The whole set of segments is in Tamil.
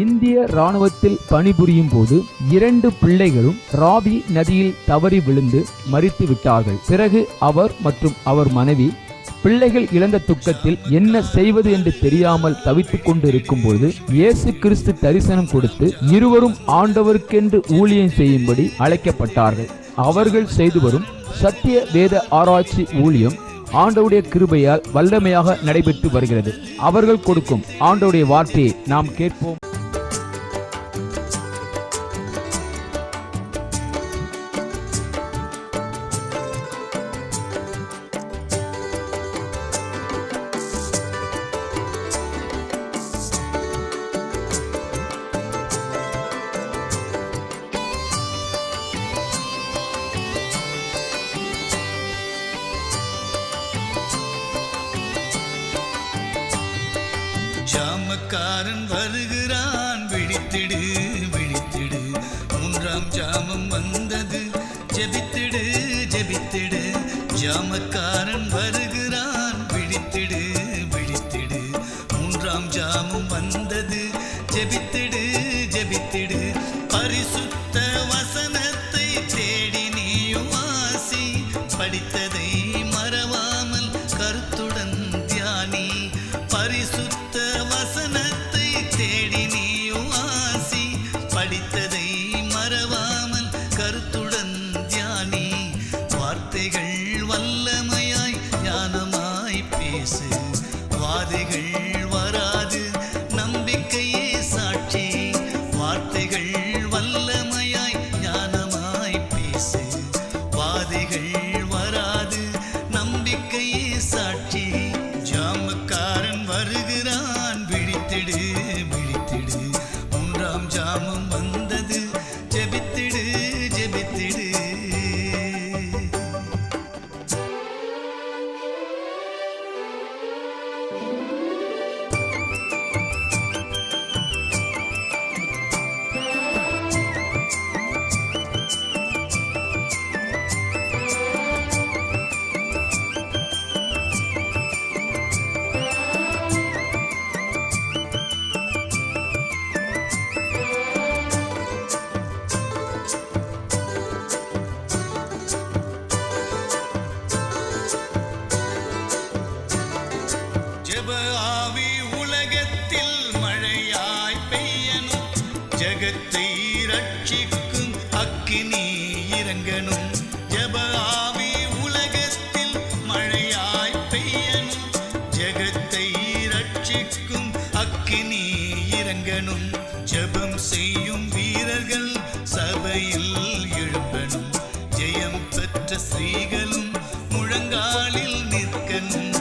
இந்திய ராணுவத்தில் பணிபுரியும் போது 2 பிள்ளைகளும் ராவி நதியில் தவறி விழுந்து மரித்து விட்டார்கள். பிறகு அவர் மற்றும் அவர் மனைவி பிள்ளைகள் இழந்த துக்கத்தில் என்ன செய்வது என்று தெரியாமல் தவித்துக் கொண்டு இருக்கும் போது இயேசு கிறிஸ்து தரிசனம் கொடுத்து இருவரும் ஆண்டவருக்கென்று ஊழியம் செய்யும்படி அழைக்கப்பட்டார்கள். அவர்கள் செய்து வரும் சத்திய வேத ஆராய்ச்சி ஊழியம் ஆண்டவருடைய கிருபையால் வல்லமையாக நடைபெற்று வருகிறது. அவர்கள் கொடுக்கும் ஆண்டவருடைய வார்த்தையை நாம் கேட்போம். ஜாமக்காரன் வருகிறான், விழித்திடு விழித்திடு, 3ஆம் ஜாமம் வந்தது, ஜெபித்திடு ஜெபித்திடு. ஜாமக்காரன் வருகிறான், விழித்திடு விழித்திடு, 3ஆம் ஜாமம் வந்தது, ஜெபித்திடு ஜெபித்திடு. பரிசுத்த வசனத்தை தேடி நீயும் வாசி, படித்ததை மறவாமல் கருத்துடன் தியானி. பரிசுத்த வசனத்தை தேடி நீயும் வாசி, படித்ததை மறவாமல் கருத்துடன் தியானி. வார்த்தைகள் வல்லமையாய் ஞானமாய் பேசு, வாதைகள் வராது நம்பிக்கையே சாட்சி. வார்த்தைகள் வல்லமையாய் ஞானமாய் பேசு, வாதைகள் வராது நம்பிக்கையே சாட்சி. ஜாமக்காரன் வருகிறான், விழித்திடு விழித்திடு, 3ஆம் ஜாமம் வந்தது, ஜெபித்திடு ஜெபித்திடு. ஜெப ஆவி உலகத்தில் மழையாய் பெய்யணும், ஜகத்தை ரட்சிக்கும் அக்கினி இறங்கணும். ஜெப ஆவி உலகத்தில் மழையாய் பெய்யணும், ஜகத்தை ரட்சிக்கும் அக்கினி இறங்கணும். ஜெபம் செய்யும் வீரர்கள் சபையில் எழும்பணும், ஜெயம் பெற்ற ஸ்திரீகளும் முழங்காலில் நிற்கணும்.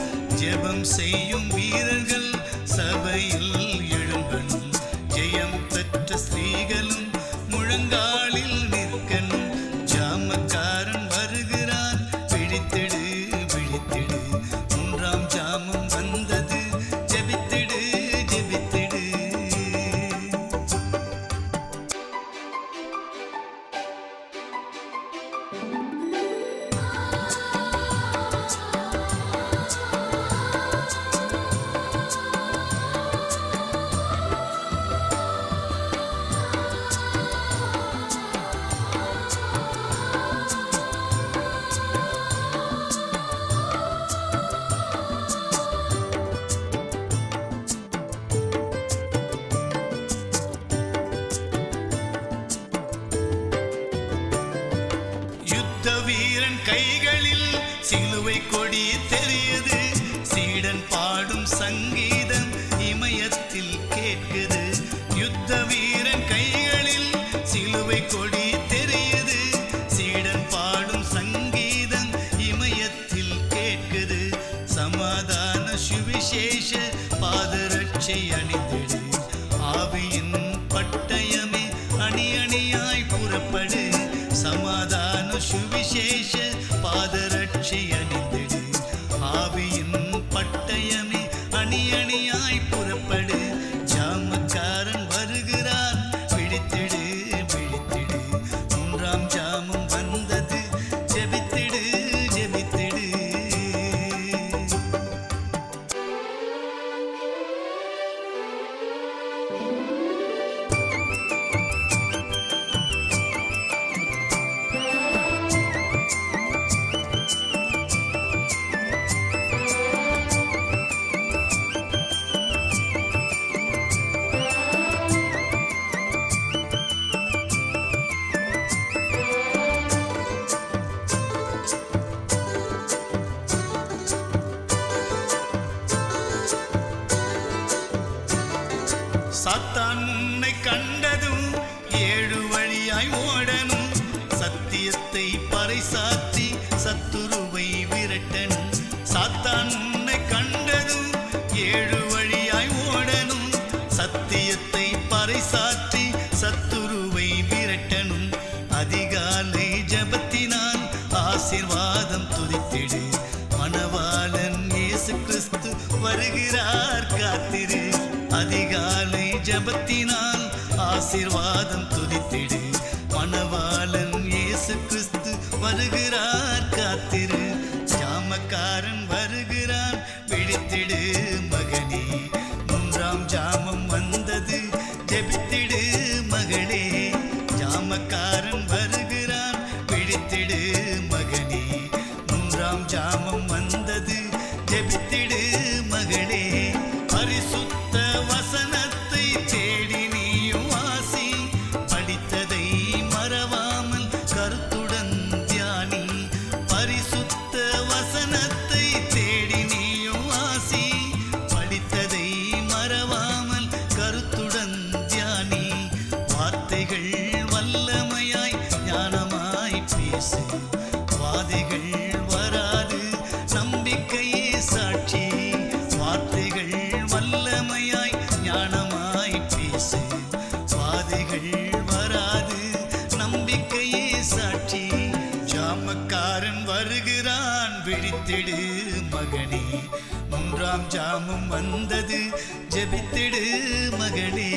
ஜெபம் செய்யும் வீரர்கள் சபையில் எழும்பணும், ஜெயம் பெற்ற ஸ்திரீகளும் முழங்காலில் நிற்கணும். ஜாமக்காரன் வருகிறான், விழித்திடு விழித்திடு, 3ஆம் ஜாமம் வந்தது, ஜெபித்திடு ஜெபித்திடு. வீரன் கைகளில் சிலுவை கொடி தெரியுது, சீடன் பாடும் சங்கீதம் இமயத்தில் கேட்குது. யுத்த வீரன் கைகளில் சிலுவை கொடி தெரியுது, சீடன் பாடும் சங்கீதம் இமயத்தில் கேட்குது. சமாதான சுவிசேஷ பாதரட்சை அணிந்திடு, ஆவியின் பட்டயமே அணி அணியாய் புறப்படு. சமாதான சுவிசேஷ பாதரட்சை அணிந்திடு, ஆவியின் பட்டயமே அணி அணியாய் புறப்படு. ஜாமக்காரன் வருகிறான், விழித்திடு விழித்திடு, 3ஆம் ஜாமம் வந்தது, ஜெபித்திடு ஜெபித்திடு. வருகிறார் காத்திரு. அதிகாலை ஜபத்தினால் ஆசீர்வாதம் துதித்திடு. மணவாளன் இயேசு கிறிஸ்து வருகிறார் காத்திரு. ஜாமக்காரன் வருகிறான் விழித்திடு மகனே. 3ஆம் ஜாமம் வந்தது ஜெபித்திடு மகளே. ஜாமக்காரன் வருகிறான் விழித்திடு மகனே. 3ஆம் ஜாமம் வந்தது ஜெபித்திடு மகளே. பரிசுத்த வசனத்தை தேடி நீயும் வாசி. படித்ததை மறவாமல் கருத்துடன் தியானி. பரிசுத்த வசனத்தை தேடி நீயும் வாசி. படித்ததை மறவாமல் கருத்துடன் தியானி. வார்த்தைகள் வல்லமையாய் ஞானமாய் பேசு. வாதைகள் வராது நம்பிக்கையே சாட்சி. வார்த்தைகள் வல்லமையாய் ஞானமாய் பேசு. வாதைகள் வராது நம்பிக்கையே சாட்சி. ஜாமக்காரன் வருகிறான் விழித்திடு மகனே. 3ஆம் ஜாமம் வந்தது ஜெபித்திடு மகளே.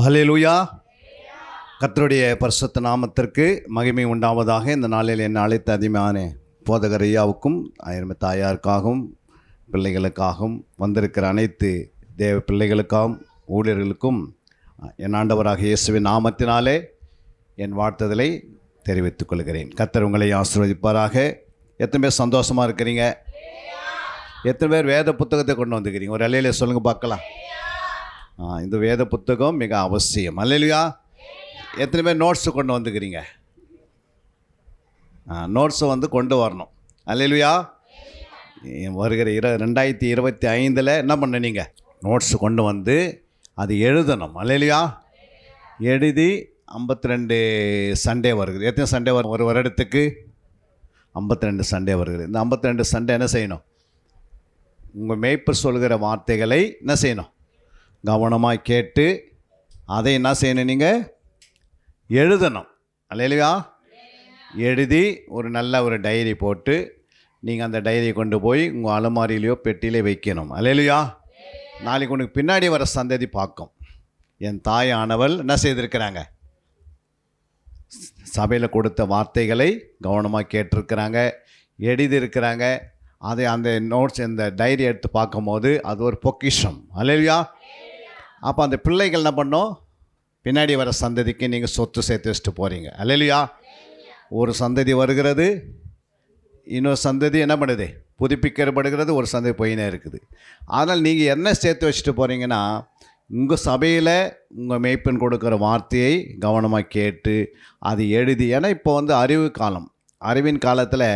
ஹல்லேலூயா. கர்த்தருடைய பரிசுத்த நாமத்திற்கு மகிமை உண்டாவதாக. இந்த நாளில் என்னை அழைத்த அதிகமான போதகர் ஐயாவுக்கும் அயர்ம தாயாருக்காகவும் பிள்ளைகளுக்காகவும் வந்திருக்கிற அனைத்து தேவ பிள்ளைகளுக்காகவும் ஊழியர்களுக்கும் என் ஆண்டவராக இயேசுவின் நாமத்தினாலே என் வாழ்த்துதலை தெரிவித்துக் கொள்கிறேன். கர்த்தர் உங்களை ஆசீர்வதிப்பாராக. எத்தனை பேர் சந்தோஷமாக இருக்கிறீங்க? எத்தனை பேர் வேத புத்தகத்தை கொண்டு வந்துக்கிறீங்க? ஒரு அல்லேலூயா சொல்லுங்கள் பார்க்கலாம். இந்த வேத புத்தகம் மிக அவசியம். அல்லேலூயா. எத்தனை பேர் நோட்ஸு கொண்டு வந்துக்கிறீங்க? நோட்ஸை வந்து கொண்டு வரணும். அல்லேலூயா. வருகிற 2025 என்ன பண்ணீங்க? நோட்ஸு கொண்டு வந்து அது எழுதணும். அல்லேலூயா. எழுதி 52 சண்டே வருகிறது. எத்தனை சண்டே வரும் ஒரு வருடத்துக்கு? 52 சண்டே வருகிறது. இந்த 52 சண்டே என்ன செய்யணும்? உங்கள் மேய்ப்பர் சொல்கிற வார்த்தைகளை என்ன செய்யணும்? கவனமாக கேட்டு அதை என்ன செய்யணும்? நீங்கள் எழுதணும். அல்லேலூயா. எழுதி ஒரு நல்ல ஒரு டைரி போட்டு நீங்கள் அந்த டைரியை கொண்டு போய் உங்கள் அலமாரியிலையோ பெட்டியிலே வைக்கணும். அல்லேலூயா. நாளைக்கு உனக்கு பின்னாடி வர சந்ததி பார்க்கும். என் தாயானவள் என்ன செய்திருக்கிறாங்க? சபையில் கொடுத்த வார்த்தைகளை கவனமாக கேட்டிருக்கிறாங்க, எழுதியிருக்கிறாங்க. அதை அந்த நோட்ஸ் இந்த டைரி எடுத்து பார்க்கும்போது அது ஒரு பொக்கிஷம். அல்லேலூயா. அப்போ அந்த பிள்ளைகள் என்ன பண்ணோம்? பின்னாடி வர சந்ததிக்கு நீங்கள் சொத்து சேர்த்து வச்சுட்டு போகிறீங்க. அல்லேலூயா. ஒரு சந்ததி வருகிறது, இன்னொரு சந்ததி என்ன பண்ணுது? புதுப்பிக்கப்படுகிறது. ஒரு சந்ததி போயினே இருக்குது. அதனால் நீங்கள் என்ன சேர்த்து வச்சுட்டு போகிறீங்கன்னா, உங்கள் சபையில் உங்கள் மேய்ப்பன் கொடுக்குற வார்த்தையை கவனமாக கேட்டு அது எழுதி. ஏன்னா இப்போ வந்து அறிவு காலம். அறிவின் காலத்தில்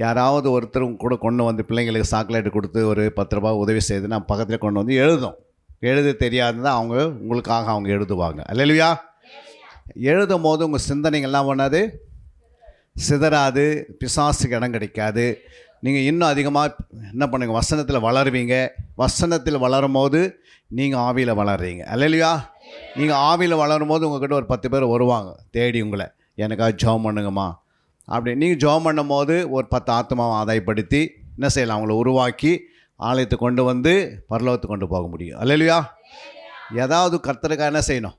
யாராவது ஒருத்தரும் கூட கொண்டு வந்து பிள்ளைங்களுக்கு சாக்லேட்டு கொடுத்து ஒரு 10 ரூபா உதவி செய்துன்னா பக்கத்தில் கொண்டு வந்து எழுதும். எழுத தெரியாதுதான் அவங்க உங்களுக்காக அவங்க எழுதுவாங்க. அல்லேலூயா. எழுதும் போது உங்கள் சிந்தனைகள்லாம் பண்ணாது, சிதறாது, பிசாசுக்கு இடம் கிடைக்காது. நீங்கள் இன்னும் அதிகமாக என்ன பண்ணுங்க? வசனத்தில் வளருவீங்க. வசனத்தில் வளரும் போது நீங்கள் ஆவியில் வளர்றீங்க. அல்லேலூயா. நீங்கள் ஆவியில் வளரும் போது உங்கள்கிட்ட ஒரு 10 பேர் வருவாங்க தேடி உங்களை, எனக்காக ஜெபம் பண்ணுங்கம்மா அப்படி. நீங்கள் ஜெபம் பண்ணும் போது ஒரு 10 ஆத்மாவை ஆதாயப்படுத்தி என்ன செய்யலாம்? அவங்கள உருவாக்கி ஆலயத்தை கொண்டு வந்து பரலோகத்துக்கு கொண்டு போக முடியும். அல்லேலூயா. ஏதாவது கர்த்தருக்காக என்ன செய்யணும்?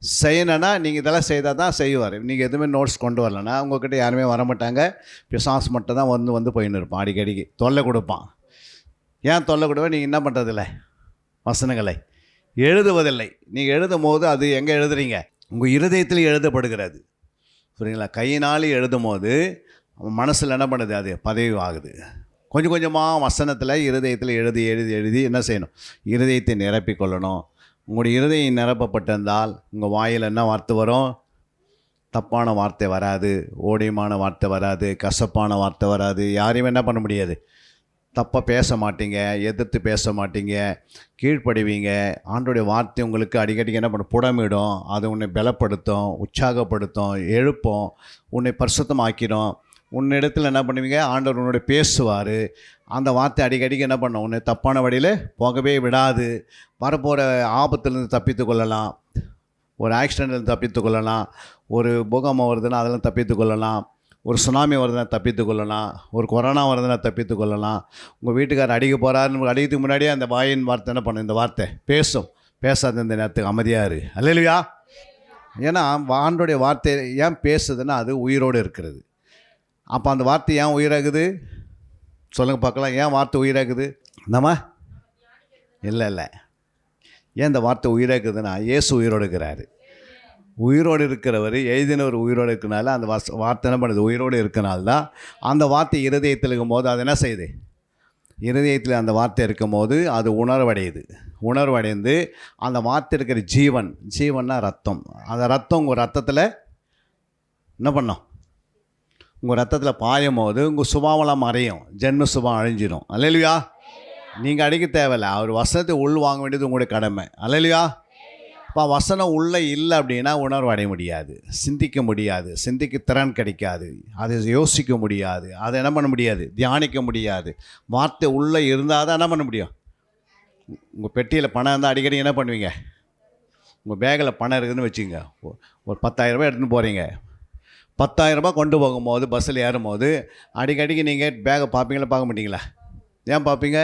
செய்யணுன்னா நீங்கள் இதெல்லாம் செய்தால் தான் செய்வார். நீங்கள் எதுவுமே நோட்ஸ் கொண்டு வரலன்னா உங்கள்கிட்ட யாருமே வரமாட்டாங்க. பிசாசு மட்டும் தான் வந்து போயின்னு இருப்பான். அடிக்கடிக்கு தொல்லை கொடுப்பான். ஏன் தொல்லை கொடுப்பேன்? நீங்கள் என்ன பண்ணுறதில்ல? வசனங்களை எழுதுவதில்லை. நீங்கள் எழுதும் போது அது எங்கே எழுதுறீங்க? உங்கள் இருதயத்தில் எழுதப்படுகிறது. சரிங்களா? கையினால் எழுதும் போது மனசில் என்ன பண்ணுது? அது பதிவு ஆகுது. கொஞ்சம் கொஞ்சமாக வசனத்தில் இருதயத்தில் எழுதி எழுதி எழுதி என்ன செய்யணும்? இருதயத்தை நிரப்பிக்கொள்ளணும். உங்களுடைய இருதயம் நிரப்பப்பட்டிருந்தால் உங்கள் வாயில் என்ன வார்த்தை வரும்? தப்பான வார்த்தை வராது, ஓடியமான வார்த்தை வராது, கசப்பான வார்த்தை வராது. யாரையுமே என்ன பண்ண முடியாது? தப்பாக பேச மாட்டீங்க, எதிர்த்து பேச மாட்டீங்க, கீழ்ப்படுவீங்க. ஆண்டோடைய வார்த்தை உங்களுக்கு அடிக்கடிக்கு என்ன பண்ண புடமிடும். அது உன்னை பலப்படுத்தும், உற்சாகப்படுத்தும், எழுப்பும், உன்னை பரிசுத்தமாக்கிடும். உன்னிடத்தில் என்ன பண்ணுவீங்க? ஆண்டவர் உன்னோட பேசுவார். அந்த வார்த்தை அடிக்கடிக்கு என்ன பண்ணும்? உன்னை தப்பான வழியில் போகவே விடாது. வரப்போகிற ஆபத்துலேருந்து தப்பித்து கொள்ளலாம். ஒரு ஆக்சிடென்ட்லேருந்து தப்பித்து கொள்ளலாம். ஒரு பூகம்பம் வருதுன்னா அதெல்லாம் தப்பித்து கொள்ளலாம். ஒரு சுனாமி வருதுன்னா தப்பித்து கொள்ளலாம், ஒரு கொரோனா வருதுன்னா தப்பித்து கொள்ளலாம். உங்கள் வீட்டுக்காரர் அடிக்க போகிறாருன்னு அடிக்கிறதுக்கு முன்னாடியே அந்த வாயின் வார்த்தை என்ன பண்ணும், இந்த வார்த்தை பேசும். பேசாத இந்த நேரத்துக்கு அமைதியாக இரு. அல்லேலூயா. ஏன்னா ஆண்டோடைய வார்த்தை ஏன் பேசுதுன்னா அது உயிரோடு இருக்கிறது. அப்போ அந்த வார்த்தை ஏன் உயிராகுது சொல்லுங்கள் பார்க்கலாம். ஏன் வார்த்தை உயிராகுது? நம்ம இல்லை ஏன் இந்த வார்த்தை உயிராக்குதுன்னா இயேசு உயிரோடு இருக்கிறாரு. உயிரோடு இருக்கிறவர் எழுதினவர் உயிரோடு இருக்கிறனால அந்த வார்த்தை என்ன பண்ணுது, உயிரோடு இருக்கிறனால தான் அந்த வார்த்தை இருதயத்தில் இருக்கும்போது அது என்ன செய்யுது, இருதயத்தில் அந்த வார்த்தை இருக்கும்போது அது உணர்வடைந்து அந்த வார்த்தை இருக்கிற ஜீவன்னா ரத்தம். அந்த ரத்தம் உங்கள் ரத்தத்தில் என்ன பண்ணோம், உங்கள் ரத்தத்தில் பாயும் போது உங்கள் சுபாவெல்லாம் மறையும், ஜென்ம சுபாவம் அழிஞ்சிடும். அல்லேலூயா. நீங்கள் அடிக்க தேவையில்லை, அவர் வசனத்தை உள் வாங்க வேண்டியது உங்களுடைய கடமை. அல்லேலூயா. இப்போ வசனம் உள்ளே இல்லை அப்படின்னா உணர்வு அடைய முடியாது, சிந்திக்க முடியாது, சிந்திக்க திறன் கிடைக்காது, அதை யோசிக்க முடியாது, அதை என்ன பண்ண முடியாது, தியானிக்க முடியாது. வார்த்தை உள்ளே இருந்தால் தான் என்ன பண்ண முடியும். உங்கள் பெட்டியில் பணம் இருந்தால் அடிக்கடி என்ன பண்ணுவீங்க, உங்கள் பேக்கில் பணம் இருக்குதுன்னு வச்சுங்க, ஒரு 10,000 ரூபாய் எடுத்துன்னு போகிறீங்க. 10,000 ரூபாய் கொண்டு போகும்போது பஸ்ஸில் ஏறும்போது அடிக்கடிக்கு நீங்கள் பேக்கை பார்ப்பீங்களா பார்க்க மாட்டீங்களா? ஏன் பார்ப்பீங்க?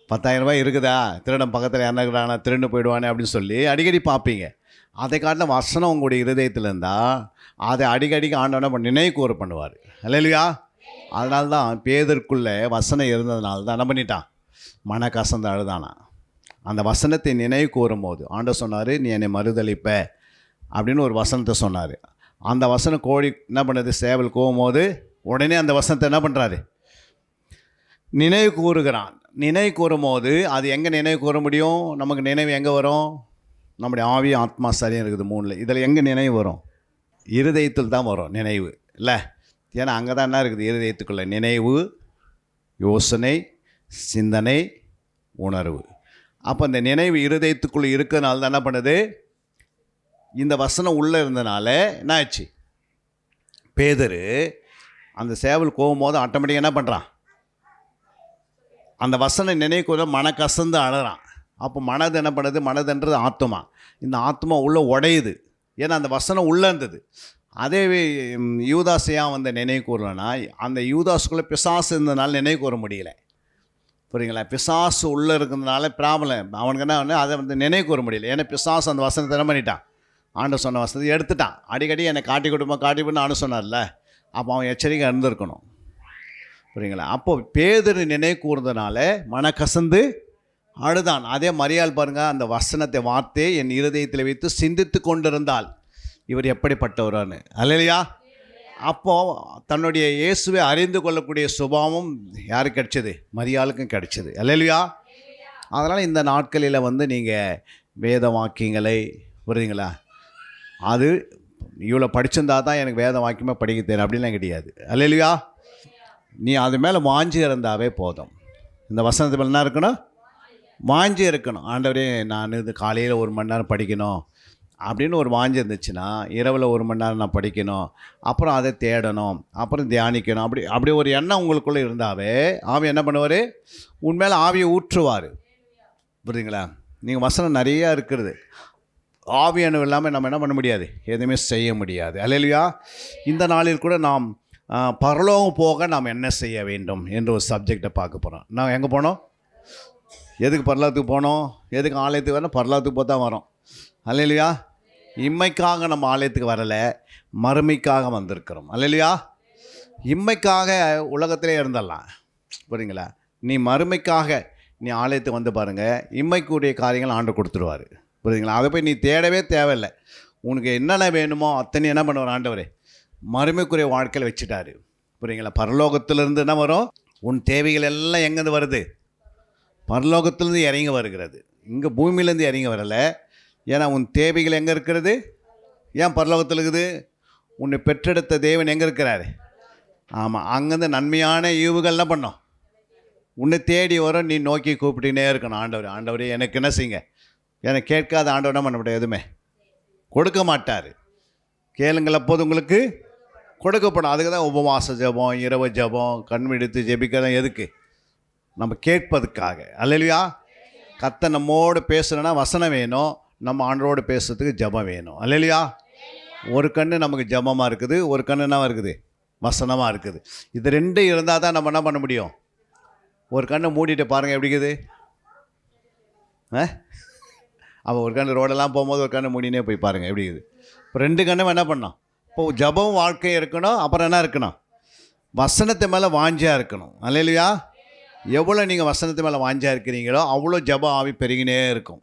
10,000 ரூபாய் இருக்குதா, திருடன் பக்கத்தில் என்ன இருக்கிறானா, திருண்டு போயிடுவானே அப்படின்னு சொல்லி அடிக்கடி பார்ப்பீங்க. அதை காட்டில் வசனம் உங்களுடைய இருதயத்தில் இருந்தால் அதை அடிக்கடிக்கு ஆண்டவனை நினைவு கூற பண்ணுவார். அல்லேலூயா. அதனால தான் பேதருக்குள்ளே வசனம் இருந்ததுனால தான் என்ன பண்ணிட்டான், மன கசந்து அழுதானா. அந்த வசனத்தை நினைவு கூறும் போது ஆண்டவர் சொன்னார், நீ என்னை மறுதளிப்ப அப்படின்னு ஒரு வசனத்தை சொன்னார். அந்த வசனம் கோழி என்ன பண்ணுது, சேவல் போகும்போது உடனே அந்த வசனத்தை என்ன பண்ணுறாரு, நினைவு கூறுகிறான். நினைவு கூறும் போது அது எங்கே நினைவு கூற முடியும், நமக்கு நினைவு எங்கே வரும், நம்முடைய ஆவி ஆத்மா சரியாக இருக்குது 3. இதில் எங்கே நினைவு வரும், இருதயத்தில் தான் வரும் நினைவு இல்லை. ஏன்னா அங்கே தான் என்ன இருக்குது, இருதயத்துக்குள்ளே நினைவு, யோசனை, சிந்தனை, உணர்வு. அப்போ இந்த நினைவு இருதயத்துக்குள்ளே இருக்கிறதுனால தான் என்ன பண்ணுது, இந்த வசனம் உள்ளே இருந்தனால என்ன ஆச்சு, பேதுரு அந்த சேவல் போகும்போது ஆட்டோமேட்டிக்காக என்ன பண்ணுறான், அந்த வசனம் நினைவுக்கூட மன கசந்து அழறான். அப்போ மனது என்ன பண்ணுது, மனதுன்றது ஆத்மா. இந்த ஆத்மா உள்ளே உடையுது, ஏன்னா அந்த வசனம் உள்ளே இருந்தது. அதே யூதாசையாக வந்து நினைவு கூறலைன்னா அந்த யூதாஸுக்குள்ளே பிசாசு இருந்ததுனால நினைவு கூற முடியல. புரியுங்களா? பிசாசு உள்ளே இருக்கிறதுனால ப்ராப்ளம். அவனுக்கு என்ன அதை வந்து நினைவு கூற முடியல. ஏன்னா பிசாசு அந்த வசனத்தை என்ன பண்ணிட்டான், ஆண்டு சொன்ன வசனத்தை எடுத்துட்டான். அடிக்கடி என்னை காட்டி கொடுப்பேன் ஆண்டு சொன்னார்ல, அப்போ அவன் எச்சரிக்கை இருந்திருக்கணும். புரியுங்களா? அப்போது பேதுரு நினைவு கூர்ந்தனால மனக்கசந்து அழுதான். அதே மரியாள் பாருங்கள், அந்த வசனத்தை வார்த்தை என் இருதயத்தில் வைத்து சிந்தித்து கொண்டிருந்தால் இவர் எப்படிப்பட்டவரான்னு. அல்லேலூயா. அப்போது தன்னுடைய இயேசுவை அறிந்து கொள்ளக்கூடிய சுபாவம் யாருக்கு கிடைச்சது, மரியாளுக்கும் கிடைச்சது. அல்லேலூயா. அதனால் இந்த நாட்களில் வந்து நீங்கள் வேத வாக்கியங்களை புரியுதுங்களா, அது இவ்வளோ படிச்சிருந்தா தான் எனக்கு வேத வாக்கியமாக படிக்க தெரியும் அப்படின்லாம் கிடையாது. அல்லேலூயா. நீ அது மேலே வாஞ்சி இருந்தாவே போதும். இந்த வசனத்து மேலே என்ன இருக்கணும், வாஞ்சி இருக்கணும். ஆண்டவரே நான் இது காலையில் 1 மணி நேரம் படிக்கணும் அப்படின்னு ஒரு வாஞ்சி இருந்துச்சுன்னா, இரவில் 1 மணி நேரம் நான் படிக்கணும், அப்புறம் அதை தேடணும், அப்புறம் தியானிக்கணும், அப்படி ஒரு எண்ணம் உங்களுக்குள்ளே இருந்தாவே ஆவி என்ன பண்ணுவார், உண்மையில ஆவியை ஊற்றுவார். புரியுதுங்களா? நீங்கள் வசனம் நிறையா இருக்கிறது, ஆவியானவர் இல்லாமல் நம்ம என்ன பண்ண முடியாது, எதுவுமே செய்ய முடியாது. அல்லேலூயா. இந்த நாளில் கூட நாம் பரலோகம் போக நாம் என்ன செய்ய வேண்டும் என்ற ஒரு சப்ஜெக்டை பார்க்க போகிறோம். நான் எங்கே போனோம், எதுக்கு பரலோகத்துக்கு போனோம், எதுக்கு ஆலயத்துக்கு வரணும், பரலோகத்துக்கு போய் தான் வரோம். அல்லேலூயா. இம்மைக்காக நம்ம ஆலயத்துக்கு வரலை, மறுமைக்காக வந்திருக்கிறோம். அல்லேலூயா. இம்மைக்காக உலகத்திலே இருந்துடலாம். புரியுங்களா? நீ மறுமைக்காக நீ ஆலயத்துக்கு வந்து பாருங்கள், இம்மைக்குரிய காரியங்கள் ஆண்டு கொடுத்துருவார். புரியுதுங்களா? அதை போய் நீ தேடவே தேவையில்லை. உனக்கு என்னென்ன வேணுமோ அத்தனை என்ன பண்ணுவார் ஆண்டவரே, மறுமைக்குரிய வாழ்க்கையில் வச்சுட்டாரு. புரியுங்களா? பரலோகத்திலிருந்து என்ன வரும், உன் தேவைகள் எல்லாம் எங்கேருந்து வருது, பரலோகத்திலேருந்து இறங்கி வருகிறது. இங்கே பூமியிலேருந்து இறங்கி வரலை. ஏன்னா உன் தேவைகள் எங்கே இருக்கிறது, ஏன் பரலோகத்தில் இருக்குது, உன்னை பெற்றெடுத்த தேவன் எங்கே இருக்கிறாரு. ஆமாம், அங்கேருந்து நன்மையான ஈவுகள் என்ன பண்ணோம், உன்னை தேடி வரும். நீ நோக்கி கூப்பிட்டுனே இருக்கணும், ஆண்டவரே எனக்கு என்ன செய்யுங்க. எனக்கு கேட்காத ஆண்டவர் என்ன பண்ண முடியாது, எதுவுமே கொடுக்க மாட்டார். கேளுங்கள் அப்போது உங்களுக்கு கொடுக்கப்படும். அதுக்கு தான் உபவாச ஜபம், இரவு ஜபம், கண் விடுத்து ஜெபிக்கிறதான். எதுக்கு, நம்ம கேட்பதுக்காக. அல்லேலூயா. கர்த்தர் நம்மோடு பேசணுன்னா வசனம் வேணும், நம்ம ஆண்டவரோடு பேசுறதுக்கு ஜபம் வேணும். அல்லேலூயா. ஒரு கண்ணு நமக்கு ஜபமாக இருக்குது, ஒரு கண்ணு என்ன இருக்குது, வசனமாக இருக்குது. இது ரெண்டும் இருந்தால் தான் நம்ம என்ன பண்ண முடியும். ஒரு கண்ணை மூடிட்டு பாருங்கள் எப்படி இருக்குது. அவள் ஒரு கண்ணு ரோடெல்லாம் போகும்போது ஒரு கண்ணை மூடினே போய் பாருங்கள் எப்படி இருக்குது. இப்போ 2 கண்ணும் என்ன பண்ணோம். இப்போது ஜபம் வாழ்க்கை இருக்கணும். அப்புறம் என்ன இருக்கணும், வசனத்து மேலே வாஞ்சியாக இருக்கணும். அல்லேலூயா. எவ்வளோ நீங்கள் வசனத்து மேலே வாஞ்சியாக இருக்கிறீங்களோ அவ்வளோ ஜபம் ஆவி பெருகினே இருக்கும்.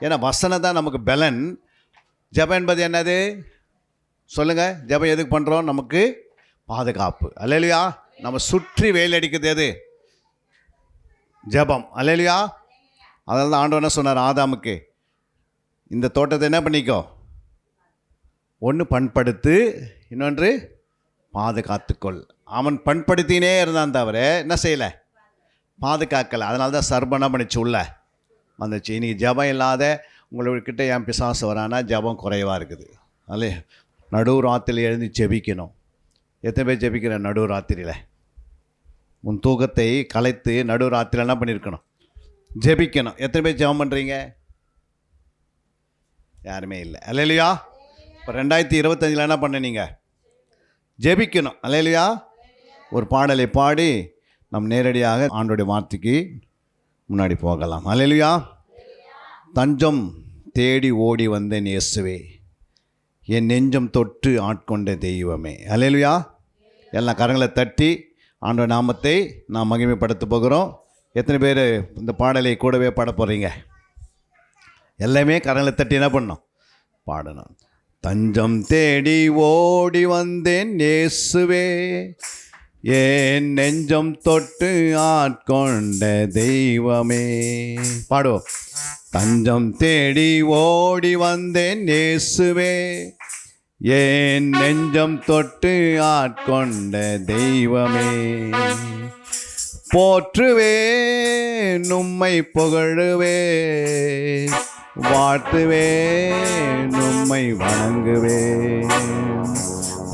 ஏன்னா வசனம் தான் நமக்கு பலன். ஜபம் என்பது என்னது சொல்லுங்கள். ஜபம் எதுக்கு பண்ணுறோம், நமக்கு பாதுகாப்பு. அல்லேலூயா. நம்ம சுற்றி வெயில் அடிக்கிறது எது, ஜபம். அல்லேலூயா. அதனால தான் ஆண்டவர் என்ன சொன்னார் ஆதாமுக்கு, இந்த தோட்டத்தை என்ன பண்ணிக்கோ, ஒன்று பண்படுத்து, இன்னொன்று பாதுகாத்துக்கொள். அவன் பண்படுத்தினே இருந்தான் தவிர என்ன செய்யலை, பாதுகாக்கலை. அதனால தான் சர்பம் பண்ணிச்சு உள்ள வந்துச்சு. இன்றைக்கி ஜபம் இல்லாத உங்கள்கிட்ட என் பிசாசு வரானா ஜபம் குறைவாக இருக்குது. அல்லே நடு ராத்திரியில் எழுந்து ஜெபிக்கணும். எத்தனை பேர் ஜெபிக்கிற நடு ராத்திரியில்? உன் தூக்கத்தை கலைத்து நடு ராத்திரியில் என்ன பண்ணியிருக்கணும், ஜெபிக்கணும். எத்தனை பேர் ஜெபம் பண்ணுறீங்க? யாருமே இல்லை. அல்லேலூயா. இப்போ 2025 என்ன பண்ணீங்க, ஜெபிக்கணும். அல்லேலூயா. ஒரு பாடலை பாடி நம் நேரடியாக ஆண்டோடைய வார்த்தைக்கு முன்னாடி போகலாம். அல்லேலூயா. தஞ்சம் தேடி ஓடி வந்தேன் இயேசுவே, என் நெஞ்சம் தொட்டு ஆட்கொண்ட தெய்வமே. அல்லேலூயா. எல்லாம் கரங்களை தட்டி ஆண்டோட நாமத்தை நாம் மகிமைப்படுத்த போகிறோம். எத்தனை பேர் இந்த பாடலை கூடவே பாட போகிறீங்க? எல்லாமே கரங்களை தட்டி என்ன பண்ணணும், பாடணும். தஞ்சம் தேடி ஓடி வந்தேன் இயேசுவே, என் நெஞ்சம் தொட்டு ஆட்கொண்ட தெய்வமே. பாடுவோம். தஞ்சம் தேடி ஓடி வந்தேன் இயேசுவே, என் நெஞ்சம் தொட்டு ஆட்கொண்ட தெய்வமே. போற்றுவேன் உம்மை புகழுவேன், வாழ்த்துவேன் உம்மை வணங்குவேன்.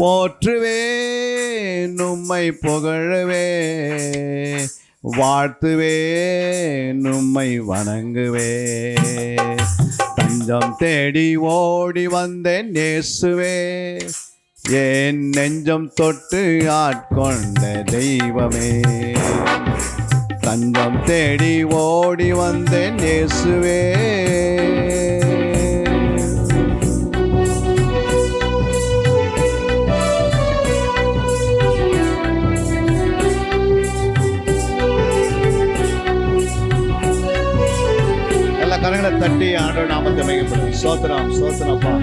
போற்றுவேன் உம்மை புகழுவேன், வாழ்த்துவேன் உம்மை வணங்குவேன். தஞ்சம் தேடி ஓடி வந்தேன் இயேசுவே, என் நெஞ்சம் தொட்டு ஆட்கொண்ட தெய்வமே. தஞ்சம் தேடி ஓடி வந்தேன் இயேசுவே. எல்லா கரங்களை தட்டி ஆண்டவர் நாமத்தை மகிமைப்படுத்தும். ஸ்தோத்திரம், ஸ்தோத்திரப்பா.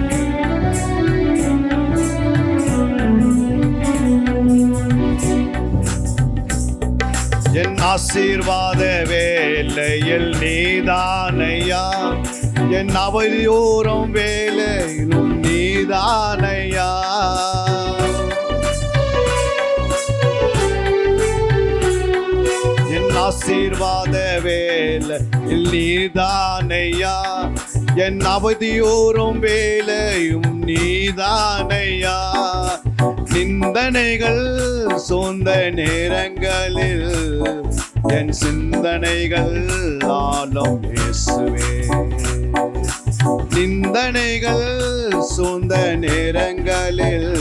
என் ஆசீர்வாத வேலையில் நீதானையா, என் அவதியோரம் வேலையிலும் நீதானையா. என் ஆசீர்வாத வேலையில் நீதானையா, என் அவதியோரம் வேலையும் நீதானையா. நிந்தனைகள் சூழ்ந்த நேரங்களில் என் சிந்தனைகள் ஆளும் இயேசுவே. நிந்தனைகள் சூழ்ந்த நேரங்களில்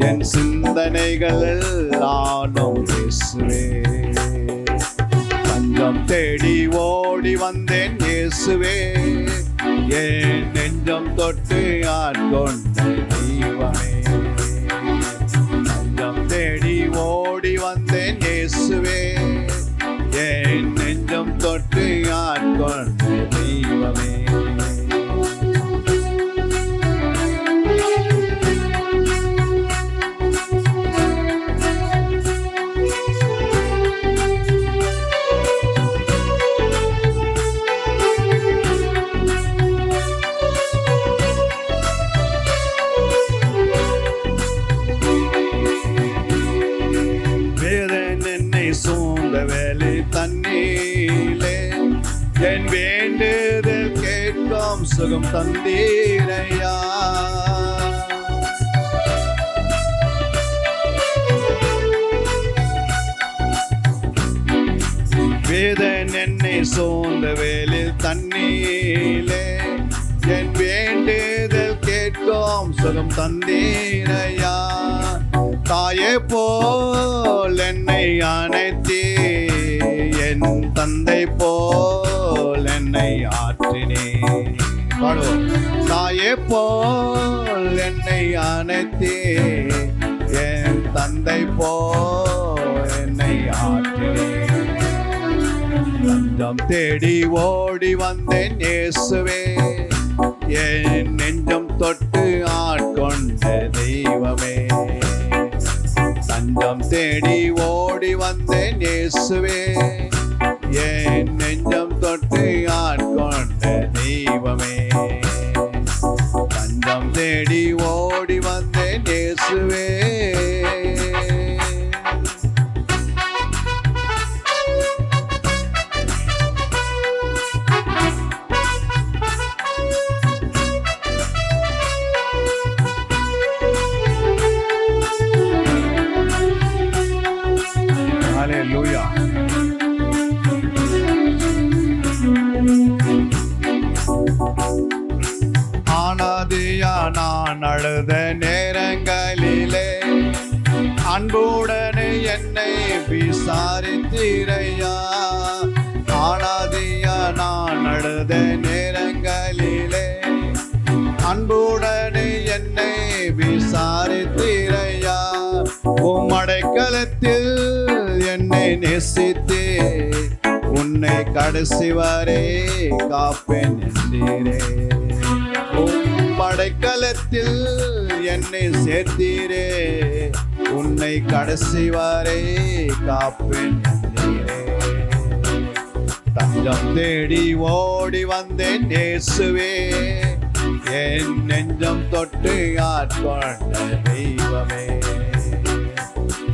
என் சிந்தனைகள் ஆளும் இயேசுவே. தஞ்சம் தேடி ஓடி வந்தேன் இயேசுவே, என் நெஞ்சம் தொட்டு ஆட்கொண்ட தெய்வமே. தேடி ஓடி வந்தேன் இயேசுவே, என் நெஞ்சம் தொட்டு ஆட்கொண்ட தெய்வமே. தண்ணீலே என் வேண்டுதல் கேட்கும் சுகம் தந்தீரையா. வேதன் என்னை சூழ்ந்த வேலில் தண்ணீலே என் வேண்டுதல் கேட்கும் எல்லாம் சுகம் தந்தீரையா. தாயே போல் என்னை அணைத்தே, என் தந்தை போல் என்னை ஆற்றினே. பாடுவோம். தாயே போல் என்னை அணைத்தே, என் தந்தை போல் என்னை ஆற்றினே. தஞ்சம் தேடி ஓடி வந்தேன் இயேசுவே, என் நெஞ்சம் தொட்டு ஆட்கொண்ட தெய்வமே. தஞ்சம் தேடி ஓடி வந்தேன் இயேசுவே, என் நெஞ்சம் தொட்டு ஆட்கொண்ட தெய்வமே. தஞ்சம் தேடி ஓடி வந்தேன் இயேசுவே. Hallelujah. ஆனாதியா நான் அழுத நேரங்களிலே அன்புடனே என்னை விசாரித்தீரையா. ஆனாதியா நான் அழுத நேரங்களிலே அன்புடனே என்னை விசாரித்தீரையா. உம் அடைக்கலத்தில் என்னை நேசித்தே, உன்னை கடைசி வரை காப்பேன் என்றீரே. உம் அடைக்கலத்தில் என்னை சேர்த்தீரே, உன்னை கடைசி வரை காப்பேன் என்றீரே. தஞ்சம் தேடி ஓடி வந்தேன் இயேசுவே, என் நெஞ்சம் தொட்டு ஆட்கொண்ட தெய்வமே.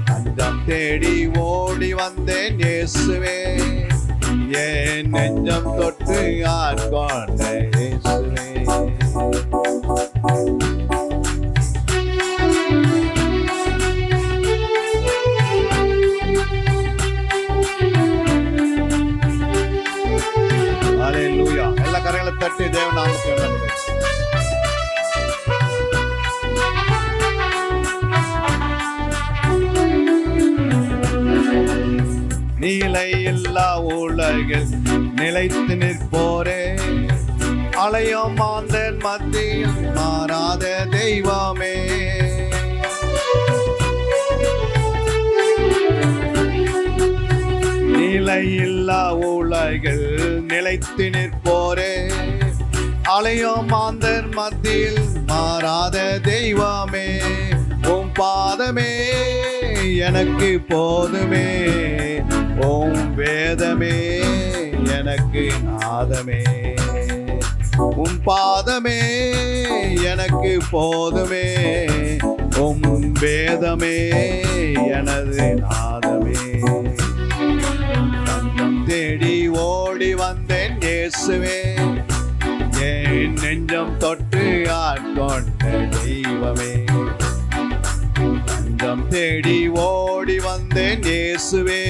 தஞ்சம் தேடி ஓடி வந்தேன் இயேசுவே, என் நெஞ்சம் தொட்டு ஆட்கொண்ட இயேசுவே. ஹல்லேலூயா. எல்லா கரங்களை தட்டி தேவ நாமத்தை உயர்த்துங்கள். நிலையில்லா உலகில் நிலைத்து நிற்போரே, அலையும் மாந்தன் மத்தியில் மாறாத தெய்வமே. நிலையில்லா உலகில் நிலைத்து நிற்போரே, அலையும் மாந்தன் மத்தியில் மாறாத தெய்வமே. உம் பாதமே எனக்கு போதுமே, உம் வேதமே எனக்கு நாதமே. உம் பாதமே எனக்கு போதுமே, உம் வேதமே எனது நாதமே. தஞ்சம் தேடி ஓடி வந்தேன் இயேசுவே, என் நெஞ்சம் தொட்டு ஆட்கொண்ட தெய்வமே. தஞ்சம் தேடி ஓடி வந்தேன் இயேசுவே,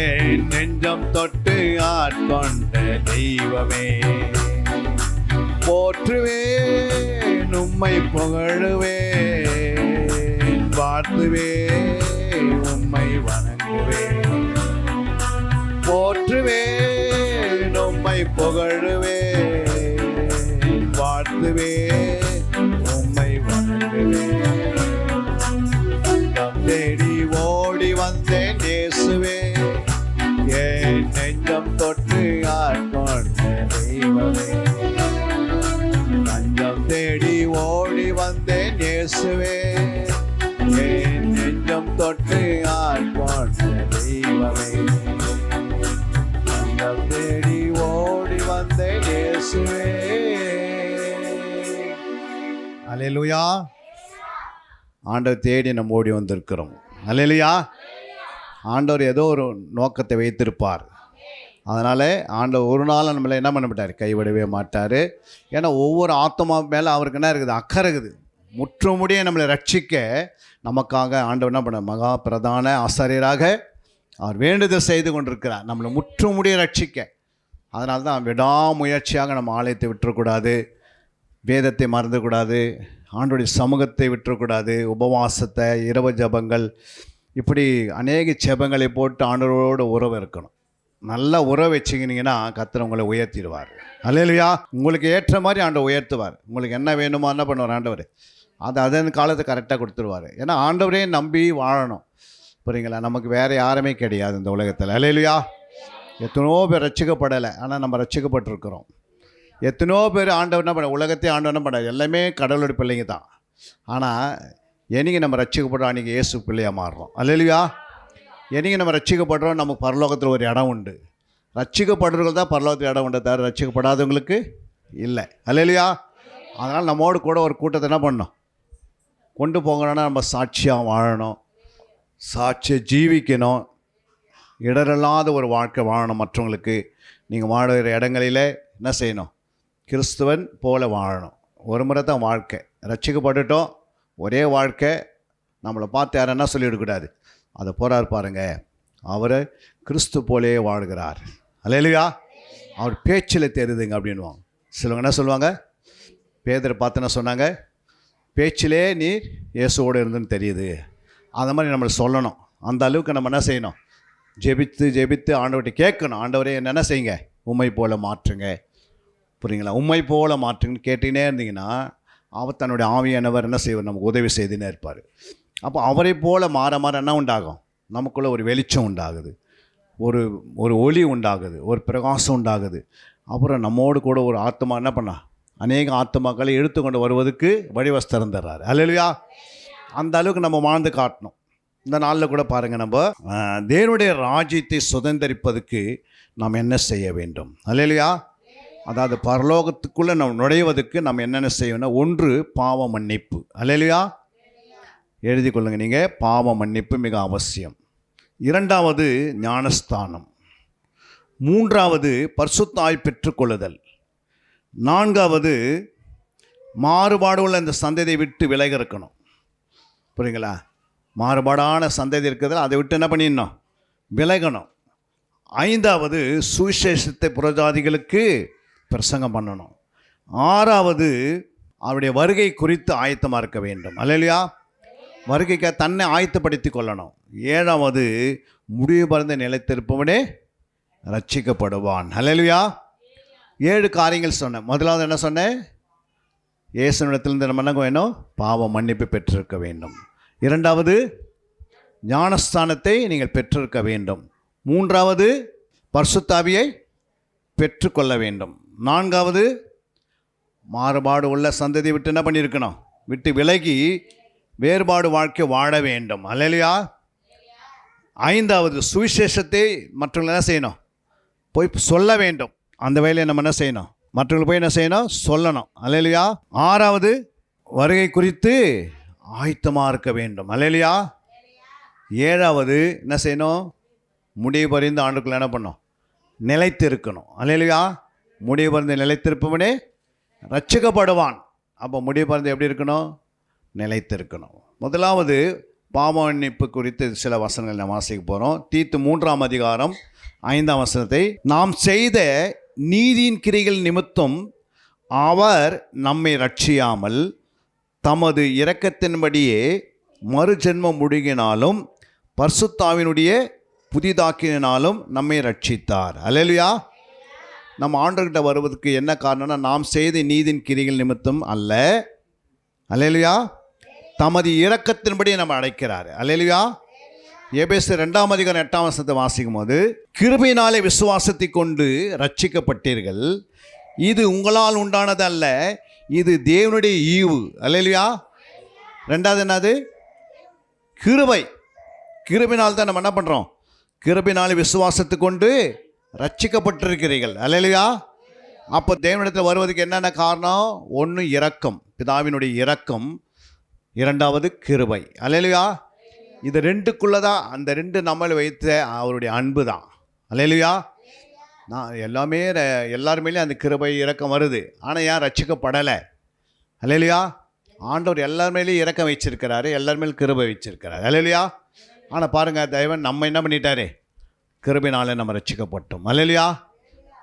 என் நெஞ்சம் தொட்டு ஆட்கொண்ட தெய்வமே. போற்றுவேன் உம்மை புகழுவேன், வாழ்த்துவேன் உம்மை வணங்குவேன். போற்றுவேன் உம்மை புகழுவேன், வாழ்த்துவேன் உம்மை வணங்குவேன். தேடி ஓடி வந்தேன் இயேசுவே, என் நெஞ்சம் தொட்டு ஆட்கொண்ட தெய்வமே. தஞ்சம் தேடி ஓடி வந்தேன் இயேசுவே, என் நெஞ்சம் தொட்டு ஆட்கொண்ட தெய்வமே. தஞ்சம் தேடி ஓடி வந்தேன் இயேசுவே. அல்லேலூயா. ஆண்டவர் தேடி நம்ம ஓடி வந்திருக்கிறோம். அல்லேலூயா. ஆண்டவர் ஏதோ ஒரு நோக்கத்தை வைத்திருப்பார். அதனால் ஆண்டவர் ஒரு நாள் நம்மளை என்ன பண்ண மாட்டார், கைவிடவே மாட்டார். ஏன்னா ஒவ்வொரு ஆத்மா மேலே அவருக்கு என்ன இருக்குது, அக்கறை இருக்குது. முற்றுமுடிய நம்மளை ரட்சிக்க நமக்காக ஆண்டவர் என்ன பண்ண, மகா பிரதான ஆசாரியராக அவர் வேண்டுதல் செய்து கொண்டிருக்கிறார், நம்மளை முற்றுமுடிய ரட்சிக்க. அதனால தான் விடாமுயற்சியாக நம்ம ஆலயத்தை விட்டுறக்கூடாது. வேதத்தை மறந்துக்கூடாது, ஆண்டோடைய சமூகத்தை விட்டுறக்கூடாது, உபவாசத்தை, இரவு ஜபங்கள், இப்படி அநேக ஜெபங்களை போட்டு ஆண்டவரோட உறவு இருக்கணும். நல்ல உறவு வச்சுக்கினீங்கன்னா கர்த்தர் உங்களை உயர்த்திடுவார். அல்லேலூயா. உங்களுக்கு ஏற்ற மாதிரி ஆண்டவர் உயர்த்துவார். உங்களுக்கு என்ன வேணுமோ என்ன பண்ணுவார் ஆண்டவர், அதன் காலத்தை கரெக்டாக கொடுத்துருவார். ஏன்னா ஆண்டவரே நம்பி வாழணும். புரியுங்களா? நமக்கு வேறு யாருமே கிடையாது இந்த உலகத்தில். அல்லேலூயா. எத்தனையோ பேர் ரட்சிக்கப்படலை, ஆனால் நம்ம ரட்சிக்கப்பட்டிருக்கிறோம். எத்தனையோ பேர் ஆண்டவர் என்ன பண்ண, உலகத்தையே ஆண்டவர் என்ன பண்ண, எல்லாமே கடவுளுடைய பிள்ளைங்க தான். ஆனால் என்னைக்கு நம்ம ரட்சிக்கப்படுறோம், அன்றைக்கி இயேசு பிள்ளையாக மாறுறோம். அல்லேலூயா. என்னைக்கு நம்ம ரட்சிக்கப்படுறோம், நமக்கு பரலோகத்தில் ஒரு இடம் உண்டு. ரட்சிக்கப்படுறவர்கள் தான் பரலோகத்தில் இடம் உண்டு, தவிர ரட்சிக்கப்படாதவங்களுக்கு இல்லை. அல்லேலூயா. அதனால் நம்மோடு கூட ஒரு கூட்டத்தை என்ன பண்ணணும், கொண்டு போகணும்னா நம்ம சாட்சியாக வாழணும், சாட்சியை ஜீவிக்கணும், இடரில்லாத ஒரு வாழ்க்கை வாழணும். மற்றவங்களுக்கு நீங்கள் வாழுகிற இடங்களில் என்ன செய்யணும், கிறிஸ்துவன் போல வாழணும். ஒரு முறை தான் வாழ்க்கை, ரட்சிக்கப்பட்டுட்டோம், ஒரே வாழ்க்கை. நம்மளை பார்த்து யாரும் என்ன சொல்லிவிடக்கூடாது, அதை போகிறார் பாருங்க, அவர் கிறிஸ்து போலே வாழ்கிறார். அல்லேலூயா. அவர் பேச்சில் தெரியுதுங்க அப்படின்வாங்க. சிலவங்க என்ன சொல்லுவாங்க, பேதரை பார்த்து என்ன சொன்னாங்க, பேச்சிலே நீர் இயேசுவோடு இருந்துன்னு தெரியுது. அந்த மாதிரி நம்மளை சொல்லணும். அந்த அளவுக்கு நம்ம என்ன செய்யணும், ஜெபித்து ஜெபித்து ஆண்டவர்கிட்ட கேட்கணும், ஆண்டவரே என்ன செய்யுங்க, உம்மை போல மாற்றுங்க. புரியுங்களா? உம்மை போல மாற்றுங்கன்னு கேட்டுக்கினே இருந்தீங்கன்னா அவர் தன்னுடைய ஆவியானவர் என்ன செய்வார், நமக்கு உதவி செய்துன்னே இருப்பார். அப்போ அவரை போல் மாற மாற என்ன உண்டாகும், நமக்குள்ளே ஒரு வெளிச்சம் உண்டாகுது, ஒரு ஒரு ஒளி உண்டாகுது, ஒரு பிரகாசம் உண்டாகுது. அப்புறம் நம்மோடு கூட ஒரு ஆத்மா என்ன பண்ணா, அநேக ஆத்மாக்களை எடுத்துக்கொண்டு வருவதற்கு வழிவசம் திறந்துடுறாரு. அல்லேலூயா. அந்த அளவுக்கு நம்ம வாழ்ந்து காட்டணும். இந்த நாளில் கூட பாருங்கள், நம்ம தேவனுடைய ராஜ்யத்தை சுதந்திரிப்பதற்கு நாம் என்ன செய்ய வேண்டும். அல்லேலூயா. அதாவது பரலோகத்துக்குள்ளே நம்ம நுழைவதற்கு நம்ம என்னென்ன செய்யணும், ஒன்று பாவ மன்னிப்பு. அல்லேலூயா. எழுதி கொள்ளுங்க நீங்கள், பாவ மன்னிப்பு மிக அவசியம். இரண்டாவது ஞானஸ்தானம். மூன்றாவது பரிசுத்தாய் பெற்றுக்கொள்ளுதல். நான்காவது மாறுபாடு உள்ள இந்த சந்ததியை விட்டு விலகி இருக்கணும். புரியுங்களா? மாறுபாடான சந்ததி இருக்கிறதுல அதை விட்டு என்ன பண்ணிடணும், விலகணும். ஐந்தாவது சுவிசேஷத்தை புறஜாதிகளுக்கு பிரசங்கம் பண்ணணும். ஆறாவது அவருடைய வருகை குறித்து ஆயத்தமாக இருக்க வேண்டும். அல்லேலூயா. வருகைக்கு தன்னை ஆயத்தப்படுத்தி கொள்ளணும். ஏழாவது முடிவு பறந்து நிலைத்திருப்பவனே ரட்சிக்கப்படுவான். அல்லேலூயா. 7 காரியங்கள் சொன்னேன். முதலாவது என்ன சொன்னேன், இயேசுவிடத்திலிருந்து நம்ம என்ன வேணும், பாவ மன்னிப்பு பெற்றிருக்க வேண்டும். இரண்டாவது ஞானஸ்தானத்தை நீங்கள் பெற்றிருக்க வேண்டும். மூன்றாவது பரிசுத்தாவியை பெற்றுக்கொள்ள வேண்டும். நான்காவது மாறுபாடு உள்ள சந்ததியை விட்டு என்ன பண்ணியிருக்கணும், விட்டு விலகி வேறுபாடு வாழ்க்கை வாழ வேண்டும். அல்லேலூயா. ஐந்தாவது சுவிசேஷத்தை மற்றவர்கள் என்ன செய்யணும், போய் சொல்ல வேண்டும். அந்த வேலையை நம்ம என்ன செய்யணும், மற்றவர்கள் போய் என்ன செய்யணும், சொல்லணும். அல்லேலூயா. ஆறாவது வருகை குறித்து ஆயத்தமாக இருக்க வேண்டும். அல்லேலூயா. ஏழாவது என்ன செய்யணும், முடிவு பறிந்து ஆண்டுக்குள்ள என்ன பண்ணணும், நிலைத்து இருக்கணும். அல்லேலூயா. முடிவு பறிந்து நிலைத்திருப்பவனே ரட்சிக்கப்படுவான். அப்போ முடிவு பறிந்து எப்படி இருக்கணும், நிலைத்து இருக்கணும். முதலாவது பாவ மன்னிப்பு குறித்து சில வசனங்கள் நாம் வாசிக்க போகிறோம். தீத்து 3ஆம் அதிகாரம் 5ஆம் வசனத்தை, நாம் செய்த நீதியின் கிரிகள் நிமித்தம் அவர் நம்மை ரட்சியாமல் தமது இரக்கத்தின்படியே மறுஜென்மம் முழுகினாலும் பரிசுத்தாவினுடைய புதிதாக்கினாலும் நம்மை ரட்சித்தார். அல்லேலூயா. நம்ம ஆண்டவர்கிட்ட வருவதற்கு என்ன காரணம்னா, நாம் செய்த நீதியின் கிரிகள் நிமித்தம் அல்ல. அல்லேலூயா. தமது இரக்கத்தின்படி நம்ம அழைக்கிறார். அல்லேலூயா. எபேசியர் 2ஆம் அதிகாரம் 8ஆம் வசனத்தை வாசிக்கும் போது, கிருபையினாலே விசுவாசத்தை கொண்டு ரட்சிக்கப்பட்டீர்கள், இது உங்களால் உண்டானது அல்ல, இது தேவனுடைய ஈவு. அல்லேலூயா. ரெண்டாவது என்னது, கிருபை. கிருபையினால் தான் நம்ம என்ன பண்ணுறோம், கிருபையினாலே விசுவாசத்தை கொண்டு ரட்சிக்கப்பட்டிருக்கிறீர்கள். அல்லேலூயா. அப்போ தேவனிடத்தில் வருவதற்கு என்னென்ன காரணம், ஒன்று இரக்கம், பிதாவினுடைய இரக்கம். இரண்டாவது கிருபை. அல்லேலூயா. இது ரெண்டுக்குள்ளே தான், அந்த ரெண்டு நம்மளை வைத்த அவருடைய அன்பு தான். அல்லேலூயா. நான் எல்லாருமேலேயும் அந்த கிருபை இரக்கம் வருது. ஆனால் ஏன் ரட்சிக்கப்படலை? அல்லேலூயா. ஆண்டவர் எல்லாருமேலேயும் இரக்கம் வச்சிருக்கிறாரு, எல்லாருமேலும் கிருபை வச்சிருக்கிறாரு. அல்லேலூயா. ஆனால் பாருங்கள், தேவன் நம்ம என்ன பண்ணிட்டாரு, கிருபையினாலே நம்ம ரட்சிக்கப்பட்டோம். அல்லேலூயா.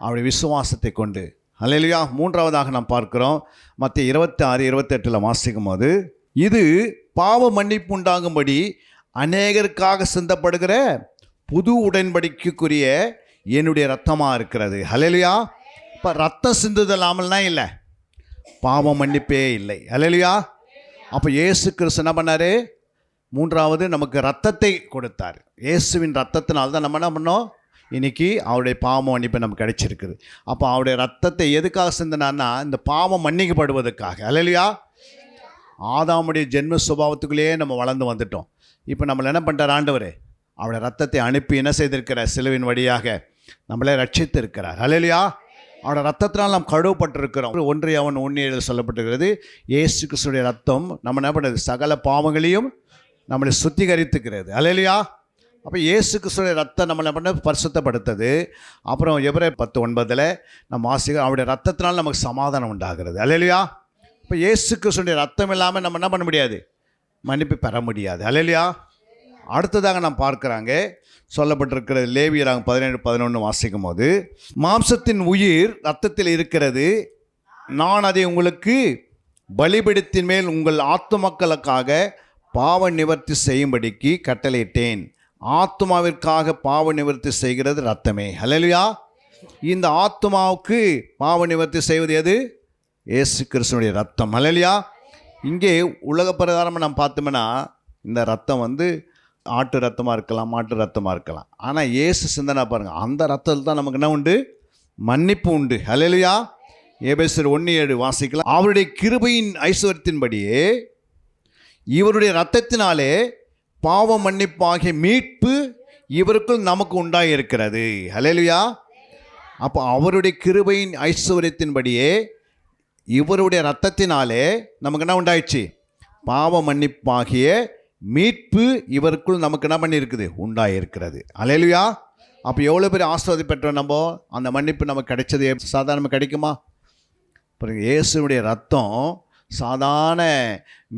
அவருடைய விசுவாசத்தை கொண்டு அல்லேலூயா. மூன்றாவதாக நாம் பார்க்கிறோம் மத்திய 26:28 வாசிக்கும் போது, இது பாவ மன்னிப்பு உண்டாகும்படி அநேகருக்காக சிந்தப்படுகிற புது உடன்படிக்கைக்குரிய என்னுடைய ரத்தமாக இருக்கிறது. அல்லேலூயா. இப்போ ரத்தம் சிந்துதலாமல்னா இல்லை, பாவ மன்னிப்பே இல்லை. அல்லேலூயா. அப்போ இயேசு கிறிஸ்து என்ன பண்ணார்? மூன்றாவது நமக்கு ரத்தத்தை கொடுத்தார். இயேசுவின் ரத்தத்தினால தான் நம்ம என்ன பண்ணோம்? இன்றைக்கி அவருடைய பாவ மன்னிப்பு நமக்கு கிடைச்சிருக்குது. அப்போ அவருடைய ரத்தத்தை எதுக்காக சிந்தினான்னா, இந்த பாவம் மன்னிக்கப்படுவதற்காக. அல்லேலூயா. ஆதாமுடைய ஜென்ம சுபாவத்துக்குள்ளேயே நம்ம வளர்ந்து வந்துட்டோம். இப்போ நம்மளை என்ன பண்ணிட்டார் ஆண்டவர்? அவருடைய ரத்தத்தை அனுப்பி என்ன செய்திருக்கிறார்? சிலுவின் வழியாக நம்மளை ரட்சித்து இருக்கிறார். அல்லேலூயா. அவருடைய ரத்தத்தினால் நாம் கழுவப்பட்டிருக்கிறோம். 1 யோவான் 1:7 சொல்லப்பட்டிருக்கிறது, இயேசு கிறிஸ்துடைய ரத்தம் நம்ம என்ன பண்ணுறது? சகல பாவங்களையும் நம்மளை சுத்திகரித்துக்கிறது. அல்லேலூயா. அப்போ இயேசு கிறிஸ்துடைய ரத்தம் நம்மளை பண்ண பரிசுத்தப்படுத்துது. அப்புறம் எபிரேயர் 10:9 நம்ம வாசிக்கிறோம், அவருடைய ரத்தத்தினால் நமக்கு சமாதானம் உண்டாகிறது. அல்லேலூயா. இப்போ இயேசு கிறிஸ்துடைய ரத்தம் இல்லாமல் நம்ம என்ன பண்ண முடியாது? மன்னிப்பு பெற முடியாது. அல்லேலூயா. அடுத்ததாக நாம் பார்க்குறாங்க, சொல்லப்பட்டிருக்கிறது லேவியராக 17:11 வாசிக்கும் போது, மாம்சத்தின் உயிர் இரத்தத்தில் இருக்கிறது, நான் அதை உங்களுக்கு பலிபீடத்தின் மேல் உங்கள் ஆத்துமக்களுக்காக பாவ நிவர்த்தி செய்யும்படிக்கு கட்டளையிட்டேன். ஆத்மாவிற்காக பாவ நிவர்த்தி செய்கிறது ரத்தமே. அல்லேலூயா. இந்த ஆத்மாவுக்கு பாவ நிவர்த்தி செய்வது எது? இயேசு கிறிஸ்துவினுடைய ரத்தம். அல்லேலூயா. இங்கே உலக பிரகாரம் நாம் பார்த்தோம்னா இந்த ரத்தம் ஆட்டு ரத்தமாக இருக்கலாம், மாட்டு ரத்தமாக இருக்கலாம். ஆனால் இயேசு சிந்தனை பாருங்கள், அந்த ரத்தத்தில் தான் நமக்கு என்ன உண்டு? மன்னிப்பு உண்டு. அல்லேலூயா. எபேசியர் 1:7 வாசிக்கலாம், அவருடைய கிருபையின் ஐஸ்வர்யத்தின்படியே இவருடைய இரத்தத்தினாலே பாவ மன்னிப்பாகிய மீட்பு இவருக்குள் நமக்கு உண்டாயிருக்கிறது. அல்லேலூயா. அப்போ அவருடைய கிருபையின் ஐஸ்வர்யத்தின்படியே இவருடைய இரத்தத்தினாலே நமக்கு என்ன உண்டாயிடுச்சு? பாவ மன்னிப்பாகிய மீட்பு இவருக்குள் நமக்கு என்ன பண்ணியிருக்குது? உண்டாயிருக்கிறது. அல்லேலூயா. அப்போ எவ்வளோ பேர் ஆசீர்வாதம் பெற்றோம் நம்ம? அந்த மன்னிப்பு நமக்கு கிடைச்சது சாதாரணமாக கிடைக்குமா? பாருங்க, இயேசுடைய ரத்தம் சாதாரண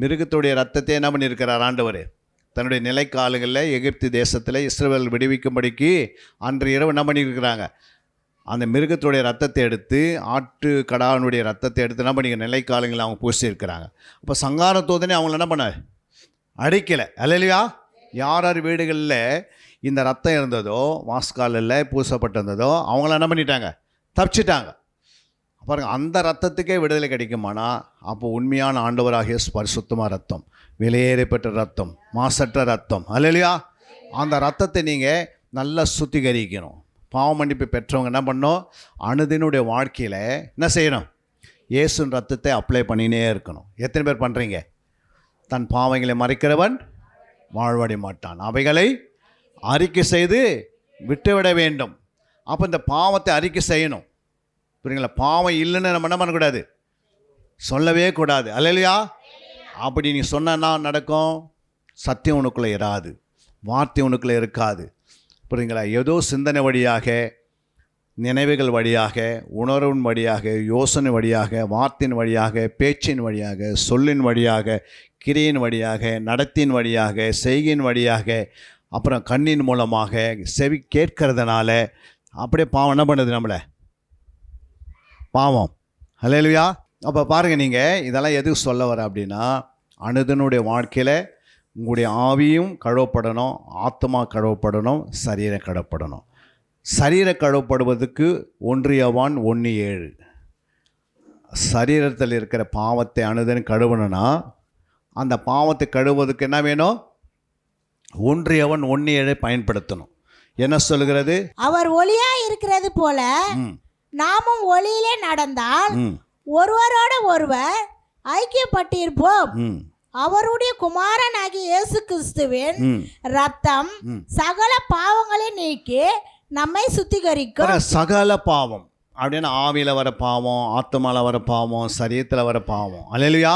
மிருகத்துடைய ரத்தத்தை என்ன பண்ணியிருக்கிறார் ஆண்டவர்? தன்னுடைய நிலைக்காலங்களில் எகிப்து தேசத்தில் இஸ்ரவேல் விடுவிக்கும்படிக்கு அன்று இரவு என்ன பண்ணியிருக்கிறாங்க? அந்த மிருகத்துடைய ரத்தத்தை எடுத்து, ஆட்டு கடானுடைய ரத்தத்தை எடுத்து என்ன பண்ணிக்க நிலைக்காலங்களில் அவங்க பூசியிருக்கிறாங்க. அப்போ சங்கார தூதனே அவங்கள என்ன பண்ண அடிக்கலை. அல்லேலூயா. யார் யார் வீடுகளில் இந்த ரத்தம் இருந்ததோ, வாஸ்காலில் பூசப்பட்டிருந்ததோ, அவங்கள என்ன பண்ணிட்டாங்க? தப்பிச்சிட்டாங்க. பாருங்கள், அந்த ரத்தத்துக்கே விடுதலை கிடைக்குமானா அப்போ உண்மையான ஆண்டவராகிய பரிசுத்தமான ரத்தம், வெளியேறப்பட்ட ரத்தம், மாசற்ற ரத்தம். அல்லேலூயா. அந்த ரத்தத்தை நீங்கள் நல்லா சுத்திகரிக்கணும். பாவ மன்னிப்பு பெற்றவங்க என்ன பண்ணணும்? அனுதினுடைய வாழ்க்கையில் என்ன செய்யணும்? இயேசுவின் ரத்தத்தை அப்ளை பண்ணினே இருக்கணும். எத்தனை பேர் பண்ணுறீங்க? தன் பாவங்களை மறைக்கிறவன் வாழ்வடைய மாட்டான், அவைகளை அறிக்கை செய்து விட்டுவிட வேண்டும். அப்போ இந்த பாவத்தை அறிக்கை செய்யணும். புரியுங்களா? பாவம் இல்லைன்னு நம்ம என்ன பண்ணக்கூடாது? சொல்லவே கூடாது. அல்லேலூயா. அப்படி நீ சொன்னா நடக்கும்? சத்தியம் உனக்குள்ளே இராது, வார்த்தை உனக்குள்ளே இருக்காது. புரியுங்களா? ஏதோ சிந்தனை வழியாக, நினைவுகள் வழியாக, உணர்வின் வழியாக, யோசனை வழியாக, வார்த்தையின் வழியாக, பேச்சின் வழியாக, சொல்லின் வழியாக, கிரியின் வழியாக, நடத்தின் வழியாக, செய்கையின் வழியாக, அப்புறம் கண்ணின் மூலமாக, செவி கேட்கறதுனால அப்படியே பாவம் என்ன பண்ணுது? நம்மளை பாவம். அல்லேலூயா. அப்போ பாருங்கள், நீங்கள் இதெல்லாம் எதுக்கு சொல்ல வர அப்படின்னா, அனுதனுடைய வாழ்க்கையில் உங்களுடைய ஆவியும் கழுவப்படணும், ஆத்மா கழுவப்படணும், சரீரம் கழுவப்படணும். சரீரம் கழுவப்படுவதற்கு 1 யோவான் 1:7 சரீரத்தில் இருக்கிற பாவத்தை அனுதன் கழுவணும்னா அந்த பாவத்தை கழுவுவதற்கு என்ன வேணும்? 1 யோவான் 1:7 பயன்படுத்தணும். என்ன சொல்லுகிறது? அவர் ஒளியா இருக்கிறது போல நாமும் ஒளியிலே நடந்தால் ஒருவரோட ஒருவர் ஐக்கியப்பட்டிருப்போம். அவருடைய குமாரனாகிய இயேசு கிறிஸ்துவின் ரத்தம் சகல பாவங்களை நீக்கி நம்மை சுத்திகரிக்கும். சகல பாவம் அப்படின்னா ஆவியில் வர பாவம், ஆத்மாவில் வர பாவம், சரீரத்தில் வர பாவம். அல்லேலூயா.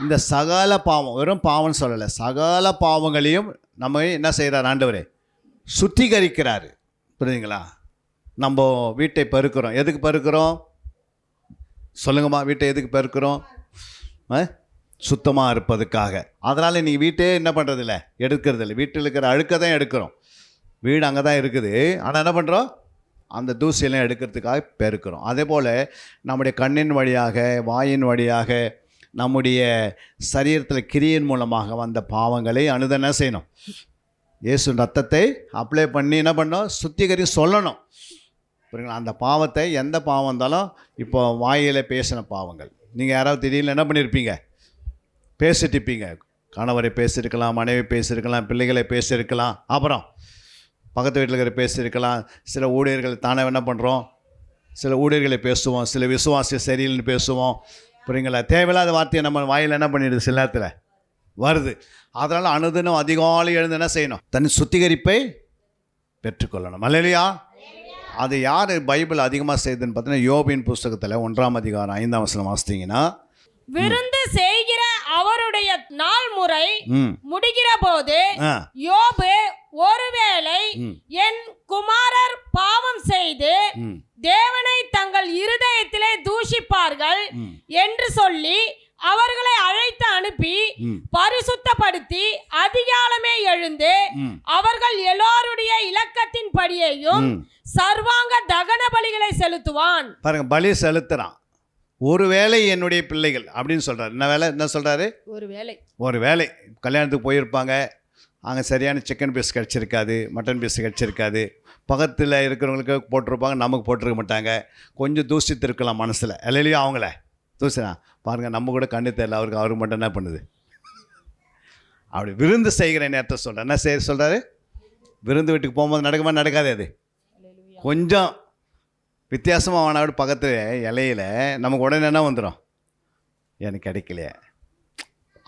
இந்த சகல பாவம் வெறும் பாவம்னு சொல்லலை, சகல பாவங்களையும் நம்ம என்ன செய்கிறார் ஆண்டவரே? சுத்திகரிக்கிறாரு. புரியுதுங்களா? நம்ம வீட்டை பெருக்கிறோம். எதுக்கு பெருக்கிறோம்? சொல்லுங்கம்மா. வீட்டை எதுக்கு பெருக்கிறோம்? சுத்தமாக இருப்பதுக்காக. அதனால் நீங்கள் வீட்டே என்ன பண்ணுறதில்ல, எடுக்கிறதில்ல. வீட்டில் இருக்கிற அழுக்க தான் எடுக்கிறோம். வீடு அங்கே தான் இருக்குது, ஆனால் என்ன பண்ணுறோம்? அந்த தூசியெல்லாம் எடுக்கிறதுக்காக பெருக்கிறோம். அதே போல் நம்முடைய கண்ணின் வழியாக, வாயின் வழியாக, நம்முடைய சரீரத்தில் கிரியின் மூலமாக வந்த பாவங்களை என்ன செய்யணும்? இயேசு ரத்தத்தை அப்ளை பண்ணி என்ன பண்ணோம்? சுத்திகரி சொல்லணும். புரியுங்களா? அந்த பாவத்தை, எந்த பாவம் இருந்தாலும், இப்போ வாயில் பேசின பாவங்கள், நீங்கள் யாராவது திடீர்னு என்ன பண்ணியிருப்பீங்க? பேசிட்டிருப்பீங்க. கணவரை பேசியிருக்கலாம், மனைவி பேசியிருக்கலாம், பிள்ளைகளை பேசியிருக்கலாம், அப்புறம் பக்கத்து வீட்டில் இருக்கிற பேசியிருக்கலாம். சில ஊழியர்கள் தானே என்ன பண்ணுறோம்? சில ஊழியர்களை பேசுவோம், சில விசுவாசி சரியில்லைன்னு பேசுவோம். புரியுங்களா? தேவையில்லாத வார்த்தையை நம்ம வாயில் என்ன பண்ணிடுது? சில நேரத்தில் வருது. அதனால் அனுதினம் அதிகாலை எழுந்து என்ன செய்யணும்? தன் சுத்திகரிப்பை பெற்றுக்கொள்ளணும். அல்லேலூயா. அது யார் பைபிள் அதிகமாக செய்யுதுன்னு பார்த்தீங்கன்னா, யோபின் புஸ்தகத்தில் 1ஆம் அதிகாரம் 5ஆம் வசனம் வாசித்தீங்கன்னா, விருந்து செய்கிற அவருடைய நாள் முறை முடிகிற போது யோபு, ஒருவேளை என் குமாரர் பாவம் செய்து தேவனை தங்கள் இருதயத்திலே தூஷிப்பார்கள் என்று சொல்லி அவர்களை அழைத்து அனுப்பி பரிசுத்தப்படுத்தி அதிகாலமே எழுந்து அவர்கள் எல்லோருடைய இலக்கத்தின் படியையும் சர்வாங்க தகன பலிகளை செலுத்துவான். பாருங்க, பலி செலுத்துறான். ஒருவேளை என்னுடைய பிள்ளைகள் அப்படின்னு சொல்கிறார். என்ன வேலை? என்ன சொல்கிறாரு? ஒரு வேளை கல்யாணத்துக்கு போயிருப்பாங்க, அங்கே சரியான சிக்கன் பீஸ் கிடச்சிருக்காது, மட்டன் பீஸ் கிடச்சிருக்காது, பக்கத்தில் இருக்கிறவங்களுக்கு போட்டிருப்பாங்க, நமக்கு போட்டிருக்க மாட்டாங்க. கொஞ்சம் தூசித்து இருக்கலாம் மனசில். இல்லையா? அவங்கள தூசினா பாருங்கள், நம்ம கூட கண்ணு தெரியல, அவருக்கு மட்டும் என்ன பண்ணுது? அப்படி விருந்து செய்கிற நேரத்தை சொல்கிறேன். என்ன செய்ய சொல்கிறாரு? விருந்து வீட்டுக்கு போகும்போது நடக்குமா? நடக்காது. அது கொஞ்சம் வித்தியாசமாக வானாவிட பக்கத்து இலையில் நமக்கு உடனே என்ன வந்துடும்? எனக்கு கிடைக்கலையே.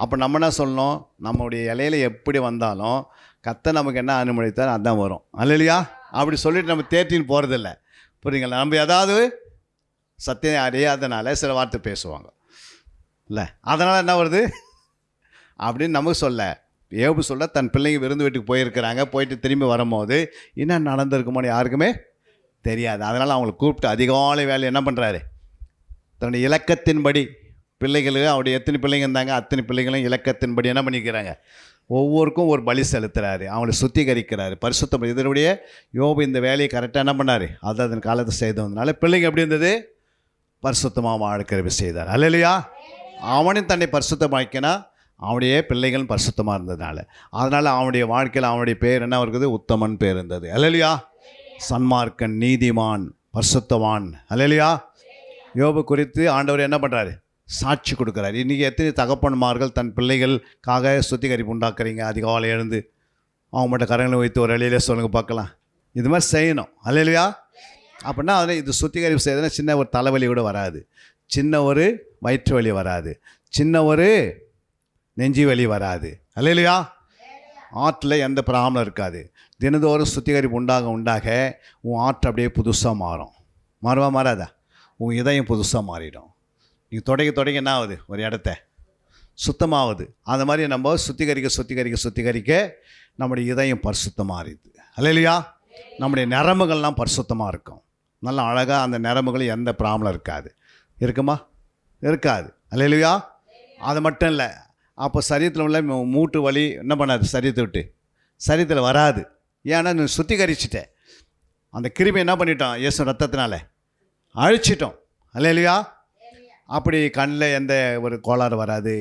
அப்போ நம்ம என்ன சொல்லணும்? நம்முடைய இலையில் எப்படி வந்தாலும் கத்தை நமக்கு என்ன அனுமதித்தால் அதுதான் வரும். அல்லையா? அப்படி சொல்லிட்டு நம்ம தேர்ட்டின்னு போகிறதில்ல. புரியுங்களா? நம்ம ஏதாவது சத்தியம் அறியாதனால சில வார்த்தை பேசுவாங்க இல்லை, அதனால் என்ன வருது அப்படின்னு நமக்கு சொல்ல. யோபு சொல்ல, தன் பிள்ளைங்க விருந்து வீட்டுக்கு போயிருக்கிறாங்க, போயிட்டு திரும்பி வரும்போது என்ன நடந்திருக்குமோன்னு யாருக்குமே தெரியாது. அதனால் அவங்களை கூப்பிட்டு அதிகாலை வேலை என்ன பண்ணுறாரு? தன்னுடைய இலக்கத்தின்படி பிள்ளைகளுக்கு, அவருடைய எத்தனை பிள்ளைங்க இருந்தாங்க அத்தனை பிள்ளைகளும் இலக்கத்தின்படி என்ன பண்ணிக்கிறாங்க? ஒவ்வொருக்கும் ஒரு பலி செலுத்துகிறாரு, அவங்களை சுத்திகரிக்கிறாரு, பரிசுத்தம். இதனுடைய யோபு இந்த வேலையை கரெக்டாக என்ன பண்ணார்? அதன் காலத்தை செய்து வந்ததுனால பிள்ளைங்க எப்படி இருந்தது? பரிசுத்தமாக வாழ்க்கிற செய்தார். அல்லையா? அவனையும் தன்னை பரிசுத்தமாக்கினா அவனுடைய பிள்ளைகளும் பரிசுத்தமாக இருந்ததுனால, அதனால் அவனுடைய வாழ்க்கையில் அவனுடைய பேர் என்ன இருக்குது? உத்தமன் பேர் இருந்தது. அல்லையா? சன்மார்க்கன், நீதிமான், பரிசுத்தவான். அல்லையா? யோபு குறித்து ஆண்டவர் என்ன பண்ணுறாரு? சாட்சி கொடுக்குறாரு. இன்றைக்கி எத்தனை தகப்பன்மார்கள் தன் பிள்ளைகளுக்காக சுத்திகரிப்பு உண்டாக்குறீங்க? அதிகாலை எழுந்து அவங்க மட்டும் கரங்களை வைத்து ஒரு வழியிலே சொல்லுங்க பார்க்கலாம். இது மாதிரி செய்யணும். அல்லையா? அப்படின்னா அதில் இது சுத்திகரிப்பு செய்யறதுனா சின்ன ஒரு தலைவலி கூட வராது, சின்ன ஒரு வயிற்று வலி வராது, சின்ன ஒரு நெஞ்சி வலி வராது. அல்லையா? ஆற்றில் எந்த ப்ராப்ளம் இருக்காது. தினந்தோறும் சுத்திகரிப்பு உண்டாக உன் ஆற்று அப்படியே புதுசாக மாறும். மாறாதா? உன் இதயம் புதுசாக மாறிடும். நீங்கள் தொடங்க என்ன ஆகுது? ஒரு இடத்த சுத்தமாகுது. அந்த மாதிரி நம்ம சுத்திகரிக்க நம்முடைய இதயம் பரிசுத்தமாக மாறிடுது. அல்லையா? நம்முடைய நரம்புகள்லாம் பரிசுத்தமாக இருக்கும். நல்லா அழகாக அந்த நரம்புகள் எந்த ப்ராப்ளம் இருக்காது. இருக்குமா? இருக்காது. அல்லையா? அது மட்டும் இல்லை, அப்போ சரீரத்தில் உள்ள மூட்டு வலி என்ன பண்ணாது? சரீரத்தை விட்டு சரீரத்தில் வராது. ஏன்னா நீ சுத்திகரிச்சிட்டேன். அந்த கிருமி என்ன பண்ணிட்டோம்? இயேசு ரத்தத்தினால அழிச்சிட்டோம். அல்லையா? அப்படி கண்ணில் எந்த ஒரு கோளாறு வராது,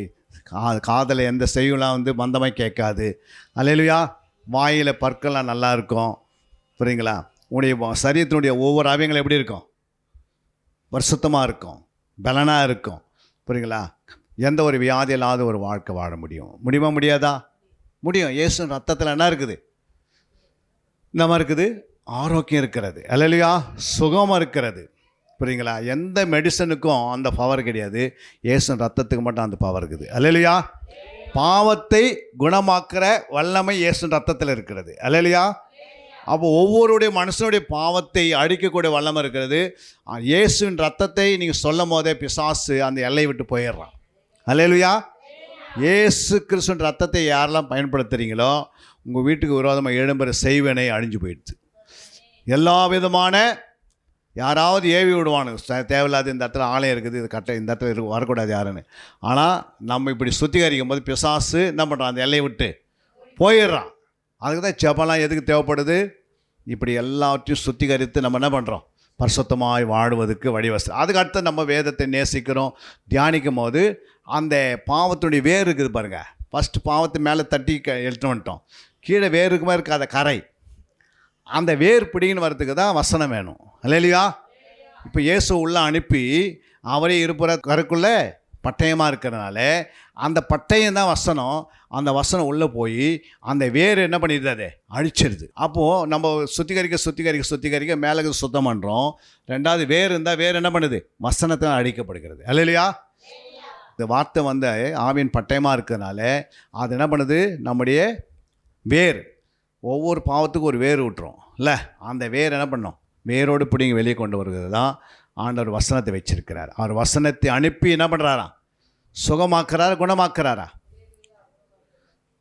காதில் எந்த செய்யுலாம் மந்தமாக கேட்காது. அல்லையா? வாயில் பற்கள்லாம் நல்லா இருக்கும். புரியுங்களா? உடைய சரீரத்தினுடைய ஒவ்வொரு அவயங்களும் எப்படி இருக்கும்? பரிசுத்தமாக இருக்கும், பலனாக இருக்கும். புரியுங்களா? எந்த ஒரு வியாதி இல்லாத ஒரு வாழ்க்கை வாழ முடியுமா? முடியாதா? முடியும். இயேசு ரத்தத்தில் என்ன இருக்குது? என்னமா இருக்குது? ஆரோக்கியம் இருக்கிறது. அல்லையா? சுகமாக இருக்கிறது. புரியுங்களா? எந்த மெடிசனுக்கும் அந்த பவர் கிடையாது. இயேசு ரத்தத்துக்கு மட்டும் அந்த பவர் இருக்குது. அல்லையா? பாவத்தை குணமாக்குற வல்லமை இயேசு ரத்தத்தில் இருக்கிறது. அல்லையா? அப்போ ஒவ்வொருடைய மனுஷனுடைய பாவத்தை அழிக்கக்கூடிய வல்லமை இருக்கிறது. இயேசுவின் ரத்தத்தை நீங்கள் சொல்லும் போதே பிசாசு அந்த எல்லையை விட்டு போயிடுறான். அல்லேலூயா. இயேசு கிறிஸ்துவின் ரத்தத்தை யாரெல்லாம் பயன்படுத்துகிறீங்களோ உங்கள் வீட்டுக்கு விரோதமாக எழும்புற செய்வனை அழிஞ்சு போயிடுது. எல்லா விதமான யாராவது ஏவி விடுவானுங்க, தேவையில்லாத இந்த இடத்துல ஆலயம் இருக்குது, இது கட்ட இந்த இடத்துல வரக்கூடாது யாருன்னு. ஆனால் நம்ம இப்படி சுத்திகரிக்கும் போது பிசாசு என்ன பண்ணுறான்? அந்த எல்லையை விட்டு போயிடுறான். அதுக்கு தான் ஜெபம்லாம் எதுக்கு தேவைப்படுது? இப்படி எல்லாவற்றையும் சுத்திகரித்து நம்ம என்ன பண்ணுறோம், பரிசுத்தமாய் வாழ்வதற்கு வழிவசதி. அதுக்கு அடுத்து நம்ம வேதத்தை நேசிக்கிறோம், தியானிக்கும் போது அந்த பாவத்துடைய வேர் இருக்குது பாருங்கள். ஃபஸ்ட்டு பாவத்தை மேலே தட்டி எடுத்து வந்துட்டோம், கீழே வேருக்குமே இருக்காத கரை, அந்த வேர் பிடிங்கன்னு வரதுக்கு தான் வசனம் வேணும். இல்லையா? இப்போ இயேசு உள்ளே அனுப்பி அவரே இருப்புற கருக்குள்ளே பட்டயமாக இருக்கிறதுனால அந்த பட்டயம் தான் வசனம். அந்த வசனம் உள்ளே போய் அந்த வேர் என்ன பண்ணிடுது, அதை அழிச்சிடுது. அப்போது நம்ம சுத்திகரிக்க மேலே சுத்தம் பண்ணுறோம். ரெண்டாவது வேர் இருந்தால் வேர் என்ன பண்ணுது, வசனத்தை அழிக்கப்படுகிறது. இல்லையா? இந்த வார்த்தை வந்து ஆவியின் பட்டயமாக இருக்கிறதுனால அது என்ன பண்ணுது, நம்முடைய வேர் ஒவ்வொரு பாவத்துக்கும் ஒரு வேர் விட்டுரும் இல்லை, அந்த வேர் என்ன பண்ணோம், வேரோடு பிடிங்கி வெளியே கொண்டு வருகிறது தான் ஆண்டவர் வசனத்தை வச்சிருக்கிறார். அவர் வசனத்தை அனுப்பி என்ன பண்ணுறாராம், சுகமாக்குறாரு, குணமாக்குறாரா?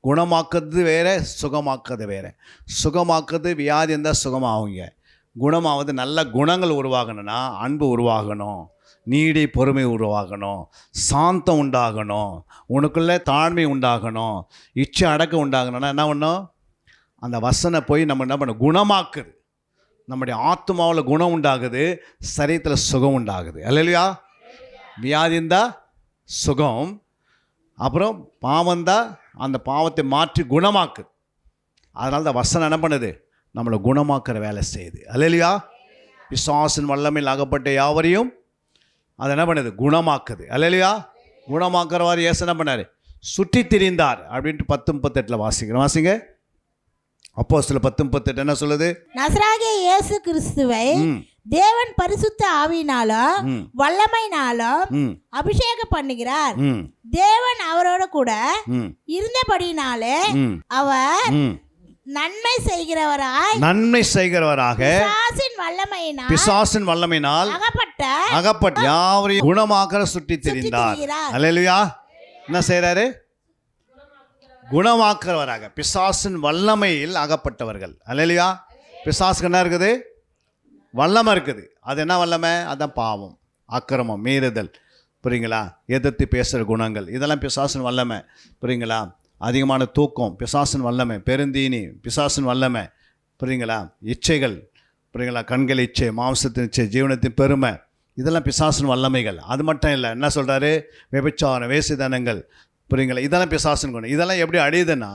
குணமாக்குறது வேறு, சுகமாக்குறது வேறு. சுகமாக்குறது வியாதி இருந்தால் சுகமாகுங்க, குணமாவது நல்ல குணங்கள் உருவாகணும்னா அன்பு உருவாகணும், நீடி பொறுமை உருவாகணும், சாந்தம் உண்டாகணும், உனக்குள்ளே தாழ்மை உண்டாகணும், இச்சை அடக்கம் உண்டாகணும்னா என்ன பண்ணணும், அந்த வசனம் போய் நம்ம என்ன பண்ணணும், குணமாக்குது. நம்முடைய ஆத்மாவில் குணம் உண்டாகுது, சரீரத்தில் சுகம் உண்டாகுது. இல்லையா? வியாதிந்தா சுகம், அப்புறம் பாவந்தா அந்த பாவத்தை மாற்றி குணமாக்குது. அதனால தான் வசனம் என்ன பண்ணுது, நம்மளை குணமாக்குற வேலை செய்யுது. இல்லையா? பிசாசின் வல்லமையில் அகப்பட்ட யாவரையும் அதை என்ன பண்ணுது, குணமாக்குது. இல்லையா? குணமாக்குறவாறு இயேசு என்ன பண்ணார், சுற்றி திரிந்தார் அப்படின்ட்டு 10:38 வாசிங்க. அப்போஸ்தலர் 10:38 என்ன சொல்லுது, நசராகிய இயேசு கிறிஸ்துவை தேவன் பரிசுத்த ஆவியினாலும் வல்லமையினாலும் அபிஷேகம் பண்ணுகிறார். தேவன் அவரோட கூட இருந்தபடினாலே அவர் நன்மை செய்கிறவராக பிசாசின் வல்லமையினால் அகப்பட்ட யாவரையும் குணமாக்கிற சுற்றி திரிந்தார். அல்லேலூயா. என்ன செய்றாரு, குணமாக்குறவராக. பிசாசின் வல்லமையில் அகப்பட்டவர்கள். அல்லேலூயா. பிசாசுக்கு என்ன இருக்குது, வல்லமை இருக்குது. அது என்ன வல்லமை, அதான் பாவம், அக்கிரமம், மீறுதல், புரியுங்களா, எதிர்த்து பேசுகிற குணங்கள், இதெல்லாம் பிசாசின் வல்லமை. புரியுங்களா, அதிகமான தூக்கம் பிசாசின் வல்லமை, பெருந்தீனி பிசாசின் வல்லமை, புரியுங்களா, இச்சைகள், புரியுங்களா, கண்கள் இச்சை, மாம்சத்தின் இச்சை, ஜீவனத்தின் பெருமை, இதெல்லாம் பிசாசின் வல்லமைகள். அது மட்டும் இல்லை, என்ன சொல்கிறாரு, விபச்சாரம், வேசித்தனங்கள், புரியுங்களா, இதெல்லாம் பிசாசின் குணம். இதெல்லாம் எப்படி அழியுதுன்னா,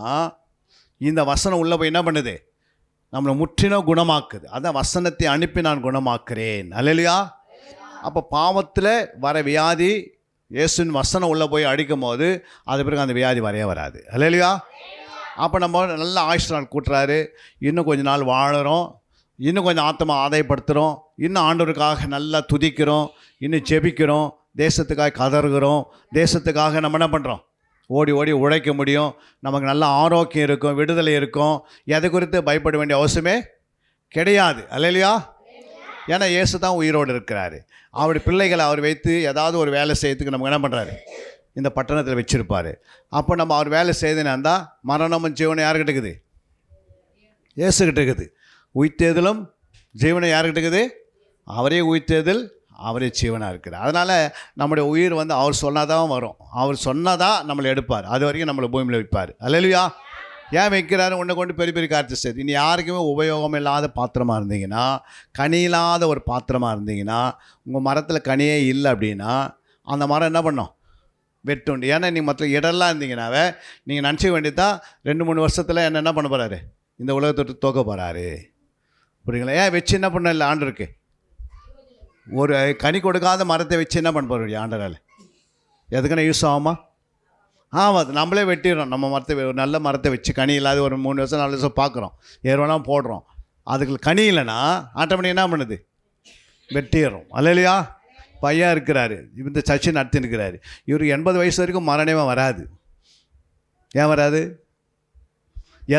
இந்த வசனம் உள்ளே போய் என்ன பண்ணுது, நம்மளை முற்றிலும் குணமாக்குது. அதான் வசனத்தை அனுப்பி நான் குணமாக்குறேன். அல்லேலூயா. அப்போ பாவத்தில் வர வியாதி இயேசுவின் வசனம் உள்ளே போய் அடிக்கும் போது அது பிறகு அந்த வியாதி வரைய வராது. அல்லேலூயா. அப்போ நம்ம நல்ல ஆயுஷ் நாள் கூட்டுறாரு, இன்னும் கொஞ்சம் நாள் வாழறோம், இன்னும் கொஞ்சம் ஆத்மா ஆதாயப்படுத்துகிறோம், இன்னும் ஆண்டவருக்காக நல்லா துதிக்கிறோம், இன்னும் ஜெபிக்கிறோம், தேசத்துக்காக கதறுகிறோம், தேசத்துக்காக நம்ம என்ன பண்ணுறோம், ஓடி ஓடி உழைக்க முடியும், நமக்கு நல்ல ஆரோக்கியம் இருக்கும், விடுதலை இருக்கும், எதை குறித்து பயப்பட வேண்டிய அவசியமே கிடையாது. அல்லேலூயா. ஏன்னா இயேசு தான் உயிரோடு இருக்கிறாரு. அவருடைய பிள்ளைகளை அவர் வைத்து ஏதாவது ஒரு வேலை செய்யறதுக்கு நமக்கு என்ன பண்ணுறாரு, இந்த பட்டணத்தில் வச்சுருப்பார். அப்போ நம்ம அவர் வேலை செய்தனா இருந்தால் மரணமும் ஜீவனம் யாருக்கிட்ட இருக்குது, இயேசுக்கிட்ட இருக்குது. உயிர்த்தேதலும் ஜீவனம் யாருக்கிட்ட இருக்குது, அவரே உயிர்த்தேதல், அவரே ஜீவனாக இருக்கிறார். அதனால் நம்முடைய உயிர் வந்து அவர் சொன்னாதான் வரும், அவர் சொன்னதான் நம்மளை எடுப்பார், அது வரைக்கும் நம்மளை பூமியில் வைப்பார். அல்லேலூயா. ஏன் வைக்கிறாரு, உன்னை கொண்டு பெரிய பெரிய காரியத்தை செய்து. இனி யாருக்குமே உபயோகம் இல்லாத பாத்திரமாக இருந்தீங்கன்னா, கனி இல்லாத ஒரு பாத்திரமாக இருந்தீங்கன்னா, உங்கள் மரத்தில் கனியே இல்லை அப்படின்னா அந்த மரம் என்ன பண்ணோம், வெட்டுண்டு. ஏன்னா நீங்கள் மற்ற இடம்லாம் இருந்தீங்கன்னாவே நீங்கள் நினச்சிக்க வேண்டியதான் 2-3 வருஷத்தில் என்ன பண்ண போகிறாரு, இந்த உலகத்தை தோக்க போகிறாரு. புரியுங்களா. ஏன் வச்சு என்ன பண்ண இல்லை, ஆண்டருக்கு ஒரு கனி கொடுக்காத மரத்தை வச்சு என்ன பண்ண போகிற ஆண்டரால், எதுக்குன்னா யூஸ் ஆகுமா? அது நம்மளே வெட்டிடுறோம். நம்ம மரத்தை, ஒரு நல்ல மரத்தை வச்சு கனி இல்லாத ஒரு 3 வருஷம் 4 வருஷம் பார்க்குறோம், ஏறுவெல்லாம் போடுறோம், அதுக்கு கனி இல்லைன்னா ஆட்டோமேட்டிக் என்ன பண்ணுது, வெட்டிடுறோம். அல்லேலூயா. பையன் இருக்கிறாரு, இந்த சர்ச்சை நடத்தின்னு இருக்கிறாரு, இவர் 80 வயசு வரைக்கும் மரணமே வராது. ஏன் வராது,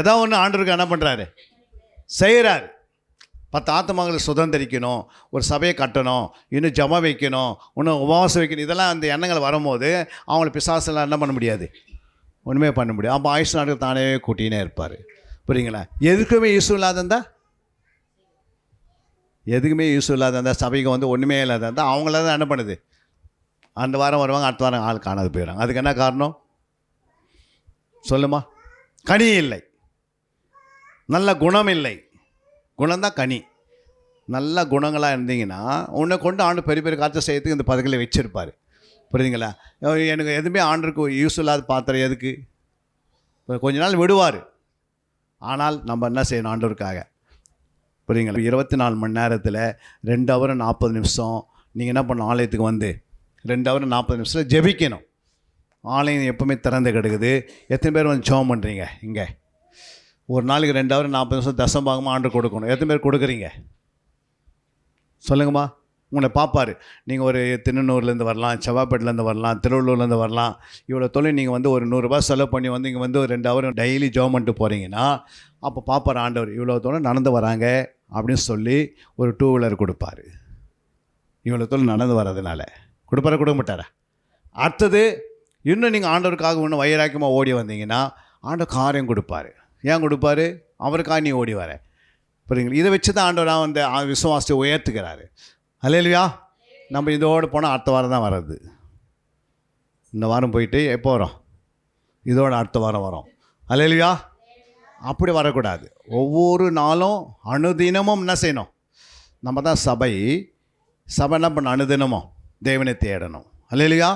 ஏதோ ஒன்று ஆண்டவருக்கு என்ன பண்ணுறாரு, செய்கிறாரு. 10 ஆத்மாக்களை சுதந்திரிக்கணும், ஒரு சபையை கட்டணும், இன்னும் ஜப வைக்கணும், இன்னும் உபவாசம் வைக்கணும், இதெல்லாம் அந்த எண்ணங்கள் வரும்போது அவங்கள பிசாசெல்லாம் என்ன பண்ண முடியாது, ஒன்றுமே பண்ண முடியாது. அப்போ ஆயுஷ் நாட்கள் தானே கூட்டினே இருப்பார். புரியுங்களா. எதுக்குமே யூஸ் இல்லாதந்தா, எதுக்குமே யூஸ் இல்லாதந்தா, சபைக்கு வந்து ஒன்றுமே இல்லாதந்தா அவங்கள தான் என்ன பண்ணுது, அந்த வாரம் வருவாங்க, அடுத்த வாரம் ஆள் காணாது போயிடுறாங்க. அதுக்கு என்ன காரணம் சொல்லுமா, கனி இல்லை, நல்ல குணம் இல்லை, குணம்தான் கனி. நல்ல குணங்களாக இருந்தீங்கன்னா உன்னை கொண்டு ஆண்டு பெரிய பெரிய காற்று செய்யறதுக்கு இந்த பதவிகளை வச்சுருப்பார். புரியுதுங்களா? எனக்கு எதுவுமே ஆண்டுக்கு யூஸ் இல்லாத பாத்திரம் எதுக்கு? கொஞ்ச நாள் விடுவார். ஆனால் நம்ம என்ன செய்யணும் ஆண்டவருக்காக? புரியுங்களா? 24 மணி நேரத்தில் 2 ஹவர் 40 நிமிஷம் நீங்கள் என்ன பண்ணணும்? ஆலயத்துக்கு வந்து 2 ஹவர் 40 நிமிஷத்தில் ஜெபிக்கணும். ஆலயம் எப்போவுமே திறந்து கிடக்குது. எத்தனை பேர் வந்து ஜெபம் பண்ணுறீங்க? இங்கே ஒரு நாளைக்கு 2 ஹவர் 40 நிமிஷம் தசம்பாகமாக ஆண்டு கொடுக்கணும். எத்தனை பேர் கொடுக்குறீங்க சொல்லுங்கம்மா? உங்களை பார்ப்பார். நீங்கள் ஒரு திருநூர்லேருந்து வரலாம், செவ்வாப்பேட்டிலேருந்து வரலாம், திருவள்ளூர்லேருந்து வரலாம். இவ்வளோ தொழில் நீங்கள் வந்து ஒரு 100 ரூபாய் செலவு பண்ணி வந்து இங்கே வந்து ஒரு 2 ஹவர் டெய்லி ஜெபம் பண்ணிட்டு போகிறீங்கன்னா அப்போ பார்ப்பார் ஆண்டவர். இவ்வளோ தூரம் நடந்து வராங்க அப்படின்னு சொல்லி ஒரு 2 வீலர் கொடுப்பார். இவ்வளோ தூரம் நடந்து வர்றதுனால கொடுப்பார கொடுக்க மாட்டாரா? அடுத்தது இன்னும் நீங்கள் ஆண்டவருக்காக இன்னும் வைராக்கியமாக ஓடி வந்தீங்கன்னா ஆண்டவர் காரியம் கொடுப்பார். ஏன் கொடுப்பார்? அவருக்காக நீ ஓடி வர. புரியுங்களா? இதை வச்சு தான் ஆண்டவர் வந்து விசுவாசத்தை உயர்த்துக்கிறாரு. அல்லேலூயா. நம்ம இதோடு போனால் அடுத்த வாரம் தான் வர்றது. இந்த வாரம் போயிட்டு எப்போ வரோம்? இதோட அடுத்த வாரம் வரோம். அல்லேலூயா. அப்படி வரக்கூடாது. ஒவ்வொரு நாளும் அனுதினமும் என்ன செய்யணும்? நம்ம தான் சபை என்ன பண்ண? அனுதினமும் தேவனை தேடணும். அல்லேலூயா.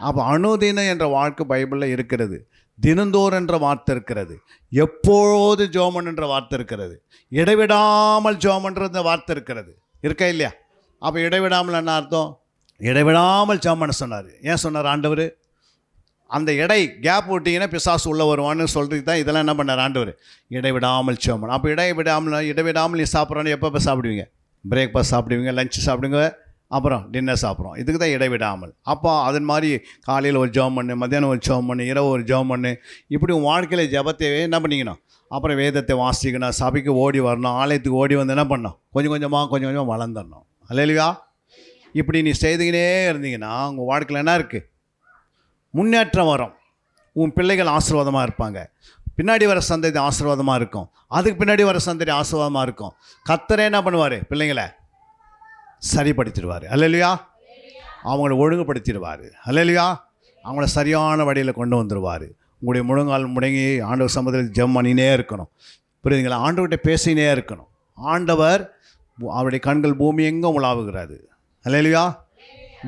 அப்போ அனுதினம் என்ற வாழ்க்கை பைபிளில் இருக்கிறது. தினந்தோறும் என்ற வார்த்தை இருக்கிறது. எப்போது ஜெபம் என்ற வார்த்தை இருக்கிறது. இடைவிடாமல் ஜெபம் என்ற வார்த்தை இருக்கிறது. இருக்கா இல்லையா? அப்போ இடைவிடாமல் என்ன அர்த்தம்? இடைவிடாமல் ஜெபம் பண்ண சொன்னார். ஏன் சொன்னார் ஆண்டவர்? அந்த கேப் விட்டிங்கன்னா பிசாசு உள்ளே வருவான்னு சொல்கிறதுக்கு தான் இதெல்லாம் என்ன பண்ணார் ஆண்டவர்? இடைவிடாமல் ஜெபம் பண்ண. அப்போ இடைவிடாமல் நீ சாப்பிட்றோன்னு எப்போ சாப்பிடுவீங்க? பிரேக்ஃபாஸ்ட் சாப்பிடுவீங்க, லஞ்சு சாப்பிடுங்க, அப்புறம் டின்னர் சாப்பிட்றோம். இதுக்கு தான் இடைவிடாமல். அப்போ அதன் மாதிரி காலையில் ஒரு ஜெபம் பண்ணு, மத்தியானம் ஒரு ஜெபம் பண்ணு, இரவு ஒரு ஜெபம் பண்ணு. இப்படி உன் வாழ்க்கையில் ஜெபத்தை என்ன பண்ணிக்கணும்? அப்புறம் வேதத்தை வாசிக்கணும், சபைக்கு ஓடி வரணும், ஆலயத்துக்கு ஓடி வந்து என்ன பண்ணணும்? கொஞ்சம் கொஞ்சமாக வளர்ந்துடணும். அல்லேலூயா. இப்படி நீ செய்துக்கினே இருந்தீங்கன்னா உங்கள் வாழ்க்கையில் என்ன இருக்குது? முன்னேற்றம் வரும். உன் பிள்ளைகள் ஆசீர்வாதமாக இருப்பாங்க. பின்னாடி வர சந்ததி ஆசீர்வாதமாக இருக்கும். அதுக்கு பின்னாடி வர சந்ததி ஆசீர்வாதமாக இருக்கும். கர்த்தரே என்ன பண்ணுவார்? பிள்ளைங்களை சரிப்படுத்திடுவார். அல்லேலூயா. அவங்கள ஒழுங்குபடுத்திடுவார். அல்லேலூயா. அவங்கள சரியான வழியில் கொண்டு வந்துடுவார். உங்களுடைய முழங்கால் முடங்கி ஆண்டவர் சமூகத்தில் ஜெபம் பண்ணினே இருக்கணும். புரியுதுங்களா? ஆண்டவர்கிட்ட பேசினே இருக்கணும். ஆண்டவர் அவருடைய கண்கள் பூமி எங்கும் உலாவுகிறாரு. அல்லேலூயா.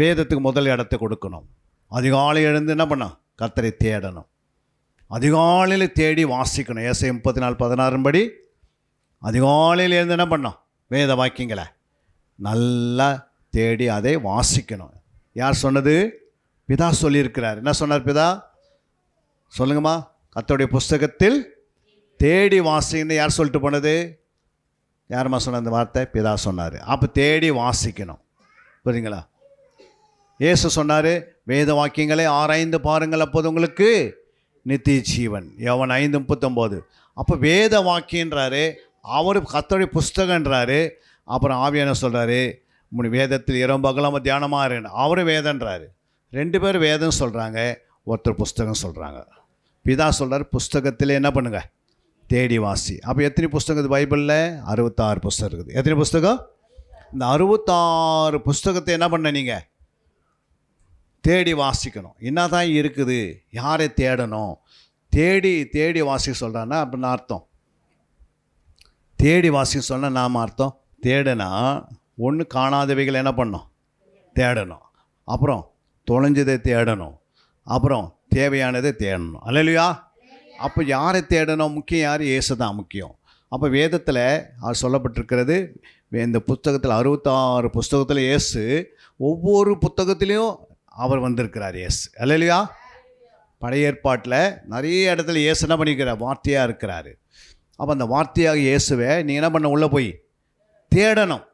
வேதத்துக்கு முதல் இடத்தை கொடுக்கணும். அதிகாலை எழுந்து என்ன பண்ணணும்? கர்த்தரை தேடணும். அதிகாலையில் தேடி வாசிக்கணும். ஏசாயா 34:16 படி அதிகாலையில் எழுந்து என்ன பண்ணணும்? வேத வாக்கியங்களை நல்லா தேடி அதை வாசிக்கணும். யார் சொன்னது? பிதா சொல்லியிருக்கிறார். என்ன சொன்னார் பிதா? சொல்லுங்கம்மா. கர்த்தருடைய புஸ்தகத்தில் தேடி வாசின்னு யார் சொல்லிட்டு போனது? யாரும்மா சொன்ன அந்த வார்த்தை? பிதா சொன்னார். அப்போ தேடி வாசிக்கணும். புரியுங்களா? இயேசு சொன்னார், வேத வாக்கியங்களை ஆராய்ந்து பாருங்கள், அப்போது உங்களுக்கு நித்திய ஜீவன். யோவான் 5:39. அப்போ வேத வாக்கியன்றாரு, அவர் கர்த்தருடைய புஸ்தகன்றாரு. அப்புறம் ஆவியான சொல்கிறாரு, வேதத்தில் இரவு பகலாமல் தியானமாக இருக்கணும். அவரும் வேதன்றாரு. 2 பேர் வேதம் சொல்கிறாங்க, ஒருத்தர் புஸ்தகம் சொல்கிறாங்க. பிதா சொல்கிறார், புஸ்தகத்தில் என்ன பண்ணுங்கள்? தேடி வாசி. அப்போ எத்தனை புஸ்தகம் பைபிளில்? 66 புஸ்தகம் இருக்குது. எத்தனை புஸ்தகம்? இந்த 66 புஸ்தகத்தை என்ன பண்ண? நீங்கள் தேடி வாசிக்கணும். என்ன தான் இருக்குது? யாரை தேடணும்? தேடி வாசிக்க சொல்கிறான்னா அப்படின்னு அர்த்தம். தேடி வாசிக்க சொன்னால் நாம் அர்த்தம் தேடனா ஒன்று காணாதவைகள் என்ன பண்ணணும்? தேடணும். அப்புறம் தொலைஞ்சதை தேடணும். அப்புறம் தேவையானதை தேடணும். அல்லேலூயா. அப்போ யாரை தேடணும்? முக்கியம் யார்? இயேசு தான் முக்கியம். அப்போ வேதத்தில் அது சொல்லப்பட்டிருக்கிறது. இந்த புத்தகத்தில் 66 புஸ்தகத்தில் இயேசு ஒவ்வொரு புத்தகத்திலையும் அவர் வந்திருக்கிறார். இயேசு. அல்லேலூயா. பழைய ஏற்பாட்டில் நிறைய இடத்துல இயேசு என்ன பண்ணியிருக்கிறார்? வார்த்தையாக இருக்கிறார். அப்போ அந்த வார்த்தையாக இயேசுவை நீ என்ன பண்ண? உள்ளே போய் தேடணும்.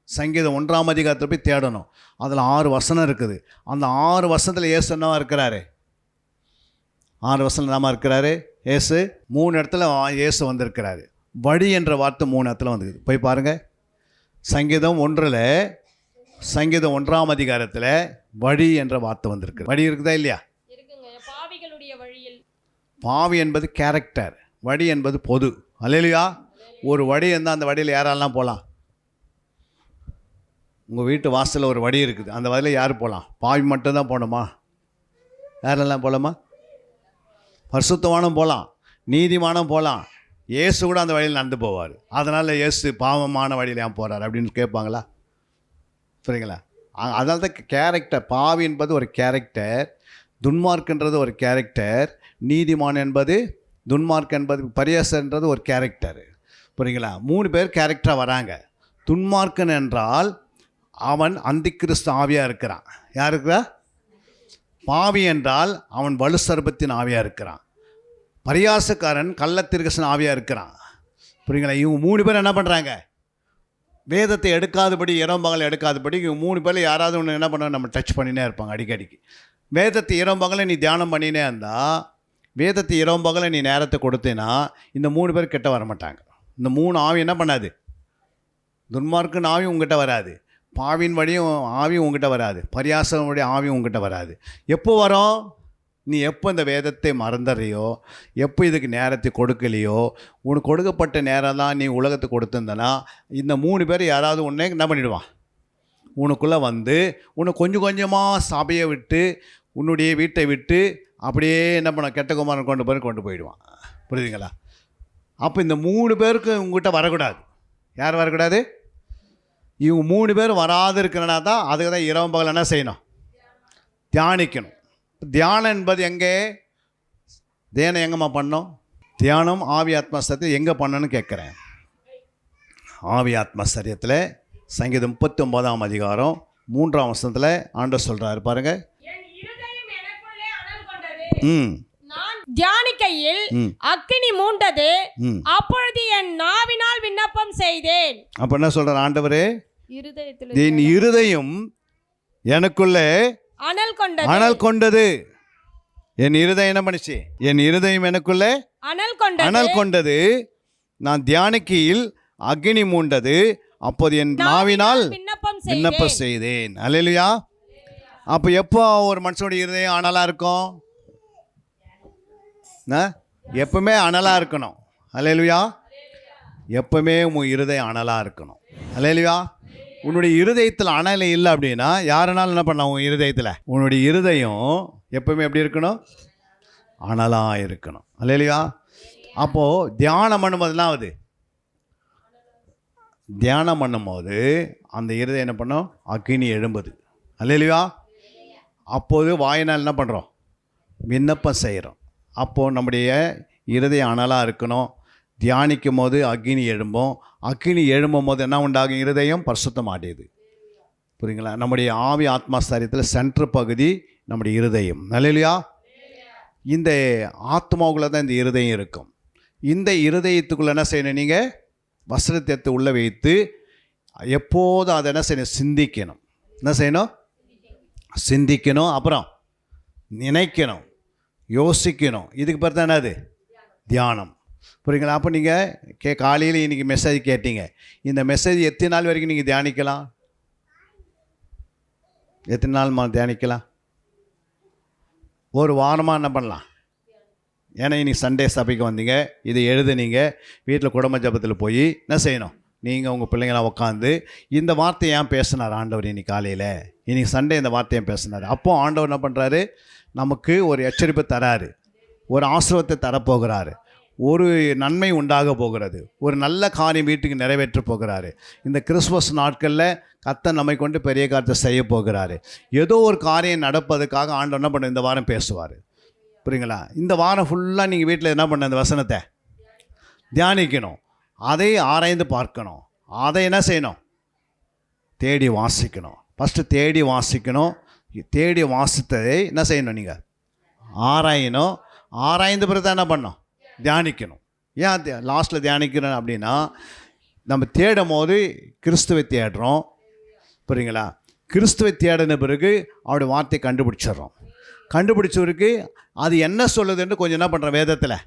சங்கீதம் 1ஆம் அதிகாரத்தில் போய் தேடணும். அதில் 6 வசனம் இருக்குது. அந்த 6 வசனத்தில் இயேசு என்னவா இருக்கிறாரு? 6 வசனம் நாம இருக்கிறாரு. இயேசு 3 இடத்துல இயேசு வந்திருக்கிறாரு. வழி என்ற வார்த்தை 3 இடத்துல வந்துக்குது. போய் பாருங்கள். சங்கீதம் 1 சங்கீதம் 1ஆம் அதிகாரத்தில் வழி என்ற வார்த்தை வந்திருக்கு. வழி இருக்குதா இல்லையா? பாவிகளுடைய வழியில். பாவி என்பது கேரக்டர், வழி என்பது பொது. அல்லேலூயா. ஒரு வழி இருந்தால் அந்த வழியில் யாரெல்லாம் போகலாம்? உங்கள் வீட்டு வாசலில் ஒரு வழி இருக்குது. அந்த வழியில் யார் போகலாம்? பாவி மட்டும்தான் போகணுமா? யாரெல்லாம் போகலாமா? பரிசுத்தவானும் போகலாம், நீதிமானும் போகலாம், இயேசு கூட அந்த வழியில் நடந்து போவார். அதனால் இயேசு பாவமான வழியில் ஏன் போகிறார் அப்படின்னு கேட்பாங்களா? சரிங்களா? அதனால தான் கேரக்டர், பாவி என்பது ஒரு கேரக்டர், துன்மார்க்குன்றது ஒரு கேரக்டர், நீதிமான் என்பது, துன்மார்க் என்பது, பரியாசன்றது ஒரு கேரக்டர். புரியுங்களா? 3 பேர் கேரக்டராக வராங்க. துன்மார்க்கன் என்றால் அவன் அந்திக்கிறிஸ்து ஆவியாக இருக்கிறான். யார் இருக்கிறா? பாவி என்றால் அவன் வலுசர்பத்தின் ஆவியாக இருக்கிறான். பரியாசக்காரன் கள்ளத்திற்கசன் ஆவியாக இருக்கிறான். புரியுங்களா? இவங்க 3 பேர் என்ன பண்ணுறாங்க? வேதத்தை எடுக்காதபடி, இரம்பகல் எடுக்காதபடி இவங்க 3 பேரில் யாராவது ஒன்று என்ன பண்ண நம்ம டச் பண்ணினே இருப்பாங்க அடிக்கடிக்கு. வேதத்தை இரம்பகலை நீ தியானம் பண்ணினே இருந்தால், வேதத்தை இரம்பகலை நீ நேரத்தை கொடுத்தேன்னா இந்த 3 பேர் கிட்ட வர மாட்டாங்க. இந்த 3 ஆவி என்ன பண்ணாது? துன்மார்க்குன்னு ஆவி உங்ககிட்ட வராது, பாவின் வழியும் ஆவி உங்ககிட்ட வராது, பரியாசம் வழி ஆவி உங்ககிட்ட வராது. எப்போ வரும்? நீ எப்போ இந்த வேதத்தை மறந்துறியோ, எப்போ இதுக்கு நேரத்தை கொடுக்கலையோ, உனக்கு கொடுக்கப்பட்ட நேரம் தான் நீ உலகத்துக்கு கொடுத்துருந்தனா இந்த 3 பேர் யாராவது ஒன்றே என்ன பண்ணிவிடுவான்? உனக்குள்ளே வந்து உன்னை கொஞ்சம் கொஞ்சமாக சபையை விட்டு, உன்னுடைய வீட்டை விட்டு அப்படியே என்ன பண்ண கெட்ட குமாரன் கொண்டு போயிடுவான். புரியுதுங்களா? அப்போ இந்த 3 பேருக்கு உங்ககிட்ட வரக்கூடாது. யார் வரக்கூடாது? இவங்க 3 பேர் வராது இருக்கிறனா தான் அதுக்கு தான் இரவு பகல் என்ன செய்யணும்? தியானிக்கணும். தியானம் என்பது எங்கே? தியானம் எங்கம்மா பண்ணோம்? தியானம் ஆவி ஆத்மா சரியத்தில் எங்கே பண்ணணும்னு கேட்குறேன். ஆவி ஆத்மா சரியத்தில் சங்கீதம் 39ஆம் அதிகாரம் 3ஆம் வசனத்தில் ஆண்டவர் சொல்கிறாரு பாருங்கள். நான் தியானிக்கையில் அக்கினி மூண்டது, அப்பொழுது என் நாவினால் விண்ணப்பம் செய்தேன். அப்ப என்ன சொல்றார் ஆண்டவரே? என் இருதயம் எனக்குள்ளே அனல் கொண்டது. என் இருதயம் என்ன பண்ணுச்சு? என் இருதயம் எனக்குள்ளே அனல் கொண்டது. நான் தியானிக்கையில் அக்கினி மூண்டது, அப்போது என் நாவினால் விண்ணப்பம் செய்தேன். அல்லேலூயா. அப்போ எப்போ ஒரு மனுஷனுடைய இருதயம் அனலாக இருக்கும்? எப்பவுமே அனலாக இருக்கணும். அல்லேலூயா. எப்பவுமே உன் இருதயம் அனலாக இருக்கணும். அல்லேலூயா. உன்னுடைய இருதயத்தில் அனல் இல்லை அப்படின்னா யாருனாலும் என்ன பண்ணலாம்? உன் இருதயத்தில் உன்னுடைய இருதயம் எப்பவுமே எப்படி இருக்கணும்? அனலாக இருக்கணும். அல்லேலூயா. அப்போது தியானம் பண்ணும்போதுலாம் ஆகுது. தியானம் பண்ணும்போது அந்த இருதயம் என்ன பண்ணோம்? அக்கினி எழும்புது. அல்லேலூயா. அப்போது வாயினால் என்ன பண்ணுறோம்? விண்ணப்பம் செய்கிறோம். அப்போது நம்முடைய இருதயம் அனலாக இருக்கணும். தியானிக்கும் போது அக்கினி எழும்போம். அக்கினி எழும்பும் போது என்ன உண்டாகும்? இருதயம் பரிசுத்தமாடியது. புரியுங்களா? நம்முடைய ஆவி ஆத்மா சரீரத்தில் சென்ட்ரு பகுதி நம்முடைய இருதயம். அல்லேலூயா. இந்த ஆத்மாவுக்குள்ளே தான் இந்த இருதயம் இருக்கும். இந்த இருதயத்துக்குள்ளே என்ன செய்யணும்? நீங்கள் வசனத்தை எடுத்து உள்ளே வைத்து எப்போதும் அதை என்ன செய்யணும்? சிந்திக்கணும். என்ன செய்யணும்? சிந்திக்கணும். அப்புறம் நினைக்கணும், யோசிக்கணும். இதுக்கு பேர் தான் என்னது? தியானம். புரியுங்களா? அப்போ நீங்கள் காலையில் இன்றைக்கி மெசேஜ் கேட்டீங்க. இந்த மெசேஜ் எத்தனை நாள் வரைக்கும் நீங்கள் தியானிக்கலாம்? எத்தனை நாள் தியானிக்கலாம்? ஒரு வாரமாக என்ன பண்ணலாம்? ஏன்னா இன்றைக்கி சண்டே சபைக்கு வந்தீங்க, இதை எழுதுனீங்க, வீட்டில் குடும்ப ஜபத்தில் போய் என்ன செய்யணும்? நீங்கள் உங்கள் பிள்ளைங்களாம் உட்காந்து இந்த வார்த்தையை ஏன் பேசினார் ஆண்டவர் இன்றைக்கி காலையில்? இன்றைக்கி சண்டே இந்த வார்த்தையை பேசினார். அப்போது ஆண்டவர் என்ன பண்ணுறாரு? நமக்கு ஒரு எச்சரிப்பை தராரு, ஒரு ஆசீர்வாதத்தை தரப்போகிறாரு, ஒரு நன்மை உண்டாக போகிறது, ஒரு நல்ல காரியம் வீட்டுக்கு நிறைவேற்ற போகிறாரு. இந்த கிறிஸ்மஸ் நாட்களில் கர்த்தர் நம்மை கொண்டு பெரிய காரியத்தை செய்ய போகிறாரு. ஏதோ ஒரு காரியம் நடப்பதுக்காக ஆண்டவர் என்ன பண்ண இந்த வாரம் பேசுவார். புரியுங்களா? இந்த வாரம் ஃபுல்லாக நீங்கள் வீட்டில் என்ன பண்ண? இந்த வசனத்தை தியானிக்கணும், அதை ஆராய்ந்து பார்க்கணும், அதை என்ன செய்யணும்? தேடி வாசிக்கணும். ஃபஸ்ட்டு தேடி வாசிக்கணும். தேடி வாசித்ததை என்ன செய்யணும்? நீங்கள் ஆராயணும். ஆராய்ந்து பிறகு தான் என்ன பண்ணணும்? தியானிக்கணும். ஏன் லாஸ்ட்டில் தியானிக்கிறோம் அப்படின்னா, நம்ம தேடும் போது கிறிஸ்துவை தேடுறோம். புரியுங்களா? கிறிஸ்துவை தேடின பிறகு அவருடைய வார்த்தையை கண்டுபிடிச்சிடுறோம். கண்டுபிடிச்சவருக்கு அது என்ன சொல்லுதுன்னு கொஞ்சம் என்ன பண்ணுறோம்? வேதத்தில்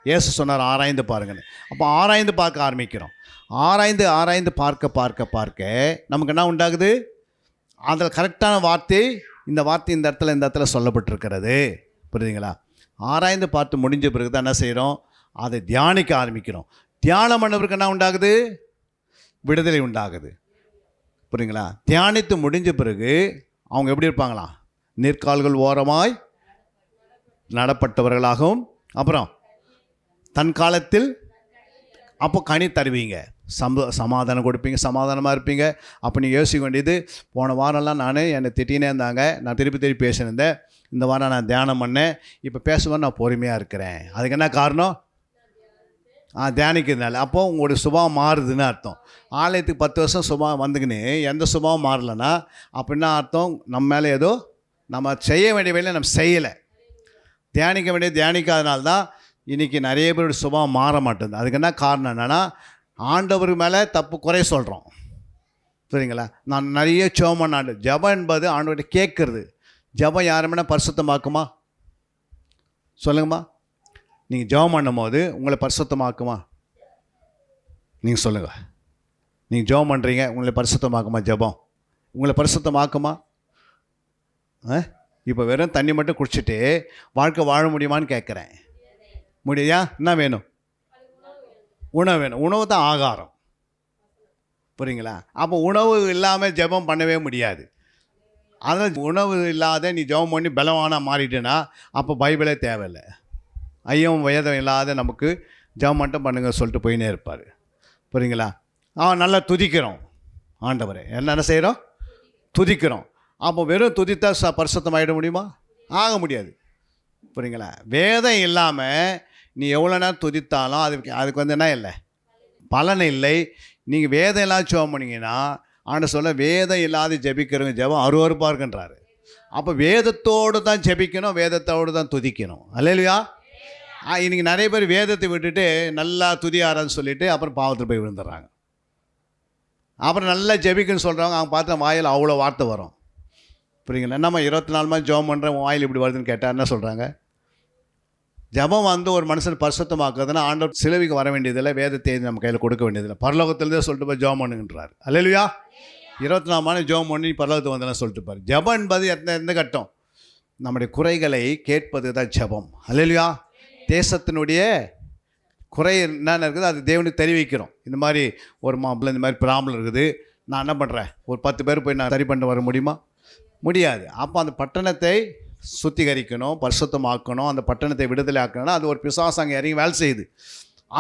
இயேசு சொன்னார் ஆராய்ந்து பாருங்கன்னு. அப்போ ஆராய்ந்து பார்க்க ஆரம்பிக்கிறோம். ஆராய்ந்து பார்க்க நமக்கு என்ன உண்டாகுது? அதில் கரெக்டான வார்த்தை, இந்த வார்த்தை இந்த இடத்துல சொல்லப்பட்டிருக்கிறது. புரியுதுங்களா? ஆராய்ந்து பார்த்து முடிஞ்ச பிறகு தான் என்ன செய்கிறோம்? அதை தியானிக்க ஆரம்பிக்கிறோம். தியானம் பண்ண பிறகு என்ன உண்டாகுது? விடுதலை உண்டாகுது. புரியுங்களா? தியானித்து முடிஞ்ச பிறகு அவங்க எப்படி இருப்பாங்களா? நீர்க்கால்கள் ஓரமாய் நடப்பட்டவர்களாகவும், அப்புறம் தன் காலத்தில் அப்போ கனி தருவீங்க, சமாதானம் கொடுப்பீங்க, சமாதானமாக இருப்பீங்க. அப்போ நீங்கள் யோசிக்க வேண்டியது, போன வாரம்லாம் நான் என்னை திட்டினே இருந்தாங்க, நான் திருப்பி பேசினேன். இந்த வாரம் நான் தியானம் பண்ணேன், இப்போ பேசுவேன், நான் பொறுமையாக இருக்கிறேன். அதுக்கு என்ன காரணம்? தியானிக்கிறதுனால. அப்போது உங்களுடைய சுபாவம் மாறுதுன்னு அர்த்தம். ஆலயத்துக்கு 10 வருஷம் சுபாவம் வந்துக்கின்னு எந்த சுபாவம் மாறலைன்னா அப்படின்னா அர்த்தம் நம்ம மேலே ஏதோ நம்ம செய்ய வேண்டிய வேலையை நம்ம செய்யலை. தியானிக்க வேண்டிய தியானிக்காதனால தான் இன்றைக்கி நிறைய பேருடைய சுபாவம் மாற மாட்டேங்குது. அதுக்கு என்ன காரணம் என்னென்னா, ஆண்டவர் மேலே தப்பு குறை சொல்கிறோம். சரிங்களா? நான் நிறைய ஜெபம் பண்ணாண்டு, ஜெபம் என்பது ஆண்டவர்கிட்ட கேட்குறது. ஜெபம் யாருமே பரிசுத்தமாக்குமா? சொல்லுங்கம்மா. நீங்கள் ஜெபம் பண்ணும் போது உங்களை பரிசுத்தமாக்குமா? நீங்கள் சொல்லுங்கள். நீங்கள் ஜெபம் பண்ணுறீங்க, உங்களை பரிசுத்தமாக்குமா? ஜெபம் உங்களை பரிசுத்தமாக்குமா? இப்போ வெறும் தண்ணி மட்டும் குடிச்சிட்டு வாழ்க்கை வாழ முடியுமான்னு கேட்குறேன். முடியா? என்ன வேணும்? உணவு வேணும். உணவு தான் ஆகாரம். புரியுங்களா? அப்போ உணவு இல்லாமல் ஜெபம் பண்ணவே முடியாது. அதனால் உணவு இல்லாத நீ ஜெபம் பண்ணி பலவானாக மாறிட்டேன்னா அப்போ பைபிளே தேவையில்லை. ஐயம் வேதம் இல்லாத நமக்கு ஜெபம் மட்டும் பண்ணுங்க சொல்லிட்டு போயினே இருப்பார். புரியுங்களா? நல்லா துதிக்கிறோம் ஆண்டவரை. என்ன செய்கிறோம்? துதிக்கிறோம். அப்போ வெறும் துதித்தா பரிசுத்தமாகிட முடியுமா? ஆக முடியாது. புரியுங்களா? வேதம் இல்லாமல் நீ எவ்வளோ நேரம் துதித்தாலும் அதுக்கு வந்து என்ன இல்லை, பலன் இல்லை. நீங்கள் வேதம் இல்லாத ஜெபம் பண்ணிங்கன்னா ஆண்டவர் சொல்ல, வேதம் இல்லாத ஜெபிக்கிறவங்க ஜெபம் அருவருப்பாக இருக்குன்றாரு. அப்போ வேதத்தோடு தான் ஜெபிக்கணும், வேதத்தோடு தான் துதிக்கணும். அல்லேலூயா. இன்றைக்கி நிறைய பேர் வேதத்தை விட்டுட்டு நல்லா துதி ஆரான்னு சொல்லிவிட்டு அப்புறம் பாவத்தில் போய் விழுந்துடுறாங்க. அப்புறம் நல்லா ஜெபிக்கணும்னு சொல்கிறவங்க அவங்க பார்த்து வாயில் அவ்வளோ வார்த்தை வரும். புரியுங்களா? நம்ம 24 மணி ஜெபம் பண்ணுறேன், வாயில் இப்படி வருதுன்னு கேட்டால் என்ன சொல்கிறாங்க? ஜெபம் வந்து ஒரு மனுஷன் பரிசுத்தமாக்குறதுன்னா ஆண்டவர் சிலுவைக்கு வர வேண்டியதில்லை, வேதத்தை நம்ம கையில் கொடுக்க வேண்டியதில்லை. பரலோகத்தில்தான் சொல்லிட்டு போய் ஜெபம் பண்ணுங்கன்றார். அல்லேலூயா. 24 மணி ஜெபம் பண்ணி பரலோகத்துக்கு வந்தெல்லாம் சொல்லிட்டு பாரு. ஜெபம் என்பது எந்த கட்டம்? நம்முடைய குறைகளை கேட்பது தான் ஜெபம். அல்லேலூயா. தேசத்தினுடைய குறை என்னென்ன இருக்குது அது தேவனுக்கு தெரிவிக்கிறோம். இந்த மாதிரி ஒரு மாப்பிள்ளை இந்த மாதிரி ப்ராப்ளம் இருக்குது, நான் என்ன பண்ணுறேன், ஒரு 10 பேர் போய் நான் சரி பண்ணிட்டு வர முடியுமா? முடியாது. அப்போ அந்த பட்டணத்தை சுத்திகரிக்கணும், பரிசுத்தமாக்கணும், அந்த பட்டணத்தை விடுதலை ஆக்கணும்னா அது ஒரு பிசாசு அங்கே இறங்கி வேலை செய்யுது.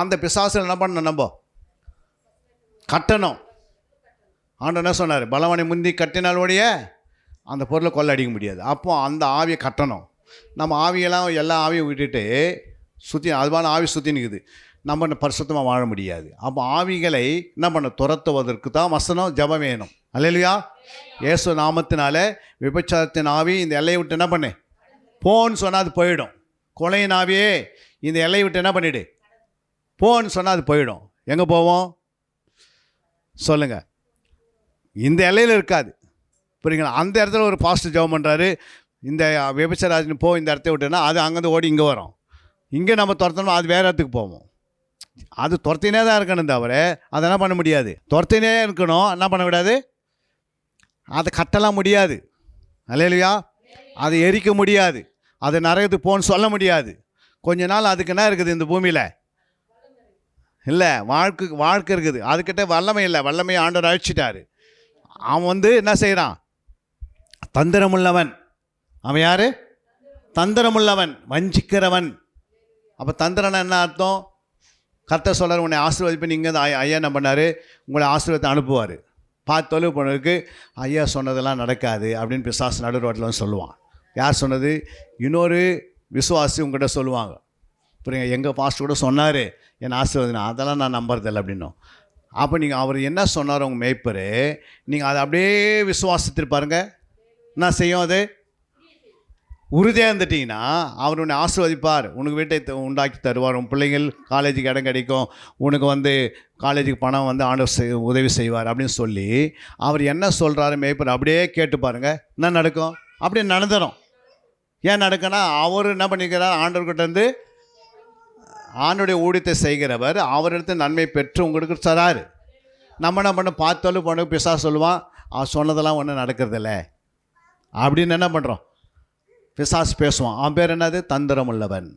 அந்த பிசாசில் என்ன பண்ணணும்? நம்ம கட்டணும். ஆண்டவர் என்ன சொன்னார்? பலவனை முந்தி கட்டினாலோடைய அந்த பொருளை கொள்ள அடிக்க முடியாது. அப்போ அந்த ஆவியை கட்டணும். நம்ம ஆவியெல்லாம் எல்லா ஆவியும் விட்டுட்டு அதுவான ஆவி சுற்றி நிற்குது, நம்ம பரிசுத்தமாக வாழ முடியாது. அப்போ ஆவிகளை என்ன பண்ண துரத்துவதற்கு தான் வசனம் ஜெபம் வேணும். அல்லேலூயா. இயேசு நாமத்தினால விபச்சாரத்தின் ஆவி இந்த எல்லையை விட்டு என்ன பண்ணு போன்னு சொன்னால் அது போயிடும். கொலையின் ஆவியே இந்த எல்லையை விட்டு என்ன பண்ணிவிடு போன்னு சொன்னால் அது போயிடும். எங்கே போவோம் சொல்லுங்கள்? இந்த எல்லையில் இருக்காது. புரியுங்களா? அந்த இடத்துல ஒரு பாஸ்டர் ஜெபம் பண்ணுறாரு, இந்த விபச்சாராஜன் போ இந்த இடத்த விட்டுன்னா அது அங்கேருந்து ஓடி இங்கே வரும். இங்கே நம்ம துரத்தணும், அது வேறு இடத்துக்கு போவோம். அது துரத்தினே தான் இருக்கணும் தவிர அதை என்ன பண்ண முடியாது. துரத்தினே இருக்கணும், என்ன பண்ண விடாது, அதை கட்டலாம் முடியாது. அல்லேலூயா. அதை எரிக்க முடியாது, அது நரகத்துக்கு போன்னு சொல்ல முடியாது. கொஞ்ச நாள் அதுக்கு என்ன இருக்குது இந்த பூமியில்? இல்லை, வாழ்க்கை இருக்குது. அதுக்கிட்ட வல்லமை இல்லை. வல்லமையை ஆண்டவர் அழிச்சிட்டாரு. அவன் வந்து என்ன செய்கிறான்? தந்திரமுள்ளவன். அவன் யார்? தந்திரமுள்ளவன், வஞ்சிக்கிறவன். அப்போ தந்திரனா என்ன அர்த்தம்? கர்த்தர் சொல்கிறார், உன்னை ஆசீர்வதிப்பு. நீங்கள் தான் ஐயா என்ன பண்ணார்? உங்களை ஆசீர்வாதத்தை அனுப்புவார். பார்த்து தொழில் பண்ணதுக்கு ஐயா சொன்னதெல்லாம் நடக்காது அப்படின்னு பிசாசு நடு ரோட்டில் வந்து சொல்லுவான். யார் சொன்னது? இன்னொரு விசுவாசி உங்கள்கிட்ட சொல்லுவாங்க. புரியுங்க? எங்கள் பாஸ்டர் கூட சொன்னார் என்னை ஆசீர்வாதம், அதெல்லாம் நான் நம்புறதில்லை அப்படின்னும். அப்போ நீங்கள் அவர் என்ன சொன்னார் உங்கள் மேய்ப்பர், நீங்கள் அதை அப்படியே விசுவாசத்தில் பாருங்கள், என்ன செய்யும்? அது உறுதியாக இருந்துட்டிங்கன்னா அவர் உன்னை ஆசீர்வதிப்பார், உனக்கு வீட்டை உண்டாக்கி தருவார், உன் பிள்ளைங்கள் காலேஜுக்கு இடம் கிடைக்கும், உனக்கு வந்து காலேஜுக்கு பணம் வந்து ஆண்டவர் உதவி செய்வார் அப்படின்னு சொல்லி அவர் என்ன சொல்கிறாரு மேய்ப்பர் அப்படியே கேட்டு பாருங்கள், என்ன நடக்கும்? அப்படியே நடந்துடும். ஏன் நடக்குன்னா அவர் என்ன பண்ணிக்கிறார்? ஆண்டவர்கிட்டேருந்து ஆண்டுடைய ஊழியத்தை செய்கிறவர் அவரிடத்து நன்மை பெற்று உங்களுக்கு தராரு. நம்ம என்ன பண்ண பார்த்தாலும் பண்ண பிசா சொல்லுவான், அவன் சொன்னதெல்லாம் ஒன்றும் நடக்கிறதில்ல அப்படின்னு என்ன பண்ணுறோம்? பிசாசு பேசுவான். அவன் பேர் என்னது? தந்திரம் உள்ளவன்.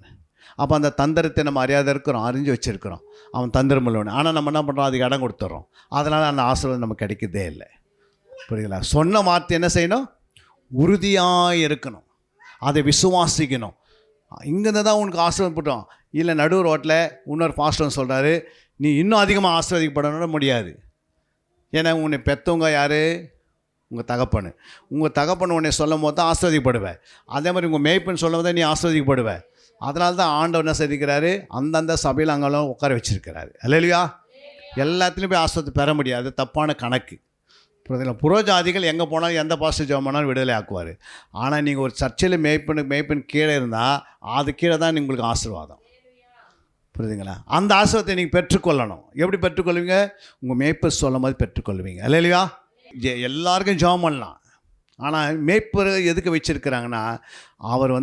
அப்போ அந்த தந்திரத்தை நம்ம அறியாத இருக்கிறோம், அறிஞ்சு வச்சுருக்கிறோம். அவன் தந்திரம் உள்ளவன். ஆனால் நம்ம என்ன பண்ணுறோம்? அதுக்கு இடம் கொடுத்துட்றோம். அதனால் அந்த ஆசீர்வாதம் நமக்கு கிடைக்கிறதே இல்லை. புரியுங்களா? சொன்ன வார்த்தை என்ன செய்யணும்? உறுதியாக இருக்கணும், அதை விசுவாசிக்கணும். இங்கேருந்து தான் உனக்கு ஆசீர்வாதம் போட்டோம். இல்லை நடு ரோட்டில் இன்னொரு பாஸ்டர்னு சொல்கிறாரு, நீ இன்னும் அதிகமாக ஆசீர்வதிக்கப்படணும் முடியாது. ஏன்னா உன்னை பெற்றவங்க யார்? உங்கள் தகப்பன். உங்கள் தகப்பன் உன்னை சொல்லும் போது தான் ஆசீர்வதிக்கப்படுவேன். அதே மாதிரி உங்கள் மேய்ப்பன் சொல்லும் போது தான் நீ ஆசீர்வதிக்கப்படுவேன். அதனால தான் ஆண்டவர் என்ன செய்திருக்கிறாரு, அந்தந்த சபையில் அங்கெல்லாம் உட்கார வச்சிருக்கிறாரு. அல்லேலூயா. எல்லாத்துலேயும் போய் ஆசீர்வாதத்தை பெற முடியாது, தப்பான கணக்கு. புறஜாதிகள் எங்கே போனாலும் எந்த பாஸ்டர் ஜெபம் பண்ணாலும் விடுதலை ஆக்குவார். ஆனால் நீங்கள் ஒரு சர்ச்சையில் மேய்ப்பன் கீழே இருந்தால் அது கீழே தான் உங்களுக்கு ஆசீர்வாதம். புரியுதுங்களா? அந்த ஆசீர்வாதத்தை நீங்கள் பெற்றுக்கொள்ளணும். எப்படி பெற்றுக்கொள்வீங்க? உங்கள் மேய்ப்பர் சொல்லும் போது பெற்றுக்கொள்வீங்க. அல்லேலூயா. எல்லாருக்கும் ஜெபம் பண்ணலாம். ஆனால் மேய்ப்பர் எதுக்கு வச்சுருக்கிறாங்கன்னா, அவர்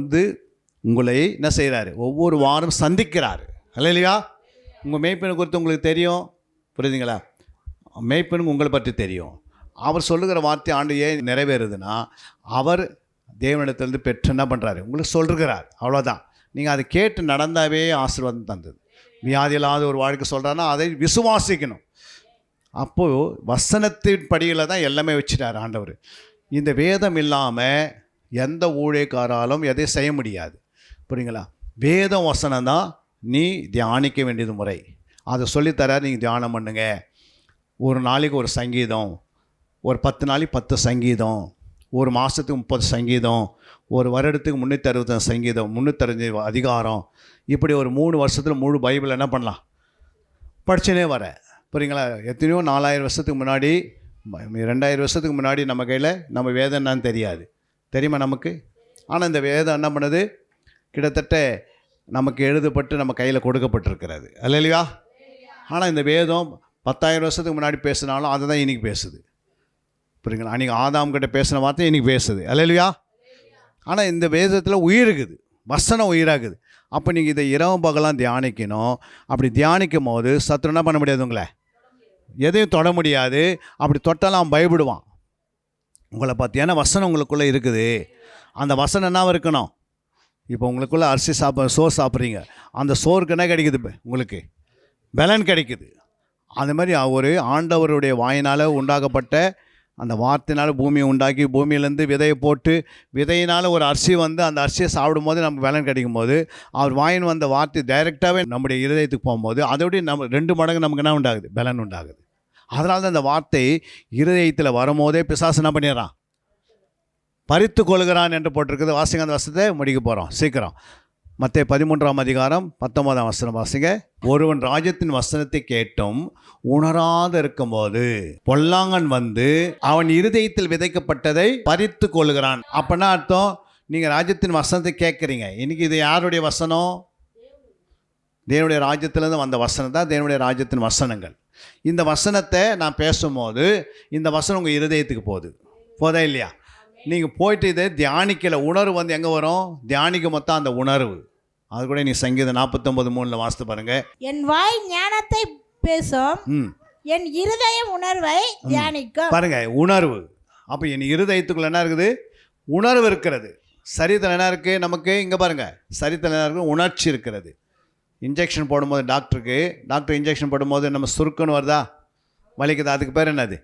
உங்களை என்ன செய்கிறாரு, ஒவ்வொரு வாரம் சந்திக்கிறாரு. அல்லேலூயா. உங்கள் மேய்ப்பனை குறித்து உங்களுக்கு தெரியும். புரியுதுங்களா? மேய்ப்பனுக்கு உங்களை பற்றி தெரியும். அவர் சொல்லுகிற வார்த்தை ஆண்டு ஏன் நிறைவேறுதுன்னா, அவர் தேவனிடத்திலிருந்து பெற்று என்ன பண்ணுறாரு, உங்களுக்கு சொல்லுகிறார். அவ்வளோதான். நீங்கள் அதை கேட்டு நடந்தாவே ஆசீர்வாதம் தந்தது. வியாதி இல்லாத ஒரு வாழ்க்கை சொல்கிறாருன்னா அதை விசுவாசிக்கணும். அப்போது வசனத்தின் படியில் தான் எல்லாமே வச்சுட்டார் ஆண்டவர். இந்த வேதம் இல்லாமல் எந்த ஊழியக்காராலும் எதையும் செய்ய முடியாது. புரியுங்களா? வேதம் வசனம் தான் நீ தியானிக்க வேண்டியது முறை. அதை சொல்லித்தரார். நீங்கள் தியானம் பண்ணுங்க. ஒரு நாளைக்கு ஒரு சங்கீதம், ஒரு 10 நாளைக்கு 10 சங்கீதம், ஒரு மாதத்துக்கு 30 சங்கீதம், ஒரு வருடத்துக்கு 365 சங்கீதம், 365 அதிகாரம், இப்படி ஒரு 3 வருஷத்தில் முழு பைபிள் என்ன பண்ணலாம், படிச்சுனே வர. புரியுங்களா? எத்தனையோ 4000 வருஷத்துக்கு முன்னாடி, 2000 வருஷத்துக்கு முன்னாடி நம்ம கையில் நம்ம வேதம் என்னன்னு தெரியாது. தெரியுமா நமக்கு? ஆனால் இந்த வேதம் என்ன பண்ணுது, கிட்டத்தட்ட நமக்கு எழுதப்பட்டு நம்ம கையில் கொடுக்கப்பட்டிருக்கிறது. அல்லேலூயா. ஆனால் இந்த வேதம் 10,000 வருஷத்துக்கு முன்னாடி பேசினாலும் அதை தான் இன்றைக்கி பேசுது. புரியுங்களா? அன்றைக்கி ஆதாம் கிட்ட பேசின வார்த்தை இன்றைக்கி பேசுது. அல்லேலூயா. ஆனால் இந்த வேதத்தில் உயிர் இருக்குது, வசனம் உயிராகுது. அப்போ நீங்கள் இதை இரவு பகலாம் தியானிக்கணும். அப்படி தியானிக்கும் போது சத்துரு என்ன பண்ண முடியாது, உங்களை எதையும் தொட முடியாது. அப்படி தொட்டாலாம் பயப்படுவான் உங்களை பார்த்து. ஏன்னா வசனம் உங்களுக்குள்ளே இருக்குது. அந்த வசனம் என்ன இருக்கணும்? இப்போ உங்களுக்குள்ளே அரிசி சோறு சாப்பிட்றீங்க, அந்த சோறுக்கு என்ன கிடைக்குது, உங்களுக்கு பலன் கிடைக்குது. அந்த மாதிரி ஒரு ஆண்டவருடைய வாயினால் உண்டாக்கப்பட்ட அந்த வார்த்தையினால் பூமியை உண்டாக்கி, பூமியிலேருந்து விதையை போட்டு, விதையினால் ஒரு அரிசி அந்த அரிசியை சாப்பிடும் போது நமக்கு பலன் கிடைக்கும் போது, அவர் வாயின் வந்த வார்த்தை டைரெக்டாகவே நம்முடைய இருதயத்துக்கு போகும்போது அதோடய நம்ம 2 மடங்கு நமக்கு என்ன உண்டாகுது, பலன் உண்டாகுது. அதனால தான் அந்த வார்த்தை இருதயத்தில் வரும்போதே பிசாசு என்ன பண்ணிடுறான், பறித்து கொள்கிறான் என்று போட்டிருக்குது. வாசிங்க, அந்த வசனத்தை முடிக்க போகிறோம் சீக்கிரம். மத்தேயு 13ஆம் அதிகாரம் 19ஆம் வசனம் வாசிங்க. ஒருவன் ராஜ்யத்தின் வசனத்தை கேட்டும் உணராது இருக்கும்போது பொல்லாங்கன் அவன் இருதயத்தில் விதைக்கப்பட்டதை பறித்து கொள்கிறான். அப்படின்னா அர்த்தம், நீங்கள் ராஜ்யத்தின் வசனத்தை கேட்குறீங்க. இன்றைக்கி இது யாருடைய வசனம்? தேவனுடைய ராஜ்யத்திலேருந்து வந்த வசனம் தான் தேவனுடைய ராஜ்யத்தின் வசனங்கள். இந்த வசனத்தை நான் பேசும்போது இந்த வசனம் உங்கள் இருதயத்துக்கு போதா இல்லையா? நீங்கள் போயிட்டு இதை தியானிக்கலை, உணர்வு எங்கே வரும்? தியானிக்க மொத்தம் அந்த உணர்வு. அது கூட நீ சங்கீதம் 49:3 வாசித்து பாருங்க. என் வாய் ஞானத்தை பேசும், என் இருதயம் உணர்வை தியானிக்கும். பாருங்க, உணர்வு. அப்போ என் இருதயத்துக்குள்ள என்ன இருக்குது? உணர்வு இருக்கிறது. சரீரத்தில் என்ன இருக்குது நமக்கு? இங்கே பாருங்க, சரீரத்தில் என்ன இருக்குது? உணர்ச்சி இருக்கிறது. இன்ஜெக்ஷன் போடும்போது டாக்டர் இன்ஜெக்ஷன் போடும்போது நம்ம சுருக்குன்னு வருதா, வலிக்குதா? அதுக்கு பேர் என்னது?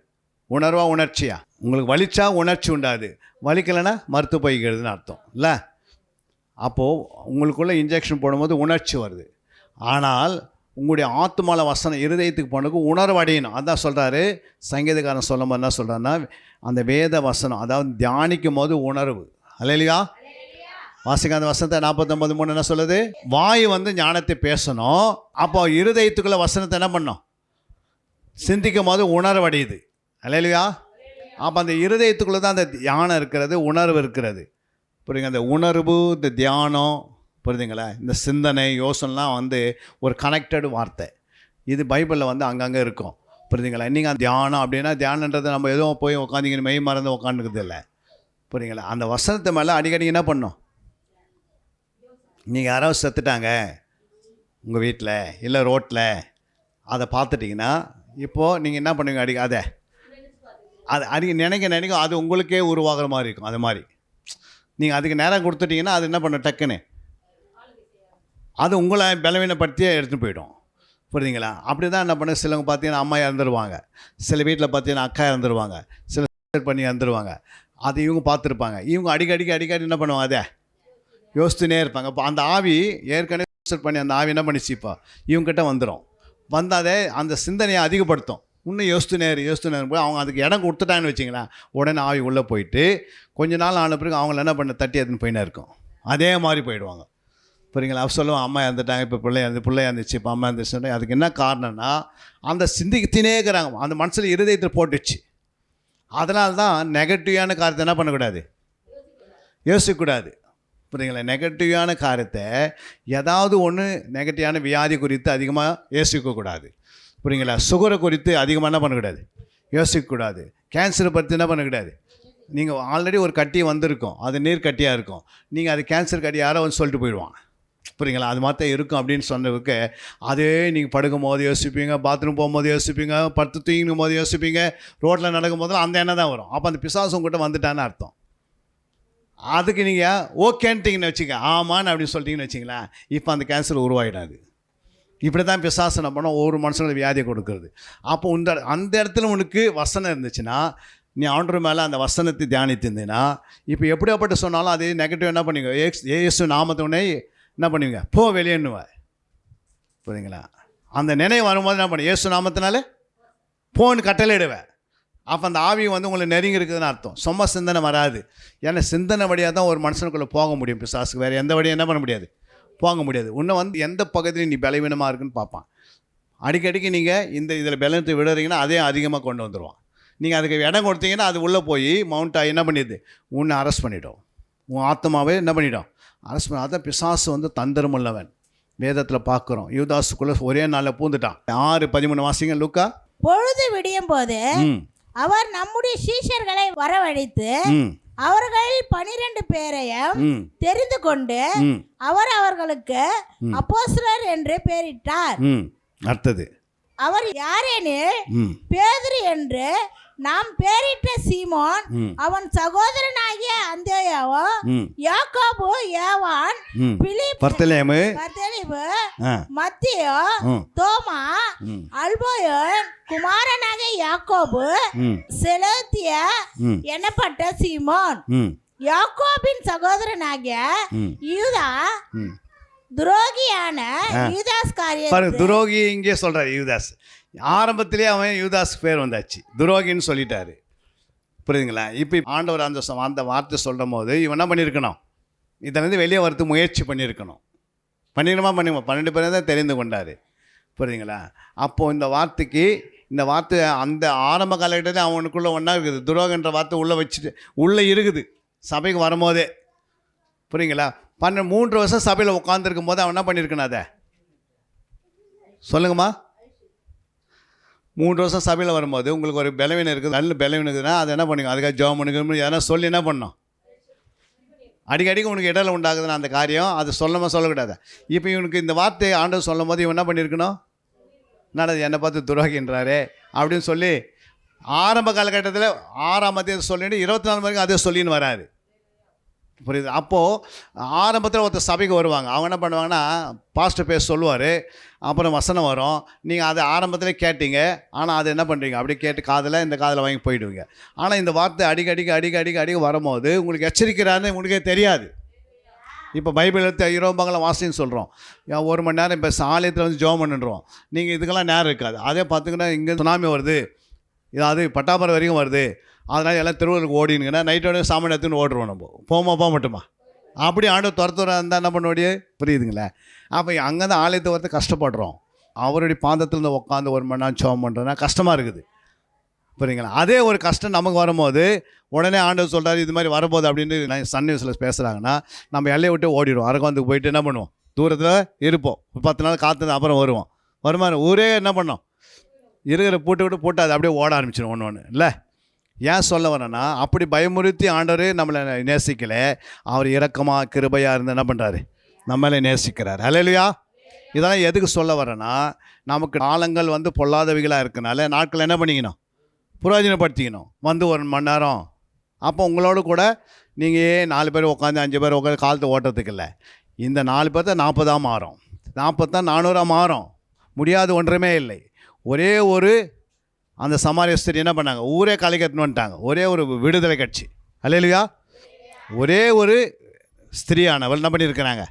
உணர்வா உணர்ச்சியா? உங்களுக்கு வலிச்சா உணர்ச்சி உண்டாது, வலிக்கலைன்னா மருத்துவ போய்க்கிறதுன்னு அர்த்தம் இல்லை? அப்போது உங்களுக்குள்ளே இன்ஜெக்ஷன் போடும்போது உணர்ச்சி வருது. ஆனால் உங்களுடைய ஆத்துமால வசனம் இருதயத்துக்கு போனதுக்கு உணர்வு அடையணும். அதான் சொல்கிறாரு சங்கீதக்காரன் சொல்லும் போது என்ன சொல்கிறாருன்னா, அந்த வேத வசனம், அதாவது தியானிக்கும் போது உணர்வு. அல்லேலூயா. வாசிங்க அந்த வசனத்தை 49:3 என்ன சொல்லுது? வாய் ஞானத்தை பேசணும். அப்போ இருதயத்துக்குள்ளே வசனத்தை என்ன பண்ணணும்? சிந்திக்கும் போது உணர்வு அடையுது. அல்லேலூயா. அப்போ அந்த இருதயத்துக்குள்ளே தான் அந்த தியானம் இருக்கிறது, உணர்வு இருக்கிறது. புரியுங்க? அந்த உணர்வு, இந்த தியானம், புரியுதுங்களா? இந்த சிந்தனை, யோசனைலாம் ஒரு கனெக்டடு வார்த்தை. இது பைபிளில் அங்கங்கே இருக்கும். புரியுதுங்களா? நீங்கள் அந்த தியானம் அப்படின்னா, தியானன்றது நம்ம எதுவும் போய் உட்காந்திங்கன்னு மெய் மறந்து உட்காந்துக்கிறது இல்லை. புரியுங்களா? அந்த வசனத்தை மேலே அடிக்கடி என்ன பண்ணணும்? நீங்கள் யாராவது செத்துட்டாங்க உங்கள் வீட்டில் இல்லை ரோட்டில், அதை பார்த்துட்டிங்கன்னா இப்போது நீங்கள் என்ன பண்ணுவீங்க? அது நினைக்க அது உங்களுக்கே உருவாகிற மாதிரி இருக்கும். அது மாதிரி நீங்கள் அதுக்கு நேரம் கொடுத்துட்டிங்கன்னா அது என்ன பண்ண டக்குன்னு அது உங்களை பலவீனப்படுத்தியே எடுத்துகிட்டு போயிடும். புரியுதுங்களா? அப்படி தான் என்ன பண்ண, சிலவங்க பார்த்தீங்கன்னா அம்மா இறந்துருவாங்க, சில வீட்டில் பார்த்தீங்கன்னா அக்கா இறந்துருவாங்க, சில பண்ணி இறந்துருவாங்க. அது இவங்க பார்த்துருப்பாங்க. இவங்க அடிக்கடி என்ன பண்ணுவாங்க? அதை யோசிச்சுனே இருப்பாங்க. இப்போ அந்த ஆவி ஏற்கனவே பண்ணி அந்த ஆவி என்ன பண்ணிச்சு, இப்போ இவங்ககிட்ட வந்துடும். வந்து அதை அந்த சிந்தனையை அதிகப்படுத்தும். இன்னும் யோசித்து போய் அவங்க அதுக்கு இடம் கொடுத்துட்டாங்கன்னு வச்சிங்களேன், உடனே ஆவி உள்ளே போயிட்டு கொஞ்ச நாள் ஆன பிறகு அவங்கள என்ன பண்ண தட்டி அதுன்னு போயினே இருக்கும். அதே மாதிரி போயிடுவாங்க. புரியுங்களா? அப்போ சொல்லுவோம் அம்மா இறந்துட்டாங்க, இப்போ பிள்ளை இருந்துச்சு, இப்போ அம்மா இருந்துச்சு. அதுக்கு என்ன காரணம்னா அந்த சிந்திக்கினே இருக்கிறாங்க, அந்த மனசில் இருதயத்தில் போட்டுச்சு. அதனால தான் நெகட்டிவான காரியத்தை என்ன பண்ணக்கூடாது, யோசிக்கக்கூடாது. புரியுங்களா? நெகட்டிவான காரியத்தை ஏதாவது ஒன்று நெகட்டிவான வியாதி குறித்து அதிகமாக யோசிக்கக்கூடாது. புரியுங்களா? சுகரை குறித்து அதிகமாக என்ன பண்ணக்கூடாது, யோசிக்கக்கூடாது. கேன்சரை பற்றி என்ன பண்ணக்கூடாது. நீங்கள் ஆல்ரெடி ஒரு கட்டி வந்திருக்கும், அது நீர் கட்டியாக இருக்கும், நீங்கள் அது கேன்சர் கட்டி யாரோ வந்து சொல்லிட்டு போயிடுவாங்க. புரியுங்களா? அது மாதிரி இருக்கும் அப்படின்னு சொன்னதுக்கு அதே நீங்கள் படுக்கும் போது யோசிப்பீங்க, பாத்ரூம் போகும்போது யோசிப்பீங்க, படுத்து தூங்கும் போது யோசிப்பீங்க, ரோட்டில் நடக்கும் போதெல்லாம் அந்த எண்ணம் தான் வரும். அப்போ அந்த பிசாசு உங்கள்கிட்ட வந்துட்டான்னு அர்த்தம். அதுக்கு நீங்கள் ஓகேன்ட்டிங்கன்னு வச்சுங்க, ஆமான்னு அப்படின்னு சொல்லிட்டீங்கன்னு வச்சிங்களேன், இப்போ அந்த கேன்சர் உருவாகிடாது. இப்படி தான் பிசாசு என்ன பண்ணோம், ஒவ்வொரு மனுஷங்களுக்கு வியாதியை கொடுக்குறது. அப்போ அந்த இடத்துல உனக்கு வசனம் இருந்துச்சுன்னா, நீ ஆண்டவர் மேலே அந்த வசனத்தை தியானித்திருந்தீங்கன்னா, இப்போ எப்படியாப்பட்டு சொன்னாலும் அதே நெகட்டிவ் என்ன பண்ணுவீங்க, ஏசு நாமத்தோடனே என்ன பண்ணுவீங்க, போ வெளியேன்னுவேன். புரியுங்களா? அந்த நினைவு வரும்போது என்ன பண்ணு, ஏசு நாமத்தினால போன்னு கட்டளையிடுவேன். அப்போ அந்த ஆவி வந்து உங்களை நெருங்கி இருக்குதுன்னு அர்த்தம். சும்மா சிந்தனை வராது. ஏன்னா சிந்தனை வழியாக தான் ஒரு மனுஷனுக்குள்ளே போக முடியும். பிசாசுக்கு வேறு எந்த வழியும் என்ன பண்ண முடியாது, போக முடியாது. இன்னும் வந்து எந்த பகுதியில் நீ பலவீனமாக இருக்குன்னு பார்ப்பான். அடிக்கடிக்கு நீங்கள் இதில் பலவீனத்தை விடுறீங்கன்னா அதே அதிகமாக கொண்டு வந்துடுவான். நீங்கள் அதுக்கு இடம் கொடுத்தீங்கன்னா அது உள்ளே போய் மவுண்ட்டாக என்ன பண்ணிடுது, உன்னை அரெஸ்ட் பண்ணிவிடும். உன் ஆத்மாவே என்ன பண்ணிவிடும், அரெஸ்ட் பண்ண. அதான் பிசாசு வந்து தந்திரமுள்ளவன். வேதத்தில் பார்க்குறோம், யூதாசுக்குள்ளே ஒரே நாளில் பூந்துட்டான். 6:13 வாசிங்க லூக்கா. பொழுது விடியும் போது அவர் நம்முடைய சீஷர்களை வரவழைத்து அவர்கள் 12 பேரையும் தெரிந்து கொண்டு அவர் அவர்களுக்கு அப்போஸ்தலர் என்று பெயரிட்டார். அடுத்தது, அவர் யாரெனில் பேதுரு என்று நாம் பேரிட்ட சீமோன், அவன் சகோதரனாகிய அந்தியோயாவோ, யாக்கோபு, யோவான், பிலிப்பு, பர்த்தலேமு, மத்தியோ, தோமா, அல்போயோன் குமாரனாகிய யாக்கோபு, செலோத்தியா எனப்பட்ட சீமோன், யாக்கோபின் சகோதரனாகிய யூதா, துரோகியான யூதாஸ் காரியத்தை. துரோகி இங்கே சொல்றாரு யூதாஸ். ஆரம்பத்திலே அவன் யூதாஸ் பேர் வந்தாச்சு, துரோகின்னு சொல்லிட்டாரு. புரியுதுங்களா? இப்போ ஆண்டவர் அந்த வார்த்தை சொல்லும் போது இவன் என்ன பண்ணியிருக்கணும், இதிலேருந்து வெளியே வரது முயற்சி பண்ணியிருக்கணும். பண்ணிக்கணுமா? 12 பேரை தான் தெரிந்து கொண்டார். புரியுதுங்களா? அப்போது இந்த வார்த்தை அந்த ஆரம்ப காலகட்டத்தில் அவனுக்குள்ளே ஒன்றா இருக்குது. துரோகன்ற வார்த்தை உள்ளே இருக்குது சபைக்கு வரும்போதே. புரியுங்களா? 3 வருஷம் சபையில் உட்காந்துருக்கும் போது அவன் என்ன பண்ணியிருக்கணும், அதை சொல்லுங்கம்மா. 3 வருஷம் சபையில் வரும்போது உங்களுக்கு ஒரு பலவீனம் இருக்குது, நல்ல பலவீனம் இருக்குதுன்னா அதை என்ன பண்ணுங்க, அதுக்காக ஜெபம் பண்ணுங்க, எதனா சொல்லி என்ன பண்ணணும், அடிக்கடிக்கு உனக்கு இடல உண்டாகுதுன்னு அந்த காரியம் அது சொல்லக்கூடாது. இப்போ இவனுக்கு இந்த வார்த்தை ஆண்டவர் சொல்லும் போது இவன் என்ன பண்ணியிருக்கணும், என்னடா என்னை பார்த்து துரோகின்றாரே அப்படின்னு சொல்லி ஆரம்ப காலகட்டத்தில் 6ஆம் அதிகாரத்தை சொல்லிட்டு 24 வரைக்கும் அதே சொல்லின்னு வராது. புரியுது? அப்போது ஆரம்பத்தில் ஒருத்தர் சபைக்கு வருவாங்க, அவங்க என்ன பண்ணுவாங்கன்னா பாஸ்டர் பேச சொல்லுவார், அப்புறம் வசனம் வரும். நீங்கள் அதை ஆரம்பத்திலே கேட்டீங்க, ஆனால் அதை என்ன பண்ணுறீங்க, அப்படியே கேட்டு இந்த காதில் வாங்கி போயிடுவீங்க. ஆனால் இந்த வார்த்தை அடிக்கடி வரும்போது உங்களுக்கு எச்சரிக்கிறான்னு உங்களுக்கே தெரியாது. இப்போ பைபிள் எடுத்து இருபங்களாம் வாசின்னு சொல்கிறோம், 1 மணி நேரம் இப்போ ஆலயத்தில் வந்து ஜெபம் பண்ணுறோம். நீங்கள் இதுக்கெல்லாம் நேரம் இருக்காது. அதே பார்த்திங்கன்னா இங்கே சுனாமி வருது, அது பட்டாபுரம் வரைக்கும் வருது, அதனால் எல்லாம் திருவள்ளுக்கு ஓடினுங்கன்னா நைட்டோட சாமான் எடுத்துன்னு ஓடுறோம். நம்ம போக மாட்டோமா? அப்படி ஆண்டு துரத்துற இருந்தால் என்ன பண்ணுவோடியே, புரியுதுங்களா? அப்போ அங்கே தான் ஆலயத்தை வரது கஷ்டப்படுறோம். அவருடைய பாதத்தில் உட்காந்து 1 மணி நேரம் ஜெபம் பண்ணுறோன்னா கஷ்டமாக இருக்குது. புரியுங்களா? அதே ஒரு கஷ்டம் நமக்கு வரும்போது உடனே ஆண்டவர் சொல்கிறார் இது மாதிரி வரும்போது அப்படின்னு சன் நியூஸில் பேசுகிறாங்கன்னா நம்ம எல்லையை விட்டு ஓடிடுவோம். அரக்கோந்துக்கு போயிட்டு என்ன பண்ணுவோம், தூரத்தில் இருப்போம், 10 நாள் காத்து அப்புறம் வருமானம் ஊரே என்ன பண்ணோம், இருக்கிற போட்டு அது அப்படியே ஓட ஆரம்பிச்சிடும் ஒன்று இல்லை. ஏன் சொல்ல வரேன்னா, அப்படி பயமுறுத்தி ஆண்டவர் நம்மளை நேசிக்கலை, அவர் இரக்கமாக கிருபையாக இருந்து என்ன பண்ணுறாரு, நம்மளை நேசிக்கிறார். அல்லேலூயா. இதெல்லாம் எதுக்கு சொல்ல வரேன்னா, நமக்கு காலங்கள் வந்து பொல்லாதவைகளாக இருக்கனால நாட்கள் என்ன பண்ணிக்கணும், புரோஜனப்படுத்திக்கணும். 1 மணி நேரம் அப்போ உங்களோட கூட நீங்கள் 4 பேர் உட்காந்து 5 பேர் உட்காந்து காலத்தை ஓட்டுறதுக்கு இல்லை. இந்த 4 பேர் தான் 40 மாறும், 40 தான் 400 மாறும். முடியாது ஒன்றுமே இல்லை. ஒரே ஒரு அந்த சமாரிய ஸ்திரீ என்ன பண்ணாங்க, ஊரே களை கட்டணும்னு வந்துட்டாங்க. ஒரே ஒரு விடுதலை கட்சி. அல்லேலூயா. ஒரே ஒரு ஸ்திரீயானவள் என்ன பண்ணியிருக்கிறாங்க,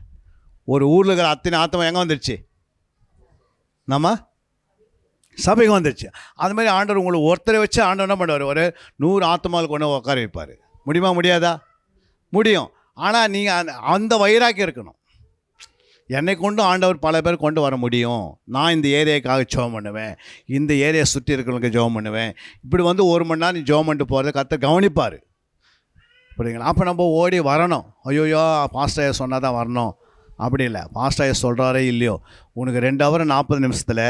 ஒரு ஊரில் இருக்கிற அத்தனை ஆத்மா எங்கே வந்துடுச்சு, நம்ம சபைக்கு வந்துருச்சு. அது மாதிரி ஆண்டவர் உங்களுக்கு ஒருத்தரை வச்சு ஆண்டவர் என்ன பண்ணுவார், ஒரு 100 ஆத்மாவில் கொண்டு உட்கார வைப்பார். முடியுமா முடியாதா? முடியும். ஆனால் நீங்கள் அந்த வைராக்கியம் இருக்கணும். என்னை கொண்டு ஆண்டவர் பல பேர் கொண்டு வர முடியும். நான் இந்த ஏரியாவுக்காக ஜெபம் பண்ணுவேன், இந்த ஏரியா சுற்றி இருக்கிறவங்களுக்கு ஜெபம் பண்ணுவேன். இப்படி வந்து 1 மணி நேரம் நீ ஜெபம் பண்ணிட்டு போகிறத கர்த்தர் கவனிப்பார். புரியுங்களா? அப்போ நம்ம ஓடி வரணும். ஐயோயோ பாஸ்டர் சொன்னால் தான் வரணும் அப்படி இல்லை. பாஸ்டர் சொல்கிறாரே இல்லையோ, உனக்கு 2 ஹவர் 40 நிமிஷத்தில்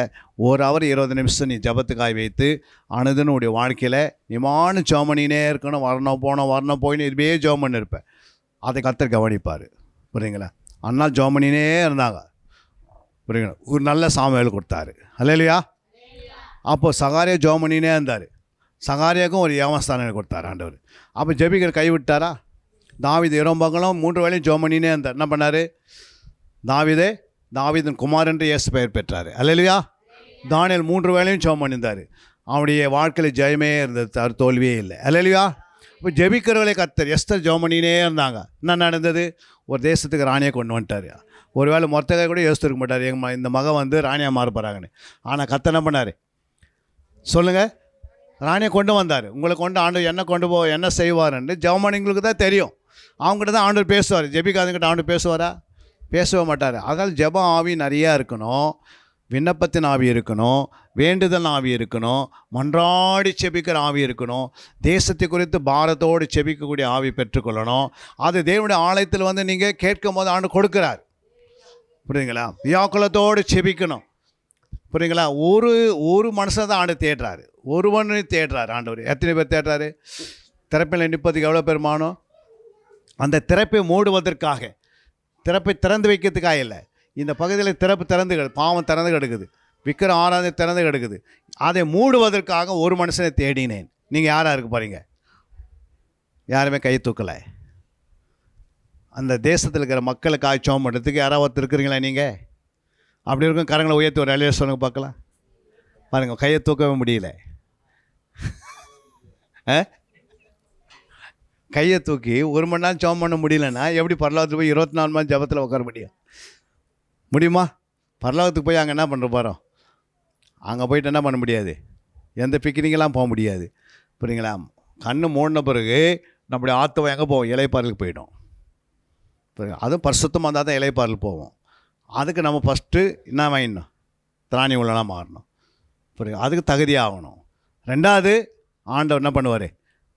1 ஹவர் 20 நிமிஷம் நீ ஜபத்துக்காய் வைத்து அனுதினுடைய வாழ்க்கையில் நிமான ஜெபம் பண்ணினே இருக்கணும். வரணும் போனோம் வரணும் போயின்னு இதுவே ஜெபம் பண்ணியிருப்பேன். அதை கர்த்தர் கவனிப்பார். புரியுங்களா? அண்ணா ஜெபம் பண்ணினே இருந்தாங்க. புரியுங்களா? ஒரு நல்ல சாமுவேல் கொடுத்தாரு. அல்லேலூயா. அப்போது சகாரியா ஜெபம் பண்ணினே இருந்தார். சகாரியாவுக்கும் ஒரு ஏமஸ்தானம் கொடுத்தார் ஆண்டவர். அப்போ ஜெபிக்கிற கை விட்டாரா? தாவீது 2 பகலும் 3 வேளையும் ஜெபம் பண்ணினே இருந்தார். என்ன பண்ணார்? தாவீதின் குமார் என்று இயேசு பெயர் பெற்றார். அல்லேலூயா. தானியேல் 3 வேளையும் ஜெபம் பண்ணியிருந்தார். அவனுடைய வாழ்க்கையில் ஜெயமே இருந்தது, தோல்வியே இல்லை. அல்லேலூயா. இப்போ ஜெபிக்கிறவர்களே கர்த்தர். எஸ்தர் ஜெபம் பண்ணினே இருந்தாங்க. என்ன நடந்தது? ஒரு தேசத்துக்கு ராணியை கொண்டு வந்துட்டார். ஒரு வேளை மொத்தகை கூட யோசிச்சிருக்க மாட்டார், இந்த மகன் வந்து ராணியாக மாற போகிறாங்கன்னு. ஆனால் கர்த்தர் என்ன பண்ணார் சொல்லுங்கள்? ராணியை கொண்டு வந்தார். உங்களை கொண்டு ஆண்டவர் என்ன கொண்டு என்ன செய்வார்ன்னு ஜெபம் பண்ணிங்களுக்கு தான் தெரியும். அவங்ககிட்ட தான் ஆண்டவர் பேசுவார். ஜெபிக்காதங்கிட்ட ஆண்டவர் பேசுவாரா? பேசவே மாட்டார். அதனால் ஜெபம் ஆவி நிறையா இருக்கணும், விண்ணப்பத்தின் ஆவி இருக்கணும், வேண்டுதல் ஆவி இருக்கணும், மன்றாடி செபிக்கிற ஆவி இருக்கணும், தேசத்தை குறித்து பாரத்தோடு செபிக்கக்கூடிய ஆவி பெற்றுக்கொள்ளணும். அது தேவனுடைய ஆலயத்தில் வந்து நீங்கள் கேட்கும் போது ஆண்டு கொடுக்குறார். புரியுங்களா? வியாக்குலத்தோடு செபிக்கணும். புரியுங்களா? ஒரு மனுஷன் தான் ஆண்டு தேடுறாரு, ஒருவனை தேடுறாரு ஆண்டவர். எத்தனை பேர் தேடுறாரு? திறப்பில் நிற்பதுக்கு எவ்வளோ பேர் மானோம்? அந்த திறப்பை மூடுவதற்காக, திறப்பை திறந்து வைக்கிறதுக்காக இல்லை. இந்த பகுதியில் திறப்பு திறந்து பாவம் திறந்து கிடக்குது, விக்கிர ஆராதனை திறந்து கிடக்குது. அதை மூடுவதற்காக ஒரு மனுஷனை தேடினேன். நீங்கள் யாராக இருக்க போகிறீங்க? யாருமே கை தூக்கலை. அந்த தேசத்தில் இருக்கிற மக்களுக்காக ஜெபம் பண்ணுறதுக்கு யாராவது ஒருத்தர் இருக்கிறீங்களா? நீங்கள் அப்படி இருக்கும். கரங்களை உயர்த்தி ஒரு அலைய சொல்லுங்க பார்க்கலாம். பாருங்கள், கையை தூக்கவே முடியல. கையை தூக்கி 1 மணி நேரம் ஜெபம் பண்ண முடியலன்னா எப்படி பரலோகத்துக்கு போய் 24 மணி ஜெபத்தில் உட்கார முடியுமா? பரலோகத்துக்கு போய் அங்கே என்ன பண்ணுற போகிறோம்? அங்கே போய்ட்டு என்ன பண்ண முடியாது, எந்த பிக்னிக்கெல்லாம் போக முடியாது. புரியுங்களா? கண்ணு மூடின பிறகு நம்முடைய ஆத்துவம் எங்கே போவோம்? இலைப்பாறலுக்கு போயிடும். புரியுங்க? அதுவும் பரிசுத்தமாக இருந்தால் தான் இலைப்பாறல் போவோம். அதுக்கு நம்ம ஃபஸ்ட்டு என்ன வாங்கிடணும்? திராணி உள்ளலாம் மாறணும். புரியுங்க? அதுக்கு தகுதியாகணும். 2வது, ஆண்டவர் என்ன பண்ணுவார்?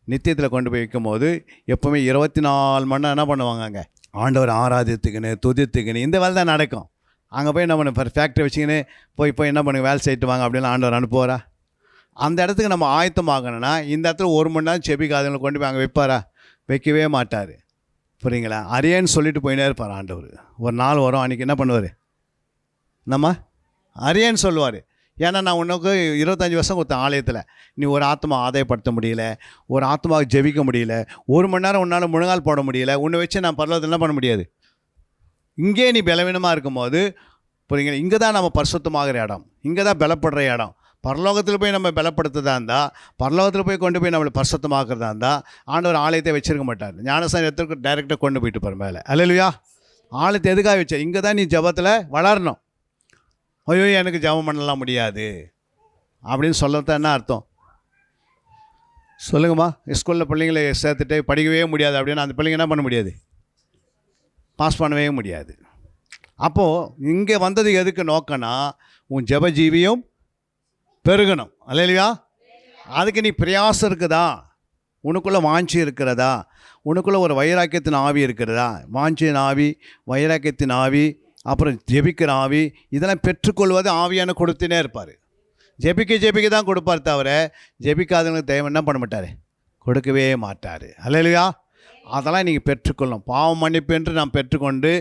நித்தியத்தில் கொண்டு போய் வைக்கும்போது எப்போவுமே 24 மணி நேரம் என்ன பண்ணுவாங்க? அங்கே ஆண்டவர் ஆராதித்துக்குன்னு துதித்துக்குன்னு இந்த வேலை தான் நடக்கும். அங்கே போய் என்ன பண்ண ஃபேக்ட்ரி வச்சுக்கின்னு போய் என்ன பண்ணுங்க, வேலை செய்யிட்டு வாங்க அப்படின்லாம் ஆண்டவர் அனுப்புவாரா? அந்த இடத்துக்கு நம்ம ஆயத்தமாகணும்னா இந்த இடத்துல 1 மணி நேரம் செபிக்காதவங்களை கொண்டு போய் அங்கே வைப்பாரா? வைக்கவே மாட்டார். புரியுங்களா? அரியேன்னு சொல்லிட்டு போயினே இருப்பார் ஆண்டவர். ஒரு நாள் வரும், அன்றைக்கி என்ன பண்ணுவார்? நம்ம அரியேன்னு சொல்லுவார். ஏன்னா நான் உனக்கு 25 வருஷம் கொடுத்த ஆலயத்தில் நீ ஒரு ஆத்மா ஆதாயப்படுத்த முடியல, ஒரு ஆத்மாவுக்கு ஜெபிக்க முடியல, 1 மணி நேரம் உன்னால் முழங்கால் போட முடியல, உன்னை வச்சு நான் பரலோகத்தில் என்ன பண்ண முடியாது. இங்கே நீ பலவீனமாக இருக்கும்போது புரியுங்களா? இங்கே தான் நம்ம பரிசுத்தமாகிற இடம், இங்கே தான் பலப்படுற இடம். பரலோகத்தில் போய் நம்ம பலப்படுத்துறதா இருந்தால், பரலோகத்தில் போய் கொண்டு போய் நம்மளை பரிசுத்தமாக்குறதா இருந்தால் ஆண்டவர் ஆலயத்தை வச்சிருக்க மாட்டார். ஞானஸ்தானம் எடுத்து டைரெக்டாக கொண்டு போயிட்டு போகிற மேலே. அல்லேலூயா. ஆலயத்தை எதுக்காக வச்ச? இங்கே தான் நீ ஜெபத்தில் வளரணும். ஐயோ எனக்கு ஜெபம் பண்ணலாம் முடியாது அப்படின்னு சொல்லத்தான் என்ன அர்த்தம்? சொல்லுங்கம்மா. ஸ்கூலில் பிள்ளைங்களை சேர்த்துட்டு படிக்கவே முடியாது அப்படின்னா அந்த பிள்ளைங்க என்ன பண்ண முடியாது? பாஸ் பண்ணவே முடியாது. அப்போது இங்கே வந்தது எதுக்கு நோக்கம்னா உன் ஜெபஜீவியும் பெருகணும். அல்லேலூயா. அதுக்கு நீ பிரயாசம் இருக்குதா? உனக்குள்ளே வாஞ்சி இருக்கிறதா? உனக்குள்ளே ஒரு வைராக்கியத்தின் ஆவி இருக்கிறதா? வாஞ்சியின் ஆவி, வைராக்கியத்தின் ஆவி, அப்புறம் ஜெபிக்கிற ஆவி, இதெல்லாம் பெற்றுக்கொள்வது ஆவியான கொடுத்துனே இருப்பார். ஜெபிக்க தான் கொடுப்பார் தவிர ஜெபிக்காதவங்களுக்கு தெய்வம் என்ன பண்ண மாட்டார்? கொடுக்கவே மாட்டார். அல்லேலூயா. அதெல்லாம் நீங்கள் பெற்றுக்கொள்ளணும். பாவம் மன்னிப்பு என்று நாம் பெற்றுக்கொண்டு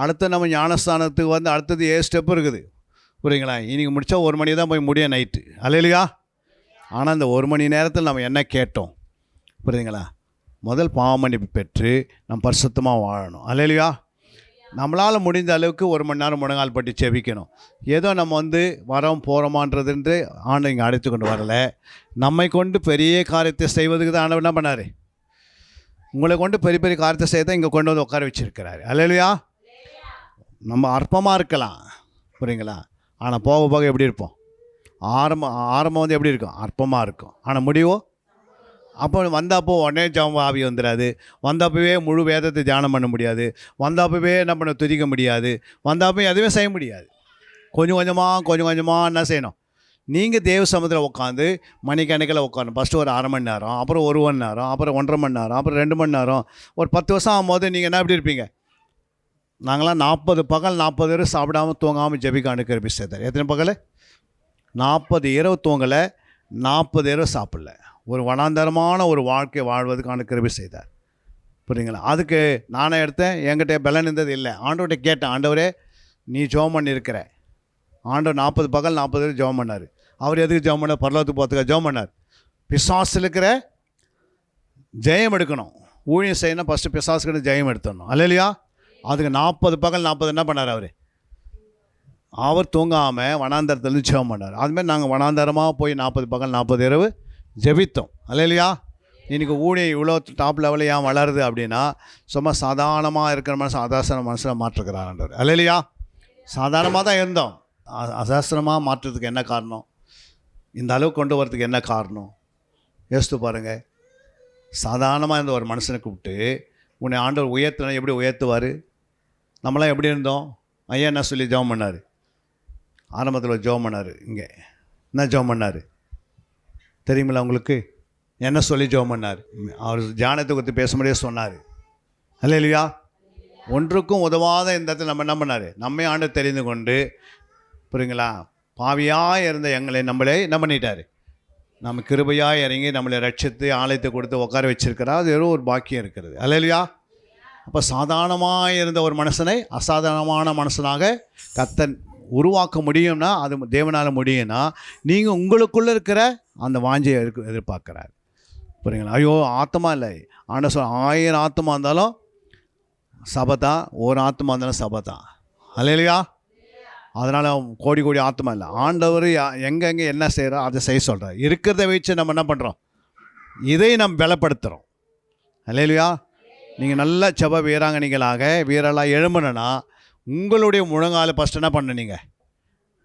அடுத்து நம்ம ஞானஸ்தானத்துக்கு வந்து அடுத்தது 7 ஸ்டெப்பு இருக்குது. புரியுங்களா? இன்றைக்கி முடித்தா 1 மணி தான் போய் முடியும் நைட்டு. அல்லேலூயா. ஆனால் அந்த 1 மணி நேரத்தில் நம்ம என்ன கேட்டோம்? புரியுதுங்களா? முதல் பாவ மன்னிப்பு பெற்று நம்ம பரிசுத்தமாக வாழணும். அல்லேலூயா. நம்மளால் முடிந்த அளவுக்கு 1 மணி நேரம் முழங்கால் பட்டி செபிக்கணும். ஏதோ நம்ம வந்து வரோம் போகிறோமான்றதுன்று ஆண்டவர் இங்கே அழைத்து கொண்டு வரலை. நம்மை கொண்டு பெரிய காரியத்தை செய்வதுக்கு தான் ஆண்டவர் என்ன பண்ணார்? உங்களை கொண்டு பெரிய பெரிய காரியத்தை செய்ய தான் இங்கே கொண்டு வந்து உட்கார வச்சுருக்கிறாரு. அல்லேலூயா. நம்ம அற்பமாக இருக்கலாம், புரியுங்களா? ஆனால் போக போக எப்படி இருப்போம்? ஆரம்பம் வந்து எப்படி இருக்கும்? அற்பமாக இருக்கும். ஆனால் முடிவோ அப்போ வந்தப்போ உடனே ஜெபம் ஆவி வந்துடாது. வந்தப்பவே முழு வேதத்தை தியானம் பண்ண முடியாது. வந்தப்பவே என்ன பண்ண துதிக்க முடியாது. வந்தப்போ எதுவுமே செய்ய முடியாது. கொஞ்சம் கொஞ்சமாக என்ன செய்யணும்? நீங்கள் தேவ சமூகத்தில் உட்காந்து மணிக்கணக்கில் உட்காரணும். ஃபஸ்ட்டு ஒரு 1/2 மணி நேரம், அப்புறம் 1 மணி நேரம், அப்புறம் 1.5 மணி நேரம், அப்புறம் 2 மணி நேரம். ஒரு 10 வருஷம் ஆகும்போது நீங்கள் என்ன எப்படி இருப்பீங்க? நாங்களாம் 40 பகல் 40 இரவு சாப்பிடாமல் தூங்காமல் ஜெபிக்க அனுக்கிற செய்தார். எத்தனை பகல்? 40 இரவு தூங்கலை, 40 இரவு சாப்பிடல. ஒரு வனாந்தரமான ஒரு வாழ்க்கை வாழ்வதற்கான கிருபை செய்தார். புரியுங்களா? அதுக்கு நானே எடுத்தேன். என்கிட்ட பலன் இருந்தது இல்லை. ஆண்டவர்கிட்ட கேட்டேன், ஆண்டவரே நீ ஜெபம் பண்ணியிருக்கிற. ஆண்டவர் 40 பகல் 40 இரவு ஜெபம் பண்ணார். அவர் எதுக்கு ஜெபம் பண்ணார்? பரலோகத்துக்கு போகிறதுக்காக ஜெபம் பண்ணார். பிசாசில் இருக்கிற ஜெயம் எடுக்கணும். ஊழியம் செய்யணும். ஃபஸ்ட்டு பிசாசுக்கிட்ட ஜெயம் எடுத்துடணும். அல்லையா? அதுக்கு 40 பகல் 40 என்ன பண்ணார்? அவர் தூங்காமல் வனாந்தரத்துலேருந்து ஜெபம் பண்ணார். அதுமாதிரி நாங்கள் வனாந்தரமாக போய் 40 பகல் 40 இரவு ஜெபித்தோம். அல்லையா? இன்றைக்கி ஊழியம் இவ்வளோ டாப் லெவலில் ஏன் வளருது அப்படின்னா, சும்மா சாதாரணமாக இருக்கிற மனசு அதாசன மனசில் மாற்றுக்கிறார். அல்லையா? சாதாரணமாக தான் இருந்தோம். அசாஸ்திரமாக மாற்றுறதுக்கு என்ன காரணம்? இந்த அளவு கொண்டு வரதுக்கு என்ன காரணம்? யோசித்து பாருங்கள். சாதாரணமாக இருந்த ஒரு மனுஷனை கூப்பிட்டு உன்னை ஆண்டவர் உயர்த்தினா எப்படி உயர்த்துவார்? நம்மளாம் எப்படி இருந்தோம்? ஐயா என்ன சொல்லி ஜெபம் பண்ணார்? ஆரம்பத்தில் ஜெபம் பண்ணார். இங்கே என்ன ஜெபம் பண்ணார் தெரியுமில்ல உங்களுக்கு? என்ன சொல்லி ஜெபம் பண்ணார்? அவர் தியானத்தை குறித்து பேச முடியாது சொன்னார். அல்லையா? ஒன்றுக்கும் உதவாத இந்த இடத்துல நம்ம என்ன பண்ணார்? நம்மை ஆண்டு தெரிந்து கொண்டு, புரியுங்களா, பாவியாக இருந்த எங்களை நம்மளே என்ன பண்ணிட்டார்? நம்ம கிருபையாக இறங்கி நம்மளை ரட்சித்து ஆலயத்தை கொடுத்து உட்கார வச்சிருக்கிறா. அது ஒரு பாக்கியம் இருக்கிறது. அல்லையா? அப்போ சாதாரணமாக இருந்த ஒரு மனுஷனை அசாதாரணமான மனுஷனாக கர்த்தர் உருவாக்க முடியும்னா, அது தேவனால் முடியும்னா, நீங்கள் உங்களுக்குள்ளே இருக்கிற அந்த வாஞ்சையை எதிர்பார்க்குறாரு. புரியுங்களா? ஐயோ ஆத்மா இல்லை. ஆனால் 1000 ஆத்மா இருந்தாலும் சபை தான், ஒரு ஆத்மா இருந்தாலும் சபை தான். அல்லையா? அதனால் கோடி கோடி ஆத்மா இல்லை. ஆண்டவர் எங்கெங்கே என்ன செய்கிறோம் அதை செய்ய சொல்கிறார். இருக்கிறத வச்சு நம்ம என்ன பண்ணுறோம்? இதை நம்ம பலப்படுத்துகிறோம். அல்லையா? நீங்கள் நல்ல செப வீரலாக எழும்பணுன்னா உங்களுடைய முழங்கால ஃபஸ்ட்டு என்ன பண்ண?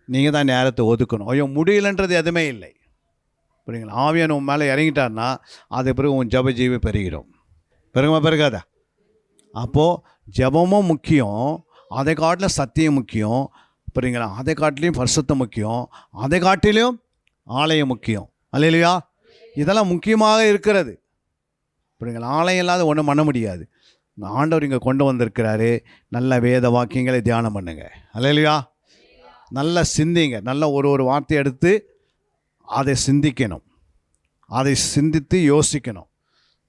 நீங்கள் தான் நேரத்தை ஒதுக்கணும். ஐயோ முடியலன்றது எதுவுமே இல்லை. புரியுங்களா? ஆவியான உன் மேலே இறங்கிட்டார்னா அது பிறகு உன் ஜப ஜீவி பெருகிடும். பெருகாதா? அப்போது ஜபமும் முக்கியம், அதை காட்டிலும் சத்தியம் முக்கியம். புரியுங்களா? அதை காட்டிலையும் பரிசுத்தம் முக்கியம், அதை காட்டிலையும் ஆலயம் முக்கியம். அல்லையா? இதெல்லாம் முக்கியமாக இருக்கிறது. புரியுங்களா? ஆலயம் இல்லாத ஒன்றும் பண்ண முடியாது. ஆண்டவர் இங்கே கொண்டு வந்திருக்கிறாரு. நல்ல வேத வாக்கியங்களை தியானம் பண்ணுங்க. அல்லையா? நல்லா சிந்திங்க. நல்ல ஒரு வார்த்தை எடுத்து அதை சிந்திக்கணும். அதை சிந்தித்து யோசிக்கணும்.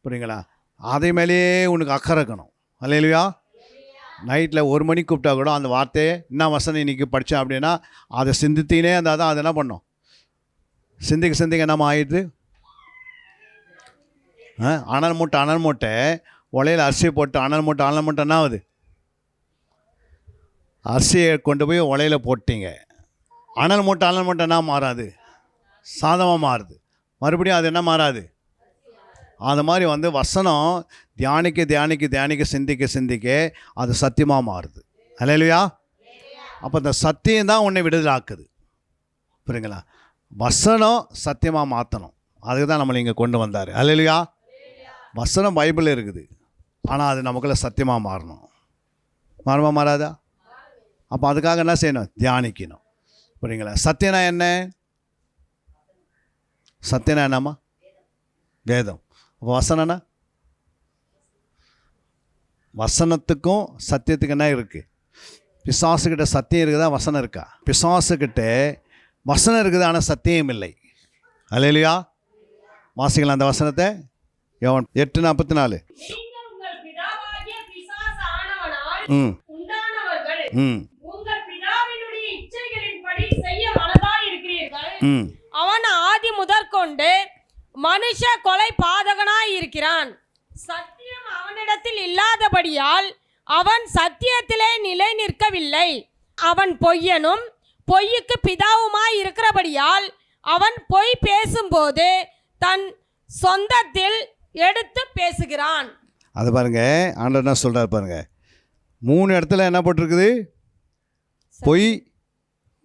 புரியுங்களா? அதை மேலேயே உனக்கு அக்கறை இருக்கணும். அல்லையா? நைட்டில் 1 மணிக்கு கூப்பிட்டா கூட அந்த வார்த்தையை என்ன வசனம் இன்றைக்கி படித்தேன் அப்படின்னா அதை சிந்தித்தினே இருந்தால் தான் அது என்ன பண்ணும்? சிந்திக்க என்னம்மா ஆயிடுது? அனல் மூட்டை உலையில் அரிசியை போட்டு அனல் மூட்டை என்ன ஆகுது? அரிசியை கொண்டு போய் உலையில் போட்டிங்க. அனல் மூட்டை என்ன மாறாது? சாதமாக மாறுது. மறுபடியும் அது என்ன மாறாது? அது மாதிரி வசனம் தியானிக்க சிந்திக்க அது சத்தியமாக மாறுது. அல்லையா? அப்போ இந்த சத்தியம் தான் உன்னை விடுதலாக்குது. புரியுங்களா? வசனம் சத்தியமாக மாற்றணும். அதுக்கு தான் நம்மளை இங்கே கொண்டு வந்தார். அல்லையா? வசனம் பைபிளில் இருக்குது, ஆனால் அது நமக்குள்ள சத்தியமாக மாறணும். மாறாதா? அப்போ அதுக்காக என்ன செய்யணும்? தியானிக்கணும். புரியுங்களா? சத்தியனா என்னம்மா? வேதம். அப்போ வசனம்னா வசனத்துக்கும் சத்தியத்துக்கு என்ன இருக்குது? பிசாசுக்கிட்ட சத்தியம் இருக்குதா, வசனம் இருக்கா? பிசாசுக்கிட்ட வசனம் இருக்குது, ஆனால் சத்தியம் இல்லை. அல்லையா? வாசிக்கலாம் அந்த வசனத்தை. யோவான் 8:44. அவன் ஆதி முதற்கொண்டு மனுஷ கொலை பாதகனாய் இருக்கிறான். சத்தியம் அவனிடத்தில் இல்லாதபடியால் அவன் சத்தியத்திலே நிலை நிற்கவில்லை. அவன் பொய்யனும் பொய்யுக்கு பிதாவுமாய் இருக்கிறபடியால் அவன் பொய் பேசும்போது தன் சொந்தத்தில் எடுத்து பேசுகிறான். அது பாருங்க, ஆண்டவர் என்ன சொல்றார் பாருங்க. 3 இடத்துல என்ன போட்டிருக்குது?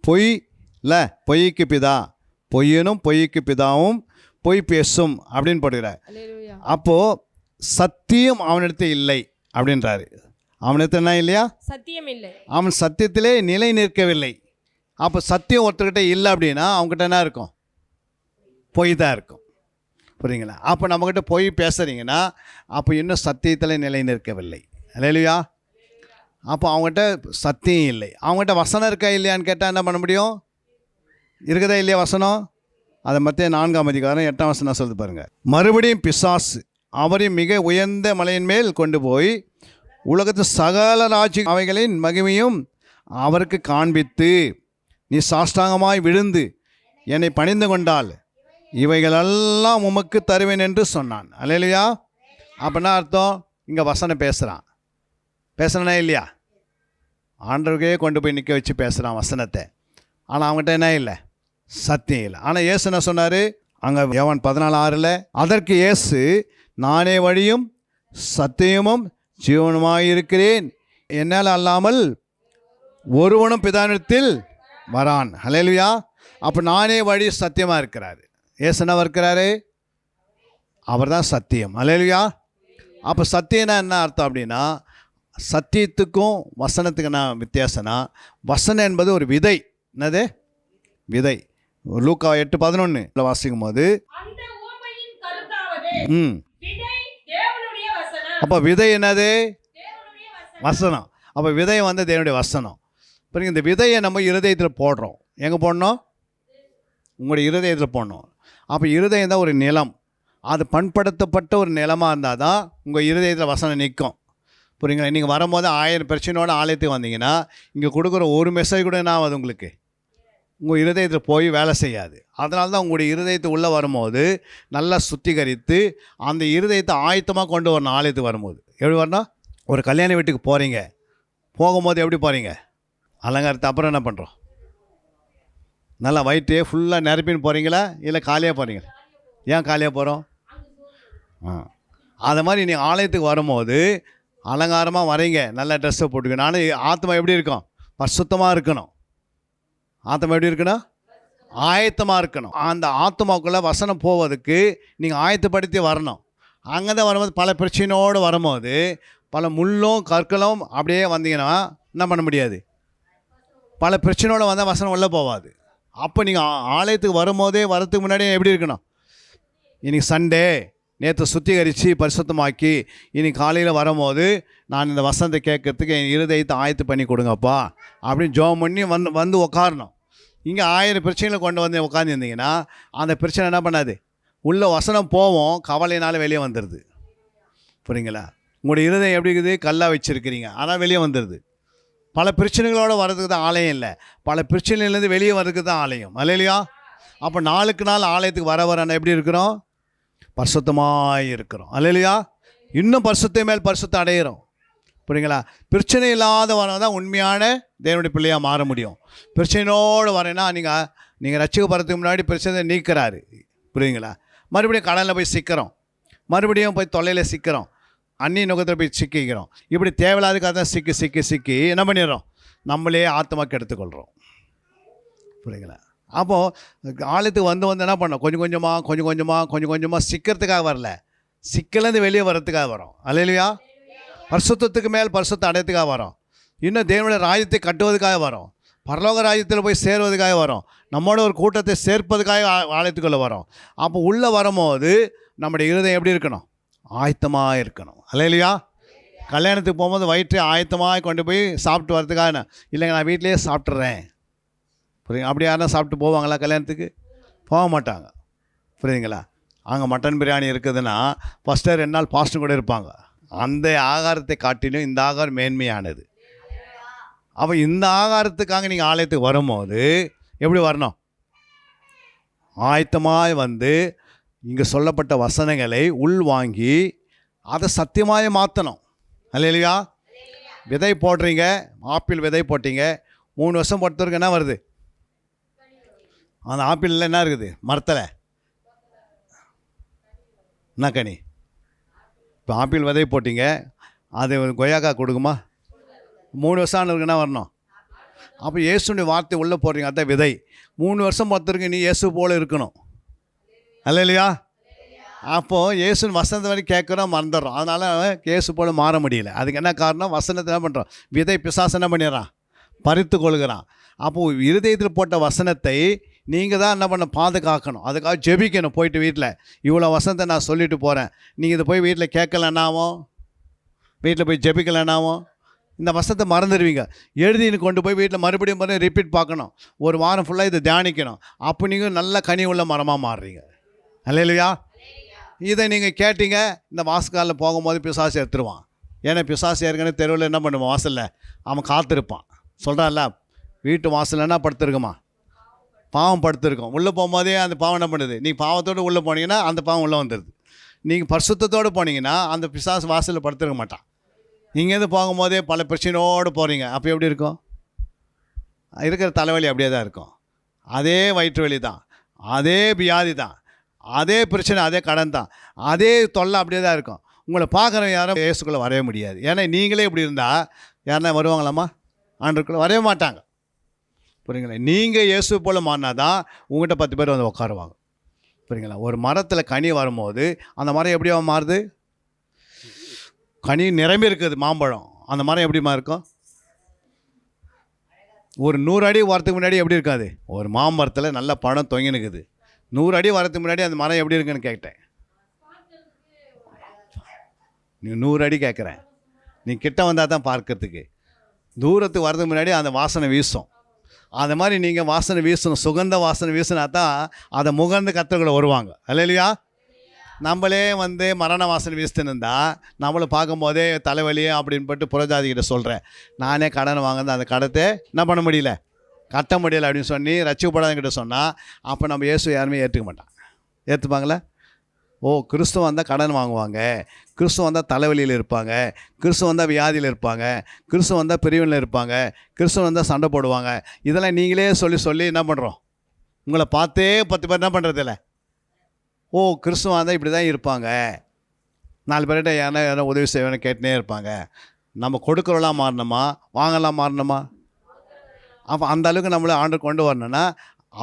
பொய் இல்லை, பொய்க்கு பிதா, பொய்யனும் பொய்க்கு பிதாவும் பொய் பேசும் அப்படின்னு போடுகிறார். அப்போது சத்தியம் அவனிடத்தில் இல்லை அப்படின்றாரு. அவனிடத்தில் என்ன இல்லையா? சத்தியம் இல்லை. அவன் சத்தியத்திலே நிலை நிற்கவில்லை. அப்போ சத்தியம் ஒருத்தர்கிட்ட இல்லை அப்படின்னா அவங்ககிட்ட என்ன இருக்கும்? பொய் தான் இருக்கும். புரியுங்களா? அப்போ நம்மக்கிட்ட பொய் பேசுகிறீங்கன்னா அப்போ இன்னும் சத்தியத்தில் நிலை நிற்கவில்லை. இல்லையா? அப்போ அவங்ககிட்ட சத்தியம் இல்லை. அவங்ககிட்ட வசனம் இருக்கா இல்லையான்னு கேட்டால் என்ன பண்ண முடியும்? இருக்குதா இல்லையா வசனம்? அதை மத்திய 4ஆம் அதிகாரம் 8ஆம் வசனம் சொல்லுது பாருங்கள். மறுபடியும் பிசாசு அவரையும் மிக உயர்ந்த மலையின் மேல் கொண்டு போய் உலகத்து சகல ராஜ்ய அவைகளின் மகிமையும் அவருக்கு காண்பித்து, நீ சாஷ்டாங்கமாய் விழுந்து என்னை பணிந்து கொண்டால் இவைகளெல்லாம் உமக்கு தருவேன் என்று சொன்னான். அல்லேலூயா. அப்படின்னா அர்த்தம், இங்கே வசனம் பேசுகிறானா இல்லையா? ஆண்டவருக்கே கொண்டு போய் நிற்க வச்சு பேசுகிறான் வசனத்தை. ஆனால் அவங்ககிட்ட என்ன இல்லை? சத்தியம் இல்லை. ஆனால் இயேசு என்ன சொன்னார்? அங்கே யோவான் 14:6 அதற்கு இயேசு, நானே வழியும் சத்தியமும் ஜீவனுமாய் இருக்கிறேன், என்னால் அல்லாமல் ஒருவனும் பிதானிடத்தில் வரான். அல்லேலூயா. அப்போ நானே வழி சத்தியமாக இருக்கிறாரு. இயேசு என்னவா இருக்கிறாரு? அவர் தான் சத்தியம். அல்லேலூயா. அப்போ சத்தியம்னா என்ன அர்த்தம் அப்படின்னா, சத்தியத்துக்கும் வசனத்துக்கு என்ன வித்தியாசம்னா, வசனம் என்பது ஒரு விதை. என்னது விதை? லூக்கா 8:11 வாசிக்கும் போது அந்த உவமையின் கருத்தாவது விதை தேவனுடைய வசனம். அப்போ விதை என்னது? தேவனுடைய வசனம். வசனம். அப்போ விதை வந்து தேவனுடைய வசனம். பிறகு இந்த விதையை நம்ம இருதயத்தில் போடுறோம். எங்கே போடணும்? உங்களுடைய இருதயத்தில் போடணும். அப்போ இருதயம் தான் ஒரு நிலம். அது பண்படுத்தப்பட்ட ஒரு நிலமாக இருந்தால் தான் உங்கள் இருதயத்தில் வசனம் நிற்கும். புரியுங்களா? நீங்கள் வரும்போது 1000 பிரச்சனையோட ஆலயத்துக்கு வந்தீங்கன்னா இங்கே கொடுக்குற ஒரு மெசேஜ் கூட என்ன ஆகுது? உங்களுக்கு உங்கள் இருதயத்தில் போய் வேலை செய்யாது. அதனால தான் உங்களுடைய இருதயத்தை உள்ளே வரும்போது நல்லா சுத்திகரித்து அந்த இருதயத்தை ஆயத்தமாக கொண்டு வரணும். ஆலயத்துக்கு வரும்போது எப்படி வரணும்? ஒரு கல்யாண வீட்டுக்கு போகிறீங்க, போகும்போது எப்படி போகிறீங்க? அலங்காரத்தை அப்புறம் என்ன பண்ணுறோம்? நல்லா வயிற்றே ஃபுல்லாக நிரப்பின்னு போகிறீங்களா இல்லை காலியாக போகிறீங்களா? ஏன் காலியாக போகிறோம்? அது மாதிரி நீங்கள் ஆலயத்துக்கு வரும்போது அலங்காரமாக வரீங்க, நல்ல ட்ரெஸ்ஸை போட்டுக்கணும். ஆனால் ஆத்மா எப்படி இருக்கும்? பரிசுத்தமாக இருக்கணும். ஆத்மா எப்படி இருக்கணும்? ஆயத்தமாக இருக்கணும். அந்த ஆத்மாவுக்குள்ளே வசனம் போவதுக்கு நீங்கள் ஆயத்தப்படுத்தி வரணும். அங்கே தான் வரும்போது பல பிரச்சனையோடு வரும்போது பல முள்ளும் கற்களும் அப்படியே வந்தீங்கன்னா என்ன பண்ண முடியாது? பல பிரச்சனையோடு வந்தால் வசனம் உள்ளே போகாது. அப்போ நீங்கள் ஆலயத்துக்கு வரும்போதே வரத்துக்கு முன்னாடியே எப்படி இருக்கணும்? இன்றைக்கி சண்டே, நேற்று சுத்திகரித்து பரிசுத்தமாக்கி இன்றைக்கி காலையில் வரும்போது நான் இந்த வசனத்தை கேட்கறதுக்கு என் இருதயத்தை ஆயத்து பண்ணி கொடுங்கப்பா அப்படின்னு ஜெபம் பண்ணி வந்து உட்காரணும். இங்கே 1000 பிரச்சனைகளை கொண்டு வந்து உட்காந்துருந்தீங்கன்னா அந்த பிரச்சனை என்ன பண்ணாது? உள்ள வசனம் போவோம், கவலையினால் வெளியே வந்துடுது. புரியுங்களா? உங்களுடைய இருதயம் எப்படி இருக்குது? கல்லாக வச்சுருக்கிறீங்க, ஆனால் வெளியே வந்துடுது. பல பிரச்சனைகளோடு வர்றதுக்கு தான் ஆலயம் இல்லை, பல பிரச்சனையிலேருந்து வெளியே வர்றதுக்கு தான் ஆலயம். அல்லேலூயா. அப்போ நாளுக்கு நாள் ஆலயத்துக்கு வர எப்படி இருக்கிறோம்? பரிசுத்தமாக இருக்கிறோம். அல்லேலூயா. இன்னும் பரிசுத்த மேல் பரிசுத்தம் அடையிறோம். புரியுங்களா? பிரச்சனை இல்லாதவனாக தான் உண்மையான தேவனுடைய பிள்ளையாக மாற முடியும். பிரச்சனையோடு வரேன்னா நீங்கள் ரட்சிக்கப்படுறதுக்கு முன்னாடி பிரச்சனை நீக்கிறாரு. புரியுங்களா? மறுபடியும் கடலில் போய் சிக்கிறோம், மறுபடியும் போய் தொல்லையில் சிக்கிறோம், அந்நிய நுகத்தில் போய் சிக்கிக்கிறோம். இப்படி தேவையில்லாதுக்காக தான் சிக்கி என்ன பண்ணிடுறோம்? நம்மளே ஆத்மாக்கு எடுத்துக்கொள்கிறோம். புரியுங்களா? அப்போது ஆலயத்துக்கு வந்து என்ன பண்ணோம்? கொஞ்சம் கொஞ்சமாக சிக்கிறதுக்காக வரல, சிக்கலேருந்து வெளியே வர்றதுக்காக வரோம். அல்லேலூயா. பரிசுத்தத்துக்கு மேல் பரிசுத்தம் அடையத்துக்காக வரோம். இன்னும் தேவனுடைய ராஜ்யத்தை கட்டுவதுக்காக வரோம். பரலோக ராஜ்யத்தில் போய் சேருவதுக்காக வரோம். நம்மளோட ஒரு கூட்டத்தை சேர்ப்பதுக்காக ஆலயத்துக்குள்ளே வரோம். அப்போ உள்ளே வரும்போது நம்முடைய இருதயம் எப்படி இருக்கணும்? ஆயத்தமாக இருக்கணும். அல்லேலூயா. கல்யாணத்துக்கு போகும்போது வயிற்று ஆயத்தமாக கொண்டு போய் சாப்பிட்டு வரதுக்காக இல்லைங்க, நான் வீட்டிலேயே சாப்பிட்றேன். புரியுங்க? அப்படி யாருன்னா சாப்பிட்டு போவாங்களா? கல்யாணத்துக்கு போக மாட்டாங்க. புரியுதுங்களா? அங்கே மட்டன் பிரியாணி இருக்குதுன்னா ஃபஸ்ட்டு 2 நாள் பாஸ்ட்டும் கூட இருப்பாங்க. அந்த ஆகாரத்தை காட்டிலும் இந்த ஆகாரம் மேன்மையானது. அப்போ இந்த ஆகாரத்துக்காக நீங்கள் ஆலயத்துக்கு வரும்போது எப்படி வரணும்? ஆயத்தமாய் வந்து இங்கே சொல்லப்பட்ட வசனங்களை உள்வாங்கி அதை சத்தியமாய் மாற்றணும். அல்லேலூயா. விதை போடுறீங்க, ஆப்பிள் விதை போட்டீங்க, 3 வருஷம் பொறுத்தவரைக்கும் என்ன வருது? அந்த ஆப்பிளில் என்ன இருக்குது? மரத்தில் என்ன கனி? இப்போ ஆப்பிள் விதை போட்டிங்க, அது கொய்யாக்கா கொடுக்குமா? 3 வருஷம் ஆனதுக்கு என்ன வரணும்? அப்போ இயேசுடைய வார்த்தை உள்ளே போடுறீங்க, அதான் விதை. 3 வருஷம் பார்த்துருக்கு நீ இயேசு போல் இருக்கணும். அல்ல இல்லையா? அப்போது இயேசுன்னு வசனத்தை வரை கேட்குறோம், மறந்துடுறோம். அதனால் இயேசு போல் மாற முடியல. அதுக்கு என்ன காரணம்? வசனத்தை என்ன பண்ணுறோம்? விதை பிசாசு என்ன பண்ணிடுறான்? பறித்து கொள்கிறான். அப்போது இருதயத்தில் போட்ட வசனத்தை நீங்கள் தான் என்ன பண்ண பாதுகாக்கணும். அதுக்காக ஜெபிக்கணும். போயிட்டு வீட்டில் இவ்வளோ வசனத்தை நான் சொல்லிட்டு போகிறேன், நீங்கள் இதை போய் வீட்டில் கேட்கலன்னாவும், வீட்டில் போய் ஜெபிக்கலன்னாவும் இந்த வசனத்தை மறந்துடுவீங்க. எழுதின்னு கொண்டு போய் வீட்டில் மறுபடியும் ரிப்பீட் பார்க்கணும். ஒரு வாரம் ஃபுல்லாக இதை தியானிக்கணும். அப்போ நீங்கள் நல்ல கனி உள்ள மரமாக மாறுறீங்க. அல்லேலூயா. இதை நீங்கள் கேட்டீங்க, இந்த வாசக்காலில் போகும்போது பிசாசு எடுத்துருவான். ஏன்னா பிசாசு ஏற்கனவே தெருவில் என்ன பண்ணுவான்? வாசலில் அவன் காத்திருப்பான். சொல்கிறான்ல, வீட்டு வாசல் என்ன படுத்துருக்குமா? பாவம் படுத்துருக்கோம். உள்ளே போகும்போதே அந்த பாவம் என்ன பண்ணுது? நீங்கள் பாவத்தோடு உள்ளே போனீங்கன்னா அந்த பாவம் உள்ளே வந்துடுது. நீங்கள் பரிசுத்தத்தோடு போனீங்கன்னா அந்த பிசாசு வாசலில் படுத்துருக்க மாட்டான். இங்கேருந்து போகும்போதே பல பிரச்சனையோடு போகிறீங்க, அப்போ எப்படி இருக்கும்? இருக்கிற தலைவலி அப்படியே தான் இருக்கும். அதே வயிற்று வலி தான், அதே வியாதி தான், அதே பிரச்சனை, அதே கடன் தான், அதே தொல்லை அப்படியே தான் இருக்கும். உங்களை பார்க்குற யாரும் இயேசுக்குள்ளே வரவே முடியாது. ஏன்னா நீங்களே இப்படி இருந்தால் யாருன்னா வருவாங்களாம்மா? ஆண்டவருக்குள்ளே வரவே மாட்டாங்க. புரியுங்களா? நீங்கள் இயேசு போல் மாறினா தான் உங்கள்கிட்ட 10 பேர் வந்து உட்காருவாங்க. புரியுங்களா? ஒரு மரத்தில் கனி வரும்போது அந்த மரம் எப்படியா மாறுது? கனி நிரம்பி இருக்குது மாம்பழம். அந்த மரம் எப்படிமா இருக்கும்? ஒரு 100 அடி வரத்துக்கு முன்னாடி எப்படி இருக்காது? ஒரு மாமரத்தில் நல்ல பழம் தொங்கினுக்குது. 100 அடி வரத்துக்கு முன்னாடி அந்த மரம் எப்படி இருக்குன்னு கேட்டேன். நீ 100 அடி கேட்குறேன், நீ கிட்ட வந்தால் தான் பார்க்கறதுக்கு. தூரத்துக்கு வரதுக்கு முன்னாடி அந்த வாசனை வீசும். அந்த மாதிரி நீங்கள் வாசனை வீசணும், சுகந்த வாசனை வீசினா தான் அதை முகர்ந்து கர்த்தர்களை வருவாங்க. அல்லேலூயா. நம்மளே மரண வாசனை வீசின்னு இருந்தால் நம்மளை பார்க்கும்போதே தலைவலியே அப்படின்னு போட்டு புறஜாதிகிட்ட சொல்கிறேன், நானே கடன் வாங்குறது, அந்த கடத்தை என்ன பண்ண முடியல, கட்ட முடியலை அப்படின்னு சொல்லி ரட்சிக்கப்படாதவங்கிட்ட சொன்னால் அப்போ நம்ம இயேசு யாருமே ஏற்றுக்க மாட்டாங்க. ஏற்றுப்பாங்களே? ஓ, கிறிஸ்துவ வந்தால் கடன் வாங்குவாங்க, கிறிஸ்துவ வந்தால் தலைவலியில் இருப்பாங்க, கிறிஸ்துவ வந்தால் வியாதியில் இருப்பாங்க, கிறிஸ்துவ வந்தால் பிரிவினில் இருப்பாங்க, கிறிஸ்துவ வந்தால் சண்டை போடுவாங்க. இதெல்லாம் நீங்களே சொல்லி என்ன பண்ணுறோம்? உங்களை பார்த்தே 10 பேர் என்ன பண்ணுறதில்ல, ஓ கிறிஸ்துவ வந்தால் இப்படி தான் இருப்பாங்க, 4 பேர்கிட்ட யாரா உதவி செய்வேன்னு கேட்டுனே இருப்பாங்க. நம்ம கொடுக்குறோலாம் மாறணுமா, வாங்கலாம் மாறணுமா? அப்போ அந்த அளவுக்கு நம்மளை ஆண்டு கொண்டு வரணும்னா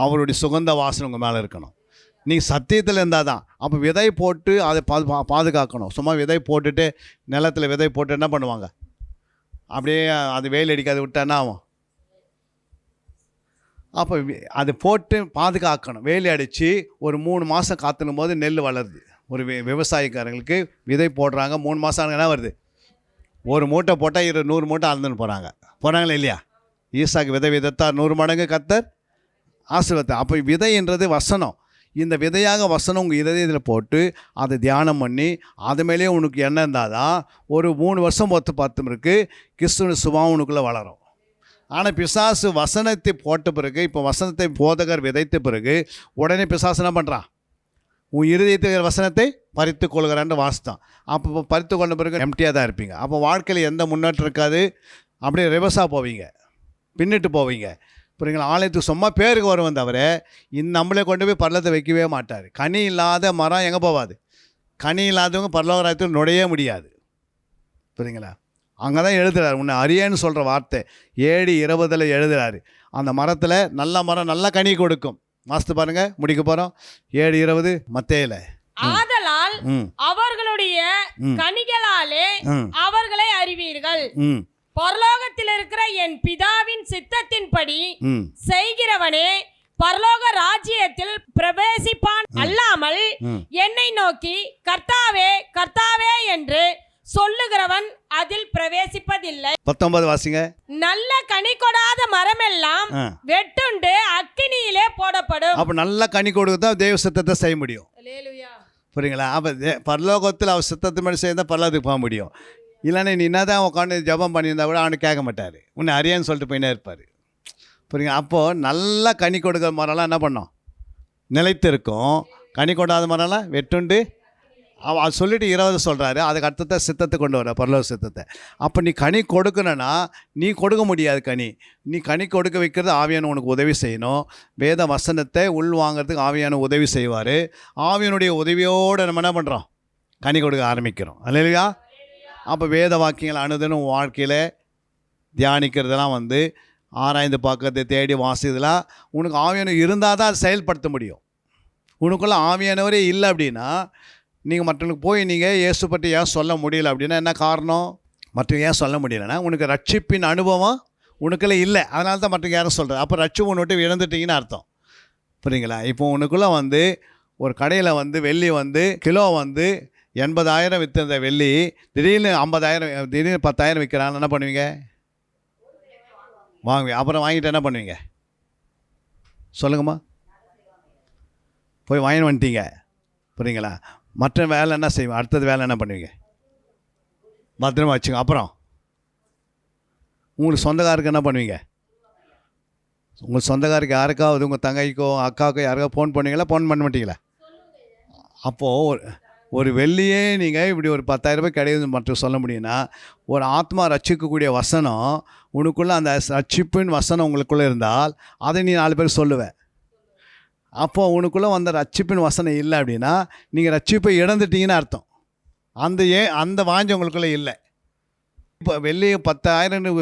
அவருடைய சுகந்த வாசனை உங்கள் மேலே இருக்கணும். நீங்கள் சத்தியத்தில் இருந்தால் தான். அப்போ விதை போட்டு அதை பாதுகாக்கணும். சும்மா விதை போட்டுட்டு நிலத்தில் விதை போட்டு என்ன பண்ணுவாங்க? அப்படியே அது வெயில் அடிக்காது விட்டா என்ன ஆகும்? அப்போ அது போட்டு பாதுகாக்கணும். வேலி அடித்து ஒரு 3 மாதம் காத்துனும் போது நெல் வளருது. ஒரு விவசாயிக்காரங்களுக்கு விதை போடுறாங்க, 3 மாதம் என்ன வருது? ஒரு மூட்டை போட்டால் 100 மூட்டை அளந்துன்னு போகிறாங்களா இல்லையா? ஈசாக்கு விதை விதைத்தார் 100 மடங்கு கர்த்தர் ஆசீர்வதித்தார். அப்போ விதைன்றது வசனம். இந்த விதையாக வசனம் உங்கள் இதயத்தில் போட்டு அதை தியானம் பண்ணி அது மேலேயே உனக்கு எண்ணம் இருந்தால் தான் ஒரு 3 வருஷம் 10 இருக்கு கிறிஸ்துவின் சுபாவம் உனக்குள்ளே வளரும். ஆனால் பிசாசு வசனத்தை போட்ட பிறகு, இப்போ வசனத்தை போதகர் விதைத்த பிறகு உடனே பிசாசு என்ன பண்ணுறான்? உன் இருதயத்தில் வசனத்தை பறித்து கொள்கிறான்னு வாசித்தான். அப்போ பறித்து கொண்ட பிறகு எம்டியாக தான் இருப்பீங்க. அப்போ வாழ்க்கையில் எந்த முன்னேற்றம் இருக்காது. அப்படியே ரிவர்ஸாக போவீங்க, பின்னிட்டு போவீங்க. புரியுங்களா? ஆலயத்துக்கு சும்மா பேருக்கு வருவோம் தவிர நம்மளே கொண்டு போய் பரலத்தை வைக்கவே மாட்டார். கனி இல்லாத மரம் எங்கே போவாது? கனி இல்லாதவங்க பரலோகராயத்தில் நுழைய முடியாது. புரியுங்களா? அங்கே தான் எழுதுறாரு, உன்னை அறியேன்னு சொல்கிற வார்த்தை 7:20 எழுதுறாரு. அந்த மரத்தில் நல்ல மரம் நல்ல கனி கொடுக்கும். வாசித்து பாருங்க, முடிக்க போகிறோம். 7:20 மத்தேயுல. ஆதலால் அவர்களுடைய கனிகளாலே அவர்களை அறிவீர்கள். பரலோகத்தில் இருக்கிற என் பிதாவின் சித்தத்தின்படி செய்கிறவனே பரலோக ராஜ்யத்தில் பிரவேசிப்பான், அல்லாமல் என்னை நோக்கி கர்த்தாவே கர்த்தாவே என்று சொல்லுகிறவன் அதில் பிரவேசிப்பதில்லை. 19 வாசிங்க. நல்ல கனி கொடாத மரமெல்லாம் வெட்டுண்டு அக்கினியிலே போடப்படும். அப்ப நல்ல கனி கொடுத்தா தேவ சித்தத்தை செய்ய முடியும். அல்லேலூயா. புரியுங்களா? அப்போ பரலோகத்தில் அவர் சித்தத்து மாதிரி செய்தால் பரலோகத்துக்கு போக முடியும். இல்லைன்னா நீ என்ன தான் உட்காந்து ஜபம் பண்ணியிருந்தா கூட அவனு கேட்க மாட்டார், உன்னை அறியான்னு சொல்லிட்டு போயினே இருப்பார். புரியுங்க? அப்போது நல்ல கனி கொடுக்குற மரம்லாம் என்ன பண்ணோம்? நிலைத்து இருக்கும். கனி கொடாத மரம்லாம் வெட்டுண்டு அது சொல்லிட்டு 20 சொல்கிறாரு. அதுக்கு அர்த்தத்தை சித்தத்தை கொண்டு வர, பரலோக சித்தத்தை. அப்போ நீ கனி கொடுக்கணுன்னா நீ கொடுக்க முடியாது கனி. நீ கனி கொடுக்க வைக்கிறது ஆவியான உனக்கு உதவி செய்யணும். வேத வசனத்தை உள் வாங்கிறதுக்கு ஆவியான உதவி செய்வார். ஆவியனுடைய உதவியோடு நம்ம என்ன பண்ணுறோம்? கனி கொடுக்க ஆரம்பிக்கிறோம். அல்லேலூயா. அப்போ வேத வாக்கியங்கள் அனுதினம் வாழ்க்கையில் தியானிக்கிறதெல்லாம் ஆராய்ந்து பார்க்கறது, தேடி வாசிதெல்லாம் உனக்கு ஆவியானவர் இருந்தால் தான் அதை செயல்படுத்த முடியும். உனக்குள்ளே ஆவியானவரே இல்லை அப்படின்னா நீங்கள் மற்றவங்களுக்கு போய் நீங்கள் இயேசு பற்றி ஏன் சொல்ல முடியல அப்படின்னா என்ன காரணம்? மற்றவங்க ஏன் சொல்ல முடியலைன்னா உனக்கு ரட்சிப்பின் அனுபவம் உனக்குள்ளே இல்லை, அதனால தான் மற்றவங்க யாரும் சொல்கிறது. அப்போ ரட்சிப்பு ஒன்று விட்டு இழந்துட்டீங்கன்னு அர்த்தம். புரியுங்களா? இப்போ உனக்குள்ளே வந்து ஒரு கடையில் வந்து வெள்ளி வந்து கிலோ வந்து 80,000 விற்றுந்த வெள்ளி திடீர்னு 50,000 திடீர்னு 10,000 விற்கிறான்னு என்ன பண்ணுவீங்க? வாங்குவீங்க. அப்புறம் வாங்கிட்டு என்ன பண்ணுவீங்க சொல்லுங்கம்மா? போய் வாங்கிட்டு வந்துட்டீங்க. புரியுங்களா? மற்ற வேலை என்ன செய்வீங்க? அடுத்தது வேலை என்ன பண்ணுவீங்க? பத்திரமா வச்சுங்க. அப்புறம் உங்களுக்கு சொந்தக்காருக்கு என்ன பண்ணுவீங்க? உங்கள் சொந்தக்காருக்கு யாருக்காவது உங்கள் தங்கைக்கோ அக்காவுக்கோ யாருக்கோ ஃபோன் பண்ணுவீங்களா? ஃபோன் பண்ண மாட்டீங்களா? அப்போது ஒரு வெள்ளியே நீங்கள் இப்படி ஒரு 10,000 ரூபாய் கிடையாது மட்டும் சொல்ல முடியும்னா, ஒரு ஆத்மா ரட்சிக்கக்கூடிய வசனம் உனக்குள்ளே, அந்த ரட்சிப்பின் வசனம் உங்களுக்குள்ளே இருந்தால் அதை நீ 4 பேர் சொல்லுவேன். அப்போது உனக்குள்ளே வந்த ரட்சிப்பின் வசனம் இல்லை அப்படின்னா நீங்கள் ரட்சிப்பை இழந்துட்டீங்கன்னு அர்த்தம். அந்த வாஞ்சி உங்களுக்குள்ளே இல்லை. இப்போ வெள்ளி 10,000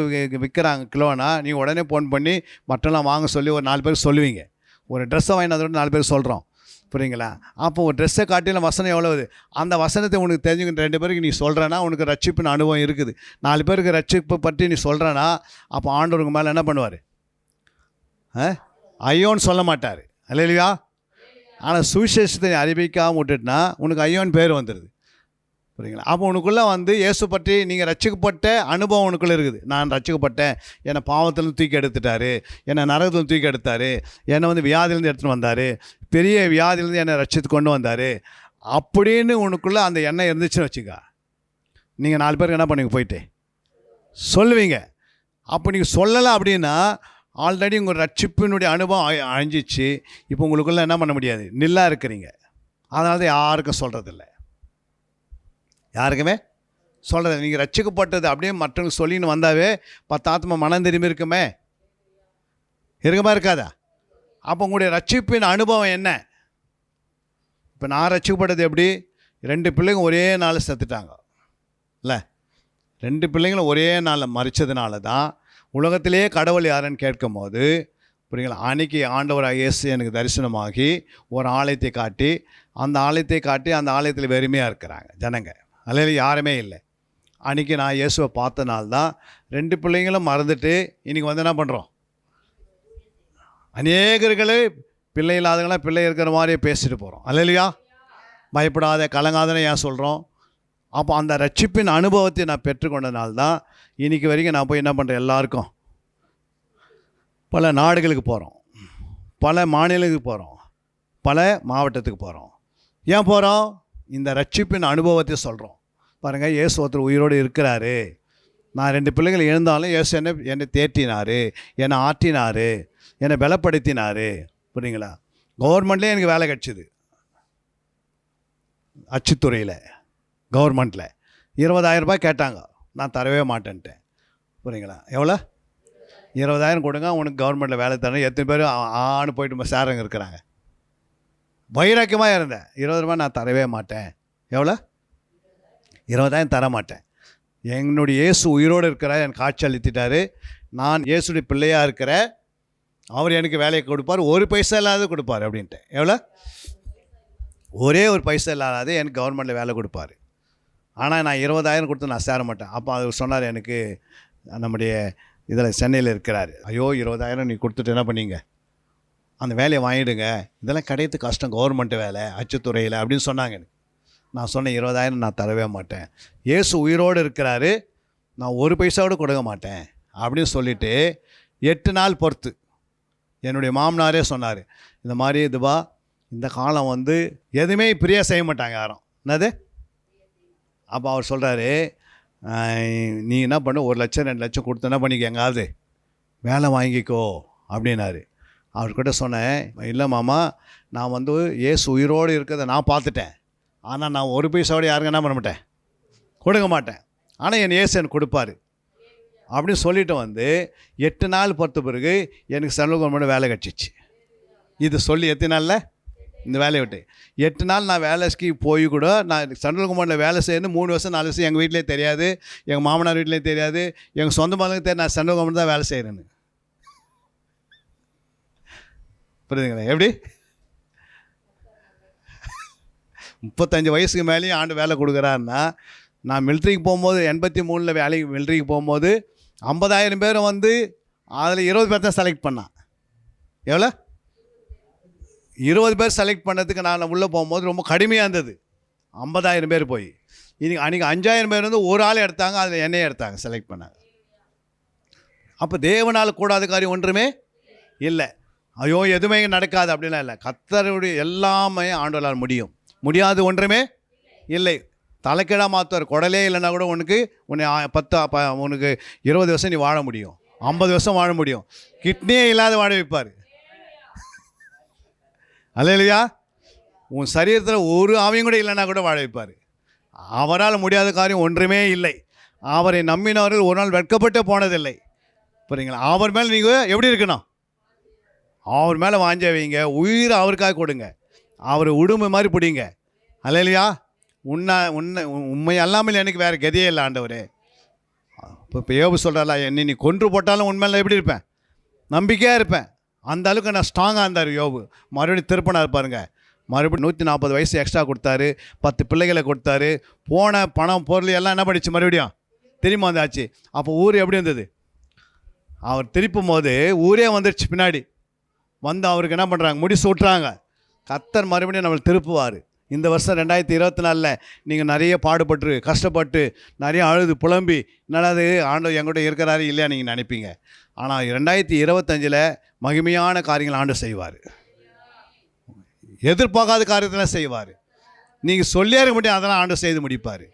விற்கிறாங்க கிலோனா, நீங்கள் உடனே ஃபோன் பண்ணி மற்றெல்லாம் வாங்க சொல்லி ஒரு 4 பேர் சொல்லுவீங்க. ஒரு ட்ரெஸ்ஸை வாங்கினதை விட 4 பேர் சொல்கிறோம். புரியுங்களா? அப்போ ஒரு ட்ரெஸ்ஸை காட்டிலும் வசனம் எவ்வளவு, அந்த வசனத்தை உனக்கு தெரிஞ்சுக்கிட்ட 2 பேருக்கு நீ சொல்கிறேன்னா உனக்கு ரட்சிப்பின் அனுபவம் இருக்குது. 4 பேருக்கு ரட்சிப்பை பற்றி நீ சொல்கிறேன்னா அப்போ ஆண்டவருக்கு மேலே என்ன பண்ணுவார்? ஐயோன்னு சொல்ல மாட்டார். அல்லேலூயா. ஆனால் சுவிசேஷத்தை அறிவிக்காமல் விட்டுட்டுனா உனக்கு ஐயோன்னு பேர் வந்துடுது. புரியுங்களா? அப்போ உனக்குள்ளே வந்து இயேசு பற்றி நீங்கள் ரட்சிக்கப்பட்ட அனுபவம் உனக்குள்ளே இருக்குது. நான் ரட்சிக்கப்பட்டேன், என்னை பாவத்திலேருந்து தூக்கி எடுத்துட்டார், என்னை நரகத்திலேருந்து தூக்கி எடுத்தார், என்னை வந்து வியாதியிலேருந்து எடுத்துகிட்டு வந்தார், பெரிய வியாதியிலேருந்து என்னை ரட்சித்து கொண்டு வந்தார் அப்படின்னு உனக்குள்ளே அந்த எண்ணம் இருந்துச்சுன்னு வச்சுக்கா, நீங்கள் 4 பேருக்கு என்ன பண்ணுவீங்க? போயிட்டு சொல்லுவீங்க. அப்போ நீங்கள் சொல்லலை அப்படின்னா ஆல்ரெடி உங்கள் ரட்சிப்பினுடைய அனுபவம் அழிஞ்சிச்சு. இப்போ உங்களுக்குள்ளே என்ன பண்ண முடியாது? நில்லா இருக்கிறீங்க. அதனால தான் யாருக்கும் சொல்கிறதில்ல. யாருக்குமே சொல்கிறது. நீங்கள் ரட்சிக்கப்பட்டது அப்படியே மற்றவங்க சொல்லின்னு வந்தாவே 10 ஆத்மா மனம் திரும்பி இருக்குமே, இருக்குமா இருக்காதா? அப்போ உங்களுடைய ரட்சிப்பின் அனுபவம் என்ன? இப்போ நான் ரட்சிக்கப்பட்டது எப்படி? 2 பிள்ளைங்க ஒரே நாள் செத்துட்டாங்க இல்லை? 2 பிள்ளைங்களும் ஒரே நாளில் மறித்ததுனால தான் உலகத்திலே கடவுள் யாருன்னு கேட்கும் போது, புரியுங்களா, அன்றைக்கி ஆண்டவராக இயேசு எனக்கு தரிசனமாகி ஒரு ஆலயத்தை காட்டி அந்த ஆலயத்தில் வெறுமையாக இருக்கிறாங்க ஜனங்க. அதில் யாருமே இல்லை. அன்றைக்கி நான் இயேசுவை பார்த்த நாள் தான் 2 பிள்ளைங்களும் மறந்துட்டு இன்றைக்கி வந்து என்ன பண்ணுறோம்? அநேகர்களே பிள்ளை இல்லாதவங்களாம் பிள்ளை இருக்கிற மாதிரியே பேசிட்டு போகிறோம். அல்லையா? பயப்படாத கலங்காதன்னு ஏன் சொல்கிறோம்? அப்போ அந்த ரட்சிப்பின் அனுபவத்தை நான் பெற்றுக்கொண்டனால்தான் இன்றைக்கி வரைக்கும் நான் போய் என்ன பண்ணுறேன்? எல்லாருக்கும் பல நாடுகளுக்கு போகிறோம், பல மாநிலங்களுக்கு போகிறோம், பல மாவட்டத்துக்கு போகிறோம். ஏன் போகிறோம்? இந்த ரட்சிப்பின் அனுபவத்தை சொல்கிறோம். பாருங்கள், இயேசு ஒருத்தர் உயிரோடு இருக்கிறாரு. நான் 2 பிள்ளைகள் எழுந்தாலும் இயேசு என்னை தேற்றினார், என்னை ஆற்றினார், என்னை பலப்படுத்தினார். புரியுங்களா? கவர்மெண்ட்லேயே எனக்கு வேலை கிடச்சிது. அச்சுத்துறையில் கவர்மெண்ட்டில் 20,000 ரூபாய் கேட்டாங்க. நான் தரவே மாட்டேன்ட்டேன். புரியுங்களா? எவ்வளோ? 20,000 கொடுங்க, உனக்கு கவர்மெண்ட்டில் வேலை தரேன். எத்தனை பேர் ஆன்னு போயிட்டு சேரங்க இருக்கிறாங்க. வைராக்கியமாக இருந்தேன். 20 ரூபாய் நான் தரவே மாட்டேன். எவ்வளோ? 20,000 தர மாட்டேன். என்னுடைய இயேசு உயிரோடு இருக்கிறார், எனக்கு காட்சி அளித்துட்டார், நான் இயேசுடைய பிள்ளையாக இருக்கிறேன், அவர் எனக்கு வேலையை கொடுப்பார், ஒரு பைசா இல்லாத கொடுப்பார் அப்படின்ட்டு. எவ்வளோ? ஒரே ஒரு பைசா இல்லாத எனக்கு கவர்மெண்ட்டில் வேலை கொடுப்பார். ஆனால் நான் 20,000 கொடுத்து நான் சேர மாட்டேன். அப்போ அவர் சொன்னார், எனக்கு நம்முடைய இதில் சென்னையில் இருக்கிறார், ஐயோ 20,000 நீ கொடுத்துட்டு என்ன பண்ணீங்க? அந்த வேலையை வாங்கிடுங்க, இதெல்லாம் கிடையாது கஷ்டம், கவர்மெண்ட்டு வேலை அச்சுத்துறையில் அப்படின்னு சொன்னாங்க. எனக்கு நான் சொன்னேன், 20,000 நான் தரவே மாட்டேன். இயேசு உயிரோடு இருக்கிறாரு, நான் ஒரு பைசாவோடு கொடுக்க மாட்டேன் அப்படின்னு சொல்லிவிட்டு 8 நாள் பொறுத்து என்னுடைய மாமனாரே சொன்னார், இந்த மாதிரி இதுவா இந்த காலம் வந்து எதுவுமே பிரியாக செய்ய மாட்டாங்க யாரும். என்னது? அப்போ அவர் சொல்கிறாரு, நீ என்ன பண்ணு, 1 லட்சம் 2 லட்சம் கொடுத்து என்ன பண்ணிக்க, எங்காவது வேலை வாங்கிக்கோ அப்படின்னாரு. அவர்கிட்ட சொன்னேன், இல்லை மாமா, நான் வந்து இயேசு உயிரோடு இருக்கிறத நான் பார்த்துட்டேன், ஆனால் நான் ஒரு பைசாவோட யாருங்க என்ன பண்ண மாட்டேன், கொடுக்க மாட்டேன், ஆனால் என் இயேசு எனக்கு கொடுப்பார் அப்படின்னு சொல்லிட்டு வந்து 8 நாள் பொறுத்த பிறகு எனக்கு சென்ட்ரல் கவர்மெண்ட் வேலை கிடச்சிச்சு. இது சொல்லி எத்தனை நாளில் இந்த வேலையை விட்டு 8 நாள் நான் வேலைக்கு போய் கூட நான் சென்ட்ரல் கவர்மெண்ட்டில் வேலை செய்யணும் 3 வருஷம் 4 வருஷம் எங்கள் வீட்டிலே தெரியாது, எங்கள் மாமனார் வீட்டிலே தெரியாது, எங்கள் சொந்த மகளுக்கு தெரியும் நான் சென்ட்ரல் கவர்மெண்ட் தான் வேலை செய்கிறேன்னு. புரியுதுங்களா? எப்படி 35 வயசுக்கு மேலேயும் ஆண்டு வேலை கொடுக்குறாருன்னா, நான் மிலிட்ரிக்கு போகும்போது 83 வேலைக்கு மிலிட்ரிக்கு போகும்போது 50,000 பேர் வந்து அதில் 20 பேர் தான் செலக்ட் பண்ணான். எவ்வளோ? 20 பேர் செலக்ட் பண்ணதுக்கு நான் உள்ளே போகும்போது ரொம்ப கடுமையாக இருந்தது. 50,000 பேர் போய் அன்றைக்கி 5,000 பேர் வந்து ஒரு ஆள் எடுத்தாங்க, அதில் என்னையே எடுத்தாங்க, செலக்ட் பண்ணாங்க. அப்போ தேவனால் கூடாத காரியம் ஒன்றுமே இல்லை. ஐயோ எதுவுமே நடக்காது அப்படிலாம் இல்லை. கர்த்தருடைய எல்லாமே ஆண்டவரால் முடியும். முடியாது ஒன்றுமே இல்லை. தலைக்கீழாக மாற்றுவார். குடலே இல்லைன்னா கூட உனக்கு உன்னை 20 வருஷம் நீ வாழ முடியும், 50 வருஷம் வாழ முடியும். கிட்னியே இல்லாத வாழ வைப்பார். அல்லேலூயா. உன் சரீரத்தில் ஒரு ஆவியும் கூட இல்லைன்னா கூட வாழ வைப்பார். அவரால் முடியாத காரியம் ஒன்றுமே இல்லை. அவரை நம்பினவர்கள் ஒரு நாள் வெட்கப்பட்டு போனதில்லை. புரியுங்களா? அவர் மேலே நீங்கள் எப்படி இருக்கணும்? அவர் மேலே வாஞ்ச வைங்க, உயிரை அவருக்காக கொடுங்க, அவர் உடுமை மாதிரி பிடிங்க. அல்லேலூயா. உண்மை அல்லாமல் எனக்கு வேறு கதியே இல்லை ஆண்டவரே. இப்போ யோபு சொல்கிறாளா, என்னை நீ கொன்று போட்டாலும் உண்மையில எப்படி இருப்பேன்? நம்பிக்கையாக இருப்பேன். அந்த அளவுக்கு நான் ஸ்ட்ராங்காக இருந்தார் யோபு. மறுபடியும் திருப்பினார் பாருங்க. மறுபடியும் 140 வயசு எக்ஸ்ட்ரா கொடுத்தாரு, 10 பிள்ளைகளை கொடுத்தாரு. போன பணம் பொருள் எல்லாம் என்ன பண்ணிச்சு? மறுபடியும் திரும்ப வந்தாச்சு. அப்போ ஊர் எப்படி இருந்தது? அவர் திருப்பும் போது ஊரே வந்துடுச்சு பின்னாடி வந்து அவருக்கு என்ன பண்ணுறாங்க? முடிச்சு விட்றாங்க. கர்த்தர் மறுபடியும் நம்மளை திருப்புவார். இந்த வருஷம் 2024 நீங்கள் நிறைய பாடுபட்டு கஷ்டப்பட்டு நிறைய அழுது புலம்பி என்னடாது ஆண்டவர் எங்கூட இருக்கிறாரு இல்லையா நீங்கள் நினைப்பீங்க. ஆனால் 2025 மகிமையான காரியங்கள் ஆண்டு செய்வார். எதிர்பார்க்காத காரியத்தெல்லாம் செய்வார். நீங்கள் சொல்லியே இருக்க முடியும், அதெல்லாம் ஆண்டு செய்து முடிப்பார்.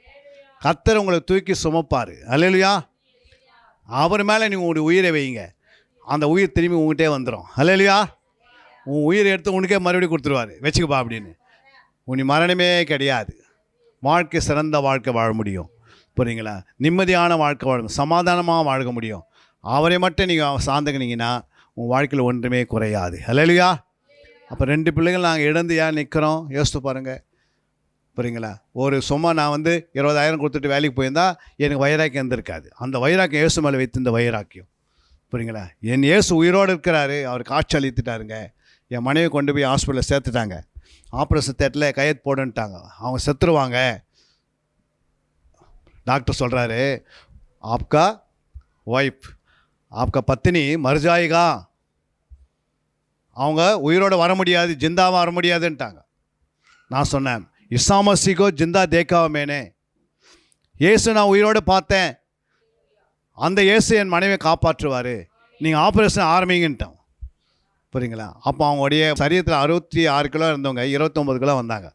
கர்த்தர் உங்களை தூக்கி சுமப்பார். அல்லேலூயா. அவர் மேலே நீங்கள் உங்களுடைய உயிரை வைங்க, அந்த உயிர் திரும்பி உங்கள்கிட்டே வந்துடும். அல்லேலூயா. உன் உயிரை எடுத்து உனக்கே மறுபடியும் கொடுத்துருவார். வச்சுக்கப்பா அப்படின்னு. உனி மரணமே கிடையாது. வாழ்க்கை சிறந்த வாழ்க்கை வாழ முடியும். புரியுங்களா? நிம்மதியான வாழ்க்கை வாழ, சமாதானமாக வாழ முடியும். அவரை மட்டும் நீங்கள் சார்ந்துக்கினீங்கன்னா உன் வாழ்க்கையில் ஒன்றுமே குறையாது. அல்லேலூயா. அப்போ 2 பிள்ளைகள் நாங்கள் இழந்து ஏன் நிற்கிறோம் யோசித்து பாருங்கள். புரியுங்களா? ஒரு சும்மா நான் வந்து 20,000 கொடுத்துட்டு வேலைக்கு போயிருந்தால் எனக்கு வைராக்கியம் இருந்திருக்காது. அந்த வைராக்கியம் இயேசு மேலே வைத்து இந்த வைராக்கியம். புரியுங்களா? என் இயேசு உயிரோடு இருக்கிறாரு. அவர் காட்சி அளித்துட்டாருங்க. என் மனைவி கொண்டு போய் ஹாஸ்பிட்டலில் சேர்த்துட்டாங்க. ஆப்ரேஷன் தேட்டரில் கையெழுத்து போடுன்ட்டாங்க. அவங்க செத்துருவாங்க. டாக்டர் சொல்கிறாரு, ஆப்கா ஒய்ஃப் ஆப்கா பத்தினி மர்ஜாயிகா, அவங்க உயிரோடு வர முடியாது, ஜிந்தாவாக வர முடியாதுன்ட்டாங்க. நான் சொன்னேன், ईसा मसीह को जिंदा देखा मैंने. இயேசு நான் உயிரோடு பார்த்தேன். அந்த இயேசு என் மனைவியை காப்பாற்றுவார். நீங்கள் ஆப்ரேஷன் ஆரம்பிங்கன்ட்டோம். புரியுங்களா? அப்போ அவங்களுடைய சரீரத்தில் 66 கிலோ இருந்தவங்க 29 கிலோ வந்தாங்க.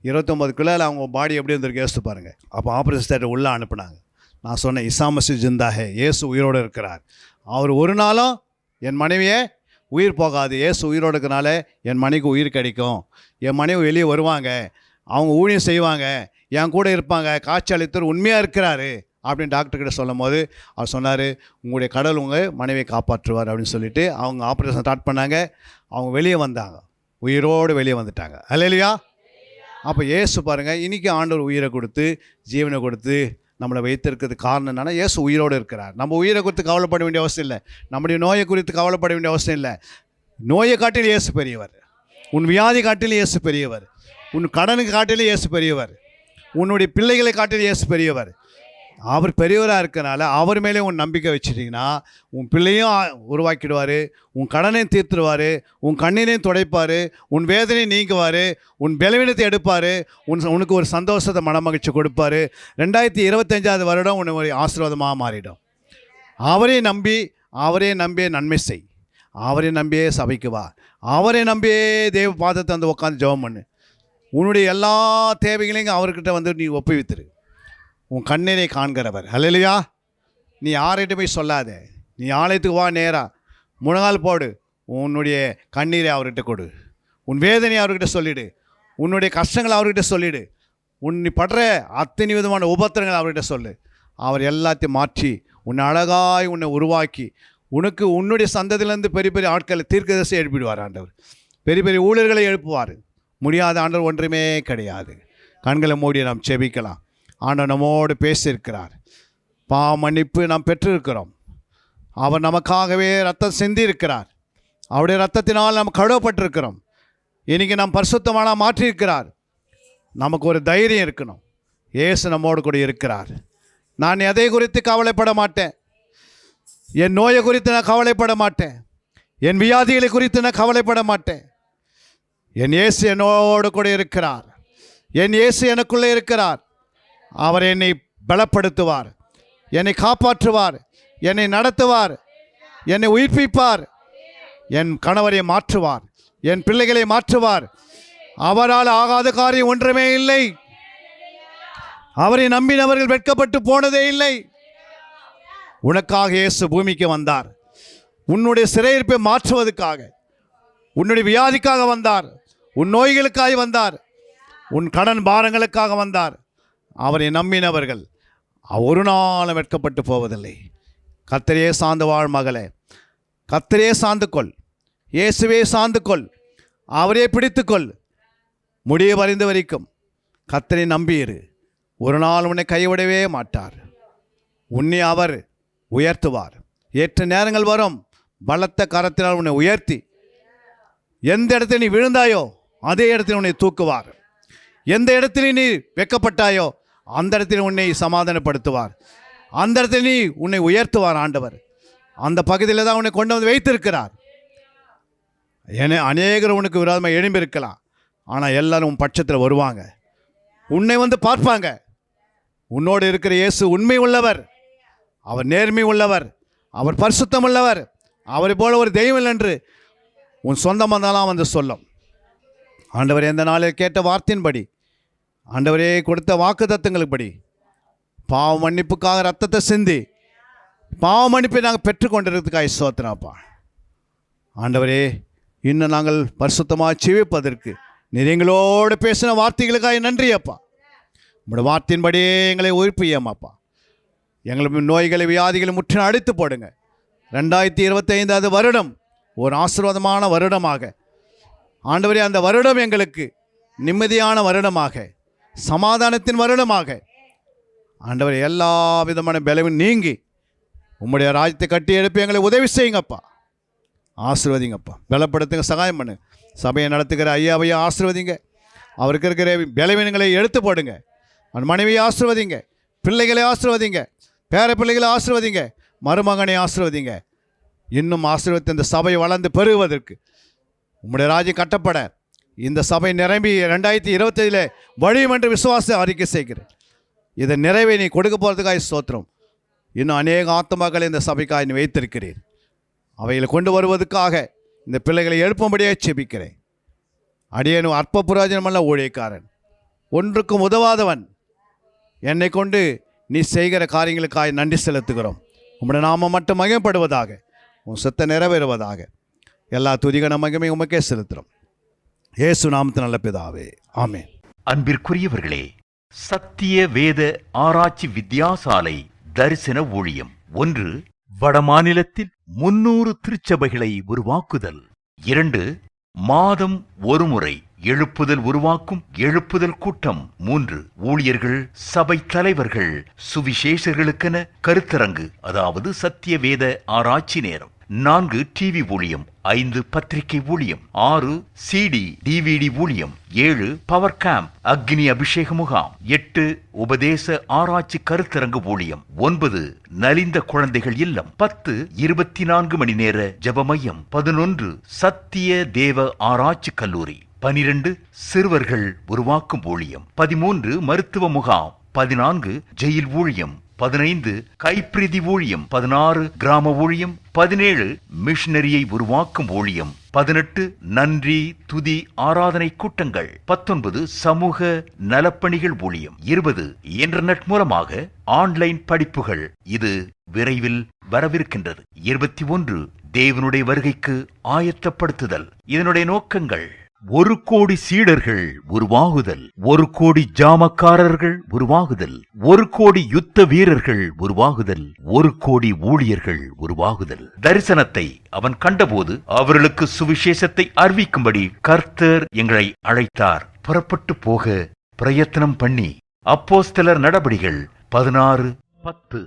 29 கிலோவில் அவங்க பாடி எப்படி இருந்திருக்கு யோசித்து பாருங்கள். அப்போ ஆப்ரேஷன் தேட்டர் உள்ளே அனுப்புனாங்க. நான் சொன்னேன், ईसा मसीह जिंदा है. இயேசு உயிரோடு இருக்கிறார். அவர் ஒரு நாளும் என் மனைவியே உயிர் போகாது. இயேசு உயிரோடு இருக்கிறனால என் மனைவிக்கு உயிர் கிடைக்கும். என் மனைவி வெளியே வருவாங்க, அவங்க ஊழியம் செய்வாங்க, என் கூட இருப்பாங்க, காட்சி அளித்தவர் உண்மையாக இருக்கிறாரு அப்படின்னு டாக்டர்கிட்ட சொல்லும் போது அவர் சொன்னார், உங்களுடைய கடவுள் உங்கள் மனைவியை காப்பாற்றுவார் அப்படின்னு சொல்லிவிட்டு அவங்க ஆப்ரேஷன் ஸ்டார்ட் பண்ணாங்க. அவங்க வெளியே வந்தாங்க, உயிரோடு வெளியே வந்துட்டாங்க. அல்லேலூயா. அப்போ இயேசு பாருங்கள், இன்றைக்கி ஆண்டவர் உயிரை கொடுத்து ஜீவனை கொடுத்து நம்மளை வைத்திருக்கிறது காரணம் என்னென்னா இயேசு உயிரோடு இருக்கிறார். நம்ம உயிரை குறித்து கவலைப்பட வேண்டிய அவசியம் இல்லை. நம்முடைய நோயை குறித்து கவலைப்பட வேண்டிய அவசியம் இல்லை. நோயை காட்டிலும் இயேசு பெரியவர். உன் வியாதி காட்டிலும் இயேசு பெரியவர். உன் கடனுக்கு காட்டிலும் இயேசு பெரியவர். உன்னுடைய பிள்ளைகளை காட்டிலும் இயேசு பெரியவர். அவர் பெரியவராக இருக்கனால அவர் மேலே உன் நம்பிக்கை வச்சுட்டிங்கன்னா உன் பிள்ளையும் உருவாக்கிடுவார், உன் கடனையும் தீர்த்துடுவார், உன் கண்ணீரையும் துடைப்பார், உன் வேதனையும் நீக்குவார், உன் பலவீனத்தை எடுப்பார், உனக்கு ஒரு சந்தோஷத்தை மனமகிழ்ச்சி கொடுப்பார். 2025 வருடம் உன்னை ஒரு ஆசீர்வாதமாக மாறிடும். அவரே நம்பியே நன்மை செய். அவரை நம்பியே சபைக்கு வா. அவரை நம்பியே தேவ பாதத்தை வந்து உட்காந்து ஜெபம் பண்ணு. உன்னுடைய எல்லா தேவைகளையும் அவர்கிட்ட வந்து நீ ஒப்புவித்துரு. உன் கண்ணீரை காண்கிறவர். அல்லேலூயா. நீ யார்கிட்ட போய் சொல்லாத. நீ ஆலயத்துக்கு வா, நேராக முழங்கால் போடு, உன்னுடைய கண்ணீரை அவர்கிட்ட கொடு. உன் வேதனையை அவர்கிட்ட சொல்லிவிடு. உன்னுடைய கஷ்டங்களை அவர்கிட்ட சொல்லிவிடு. நீ படுற அத்தனை விதமான உபத்திரங்களை அவர்கிட்ட சொல்லு. அவர் எல்லாத்தையும் மாற்றி உன்னை அழகாய் உன்னை உருவாக்கி உனக்கு உன்னுடைய சந்ததியிலேருந்து பெரிய பெரிய ஆட்களை தீர்க்கதரிசி எழுப்பிடுவார் ஆண்டவர். பெரிய பெரிய ஊழியர்களை எழுப்புவார். முடியாத ஆண்டவர் ஒன்றுமே கிடையாது. கண்களை மூடி நாம் செபிக்கலாம். ஆண்டவர் நம்மோடு பேசியிருக்கிறார். பாவ மன்னிப்பு நாம் பெற்றிருக்கிறோம். அவர் நமக்காகவே ரத்தம் சிந்தியிருக்கிறார். அவருடைய இரத்தத்தினால் நாம் கழுவப்பட்டிருக்கிறோம். இன்னைக்கு நாம் பரிசுத்தமான மாற்றியிருக்கிறார். நமக்கு ஒரு தைரியம் இருக்கணும். இயேசு நம்மோடு கூட இருக்கிறார். நான் எதை குறித்து கவலைப்பட மாட்டேன். என் நோயை குறித்து நான் கவலைப்பட மாட்டேன். என் வியாதிகளை குறித்து நான் கவலைப்பட மாட்டேன். என் இயேசு என்னோடு கூட இருக்கிறார். என் இயேசு எனக்குள்ளே இருக்கிறார். அவர் என்னை பலப்படுத்துவார், என்னை காப்பாற்றுவார், என்னை நடத்துவார், என்னை உயிர்ப்பிப்பார், என் கணவரை மாற்றுவார், என் பிள்ளைகளை மாற்றுவார். அவரால் ஆகாத காரியம் ஒன்றுமே இல்லை. அவரை நம்பினவர்கள் வெட்கப்பட்டு போனதே இல்லை. உனக்காக இயேசு பூமிக்கு வந்தார். உன்னுடைய சிறையிருப்பை மாற்றுவதற்காக, உன்னுடைய வியாதிக்காக வந்தார், உன் நோய்களுக்காக வந்தார், உன் கடன் பாரங்களுக்காக வந்தார். அவரை நம்பினவர்கள் ஒரு நாளும் வெட்கப்பட்டு போவதில்லை. கர்த்தரையே சார்ந்து வாழ் மகளே, கர்த்தரையே சார்ந்து கொள், இயேசுவே சார்ந்து கொள், அவரே பிடித்துக்கொள். முடிய வரைந்து வரைக்கும் கர்த்தரை நம்பியிரு. ஒரு நாள் உன்னை கைவிடவே மாட்டார். உன்னை அவர் உயர்த்துவார். ஏற்ற நேரங்கள் வரும். பலத்த கரத்தினால் உன்னை உயர்த்தி, எந்த இடத்தில் நீ விழுந்தாயோ அதே இடத்தில் உன்னை தூக்குவார். எந்த இடத்தில் நீ வெட்கப்பட்டாயோ அந்த இடத்தில் உன்னை சமாதானப்படுத்துவார். அந்த இடத்தில் நீ உன்னை உயர்த்துவார் ஆண்டவர். அந்த பகுதியில் தான் உன்னை கொண்டு வந்து வைத்திருக்கிறார். ஏன்னா அநேகர் உனக்கு விரோதமாக எழும்பியிருக்கலாம். ஆனால் எல்லாரும் உன் பட்சத்தில் வருவாங்க, உன்னை வந்து பார்ப்பாங்க. உன்னோடு இருக்கிற இயேசு உண்மை உள்ளவர், அவர் நேர்மை உள்ளவர், அவர் பரிசுத்தம் உள்ளவர், அவரை போல ஒரு தெய்வம் இல்லை என்று உன் சொந்தம் வந்தாலாம் வந்து சொல்லும். ஆண்டவர் எந்த நாளில் கேட்ட வார்த்தையின்படி, ஆண்டவரே கொடுத்த வாக்கு தத்தங்களுப்படி பாவ மன்னிப்புக்காக ரத்தத்தை சிந்தி பாவ மன்னிப்பை நாங்கள் பெற்றுக்கொண்டிருக்கிறதுக்காக ஸ்தோத்திரப்பா. ஆண்டவரே, இன்னும் நாங்கள் பரிசுத்தமாக ஜீவிப்பதற்கு நீர் எங்களோடு பேசின வார்த்தைகளுக்காக நன்றி அப்பா. உங்களோட வார்த்தையின்படியே எங்களை உயிர்ப்பியமாப்பா. எங்களை நோய்களை வியாதிகளை முற்றிலும் அடித்து போடுங்க. 2025 வருடம் ஒரு ஆசீர்வாதமான வருடமாக, ஆண்டவரே, அந்த வருடம் எங்களுக்கு நிம்மதியான வருடமாக, சமாதானத்தின் வருடமாக, ஆண்டவரே, எல்லா விதமான பலமும் நீங்கி உம்முடைய ராஜ்யத்தை கட்டி எழுப்பி எங்களை உதவி செய்யுங்கப்பா. ஆசீர்வதிங்கப்பா, பலப்படுத்துங்க, சகாயம் பண்ணுங்க. சபையை நடத்துகிற ஐயாவையும் ஆசீர்வதிங்க. அவருக்கு இருக்கிற பலவீனங்களை எடுத்து போடுங்க. அவன் மனைவியை ஆசீர்வதிங்க, பிள்ளைகளை ஆசீர்வதிங்க, பேர பிள்ளைகளை ஆசீர்வதிங்க, மருமகனை ஆசீர்வதிங்க. இன்னும் ஆசீர்வதித்து இந்த சபை வளர்ந்து பெருகுவதற்கு, உம்முடைய ராஜ்யம் கட்டப்பட இந்த சபை நிரம்பி 2025 வழியும் என்று விசுவாச அறிக்கை செய்கிறேன். இதை நிறைவை நீ கொடுக்க போகிறதுக்காக ஸ்தோத்திரம். இன்னும் அநேக ஆத்மாக்களை இந்த சபைக்காக நீ வைத்திருக்கிறீர். அவைகளை கொண்டு வருவதற்காக இந்த பிள்ளைகளை எழுப்பும்படியாக செபிக்கிறேன். அடியேனும் அற்ப புரோஜனமல்ல ஊழியக்காரன், ஒன்றுக்கும் உதவாதவன். என்னை கொண்டு நீ செய்கிற காரியங்களுக்காக நன்றி செலுத்துகிறோம். உம்முடைய நாமம் மட்டும் மகிமைப்படுவதாக, உன் சித்தம் நிறைவேறுவதாக. எல்லா துதிகன மகிமை உமக்கே செலுத்துகிறோம். இயேசு நாமத்தின் நல்ல பிதாவே, ஆமென். அன்பிற்குரியவர்களே, சத்திய வேத ஆராய்ச்சி வித்தியாசாலை தரிசன ஊழியம் 1. வடமாநிலத்தில் 300 திருச்சபைகளை உருவாக்குதல். 2. மாதம் ஒருமுறை எழுப்புதல் உருவாக்கும் எழுப்புதல் கூட்டம். 3. ஊழியர்கள், சபை தலைவர்கள், சுவிசேஷர்களுக்கென கருத்தரங்கு, அதாவது சத்திய வேத ஆராய்ச்சி நேரம். 4. டிவி ஊழியம். 5. பத்திரிகை ஊழியம். 6. CD DVD ஊழியம். 7. பவர் கேம்ப் அக்னி அபிஷேக முகாம். 8. உபதேச ஆராய்ச்சி கருத்தரங்கு ஊழியம். 9. நலிந்த குழந்தைகள் இல்லம். 10. 24 மணி நேர ஜெப மையம். 11. சத்திய தேவ ஆராய்ச்சி கல்லூரி. 12. சிறுவர்கள் உருவாக்கும் ஊழியம். 13. மருத்துவ முகாம். 14. ஜெயில் ஊழியம். 15. கைப்பிரதி ஊழியம். 16. கிராம ஊழியம். 17. மிஷனரியை உருவாக்கும் ஊழியம். 18. நன்றி துதி ஆராதனை கூட்டங்கள். 19. சமூக நலப்பணிகள் ஊழியம். 20. இன்டர்நெட் மூலமாக ஆன்லைன் படிப்புகள். இது விரைவில் வரவிருக்கின்றது. 21. தேவனுடைய வருகைக்கு ஆயத்தப்படுத்துதல். இதனுடைய நோக்கங்கள்: 1 கோடி சீடர்கள் உருவாகுதல், 1 கோடி ஜாமக்காரர்கள் உருவாகுதல், 1 கோடி யுத்த வீரர்கள் உருவாகுதல், 1 கோடி ஊழியர்கள் உருவாகுதல். தரிசனத்தை அவன் கண்டபோது அவர்களுக்கு சுவிசேஷத்தை அறிவிக்கும்படி கர்த்தர் எங்களை அழைத்தார். புறப்பட்டு போக பிரயத்தனம் பண்ணி. அப்போஸ்தலர் நடபடிகள் 16:10.